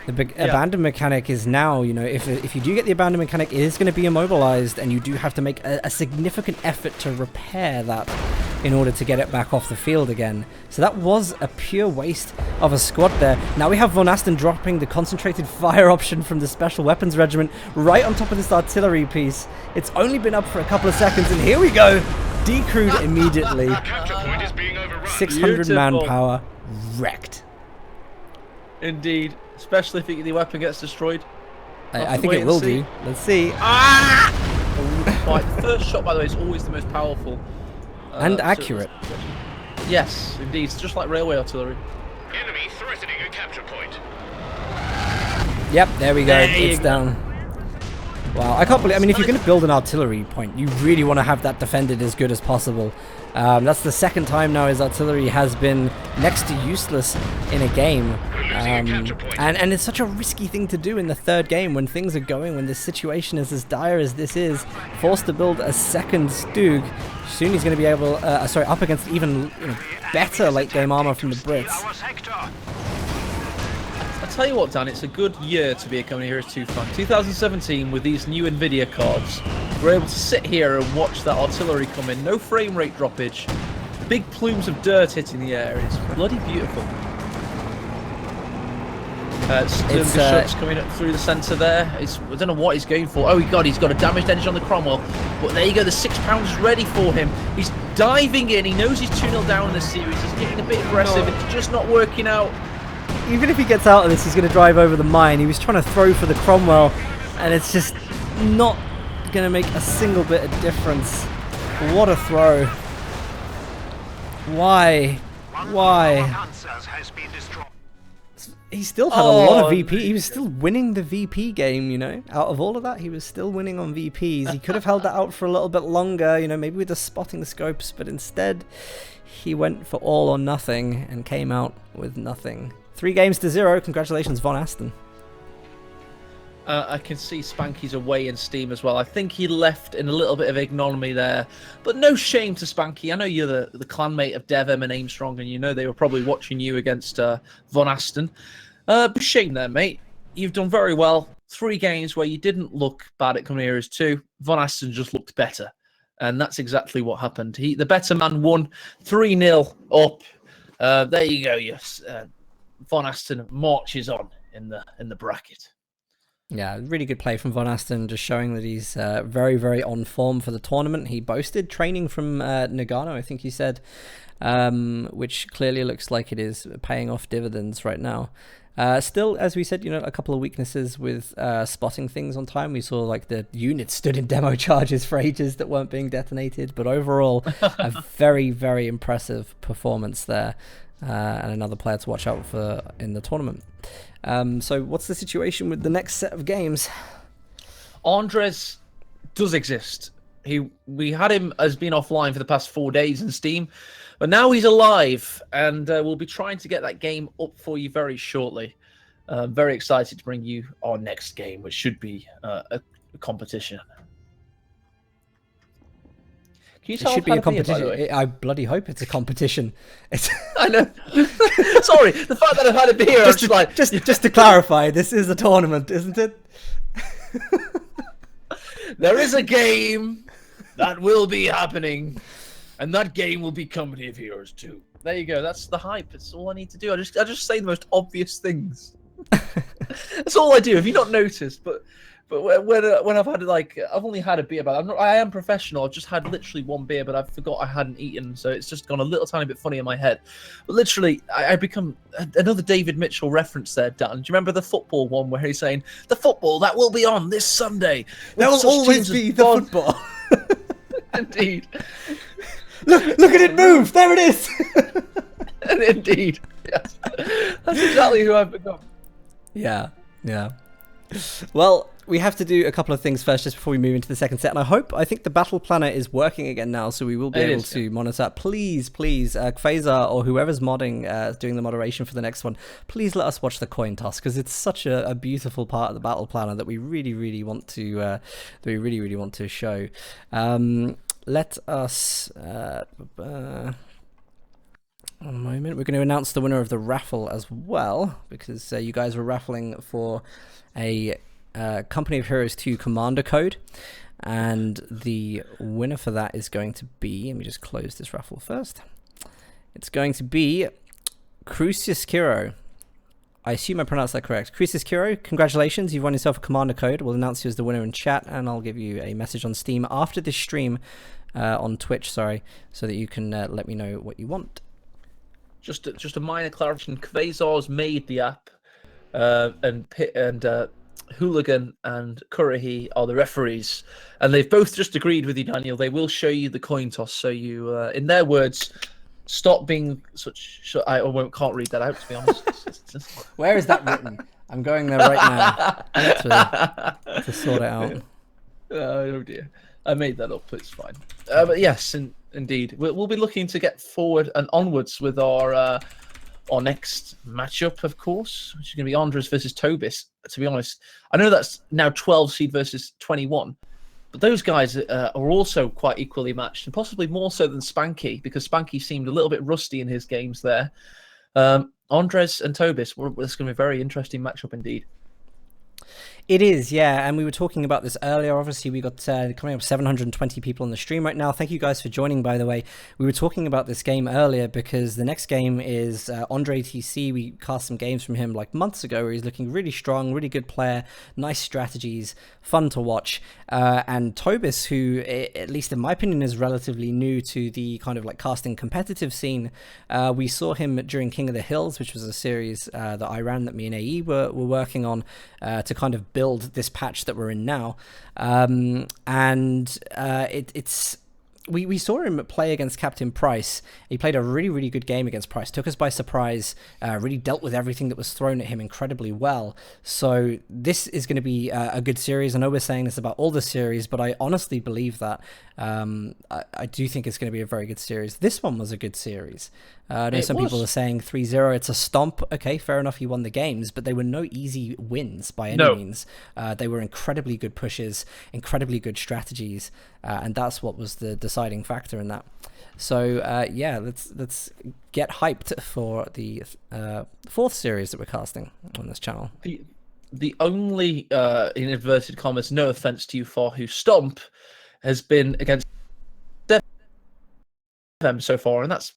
Speaker 2: The abandon mechanic is now, you know, if you do get the abandon mechanic, it is going to be immobilized, and you do have to make a significant effort to repair that in order to get it back off the field again. So that was a pure waste of a squad there. Now we have Vonasten dropping the concentrated fire option from the Special Weapons Regiment right on top of this artillery piece. It's only been up for a couple of seconds, and here we go! Decrewed immediately. 600 manpower wrecked.
Speaker 1: Indeed. Especially if the weapon gets destroyed.
Speaker 2: I think it will do. Let's see.
Speaker 1: Right, the first shot, by the way, is always the most powerful.
Speaker 2: And accurate.
Speaker 1: Yes, indeed. It's just like railway artillery.
Speaker 3: Enemy threatening a capture point.
Speaker 2: Yep, there we go. It's down. Wow, I can't believe... I mean, if you're going to build an artillery point, you really want to have that defended as good as possible. That's the second time now his artillery has been next to useless in a game. And it's such a risky thing to do in the third game when things are going, when the situation is as dire as this is. Forced to build a second Stug. Soon he's going to be able... up against even better late game armor from the Brits.
Speaker 1: I'll tell you what, Dan, it's a good year to be a Company Heroes 2 fan. 2017, with these new Nvidia cards, we're able to sit here and watch that artillery come in. No frame rate droppage. Big plumes of dirt hitting the air. It's bloody beautiful. Shots coming up through the centre there. I don't know what he's going for. Oh, God, he's got a damaged engine on the Cromwell. But there you go, the 6 pounds is ready for him. He's diving in. He knows he's 2-0 down in this series. He's getting a bit aggressive. It's just not working out.
Speaker 2: Even if he gets out of this, he's going to drive over the mine. He was trying to throw for the Cromwell, and it's just not going to make a single bit of difference. What a throw. Why? He still had a lot of VP. He was still winning the VP game, Out of all of that, he was still winning on VPs. He could have held that out for a little bit longer, maybe with the spotting scopes, but instead he went for all or nothing and came out with nothing. 3-0. Congratulations, Vonasten.
Speaker 1: I can see Spanky's away in Steam as well. I think he left in a little bit of ignominy there. But no shame to Spanky. I know you're the clanmate of Devem and Aimstrong, and they were probably watching you against Vonasten. But shame there, mate. You've done very well. 3 games where you didn't look bad at Company Heroes 2. Vonasten just looked better. And that's exactly what happened. The better man won 3-0 up. There you go, yes. Vonasten marches on in the bracket.
Speaker 2: Yeah, really good play from Vonasten, just showing that he's very, very on form for the tournament. He boasted training from Nagano, I think he said, which clearly looks like it is paying off dividends right now. Still, as we said, a couple of weaknesses with spotting things on time. We saw like the units stood in demo charges for ages that weren't being detonated, but overall, a very, very impressive performance there, and another player to watch out for in the tournament. So what's the situation with the next set of games?
Speaker 1: Andres does exist. We had him as being offline for the past 4 days in Steam, but now he's alive, and we'll be trying to get that game up for you very shortly. Very excited to bring you our next game, which should be a competition. Can you tell
Speaker 2: It should be a competition.
Speaker 1: By the way?
Speaker 2: I bloody hope it's a competition.
Speaker 1: I know. Sorry, the fact that I've had a beer,
Speaker 2: just to clarify, this is a tournament, isn't it?
Speaker 1: There is a game that will be happening, and that game will be Company of Heroes 2. There you go. That's the hype. That's all I need to do. I just say the most obvious things. That's all I do. Have you not noticed? But when I've had I've only had a beer, but I am professional. I've just had literally one beer, but I forgot I hadn't eaten, so it's just gone a little tiny bit funny in my head. But literally, I become another David Mitchell reference there, Dan. Do you remember the football one where he's saying the football that will be on this Sunday?
Speaker 2: There will always be the football.
Speaker 1: Indeed.
Speaker 2: Look at it move! There it is.
Speaker 1: Indeed, yes. That's exactly who I've become.
Speaker 2: Yeah. Well, we have to do a couple of things first just before we move into the second set, and I think the battle planner is working again now, so we will be able to monitor. Please, Quasar or whoever's modding, doing the moderation for the next one, please let us watch the coin toss, because it's such a beautiful part of the battle planner that we really want to show. Let us one moment. We're going to announce the winner of the raffle as well, because you guys were raffling for a Company of Heroes 2 Commander code, and the winner for that is going to be, let me just close this raffle first. It's going to be Crucius Kiro. I assume I pronounced that correct. Crucius Kiro, congratulations, you've won yourself a Commander code. We'll announce you as the winner in chat, and I'll give you a message on Steam after this stream, on Twitch, sorry, so that you can let me know what you want.
Speaker 1: Just a minor clarification. Quasar's made the app, and Hooligan and Kurahi are the referees, and they've both just agreed with you, Daniel. They will show you the coin toss, so you, in their words, stop being such. I can't read that out, to be honest.
Speaker 2: Where is that written? I'm going there right now to sort it out.
Speaker 1: Oh dear, I made that up. It's fine. But yes, indeed, we'll be looking to get forward and onwards with our next matchup, of course, which is going to be Andres versus Tobis. To be honest, I know that's now 12 seed versus 21, but those guys are also quite equally matched, and possibly more so than Spanky, because Spanky seemed a little bit rusty in his games there. Andres and Tobis, it's going to be a very interesting matchup indeed.
Speaker 2: It is, yeah, and we were talking about this earlier. Obviously, we got coming up 720 people on the stream right now. Thank you guys for joining, by the way. We were talking about this game earlier because the next game is Andre TC. We cast some games from him like months ago where he's looking really strong, really good player, nice strategies, fun to watch. And Tobis, who, at least in my opinion, is relatively new to the kind of like casting competitive scene. We saw him during King of the Hills, which was a series that I ran that me and AE were working on to kind of build this patch that we're in now, we saw him play against Captain Price. He played a really good game against Price, took us by surprise, really dealt with everything that was thrown at him incredibly well. So this is going to be a good series. I know we're saying this about all the series, but I honestly believe that. I do think it's going to be a very good series. This one was a good series. I know some people are saying 3-0, it's a stomp. Okay, fair enough, he won the games, but they were no easy wins by any means. They were incredibly good pushes, incredibly good strategies, and that's what was the deciding factor in that. So yeah, let's get hyped for the fourth series that we're casting on this channel.
Speaker 1: The only, in inverted commas, no offense to you, who stomp has been against them so far, and that's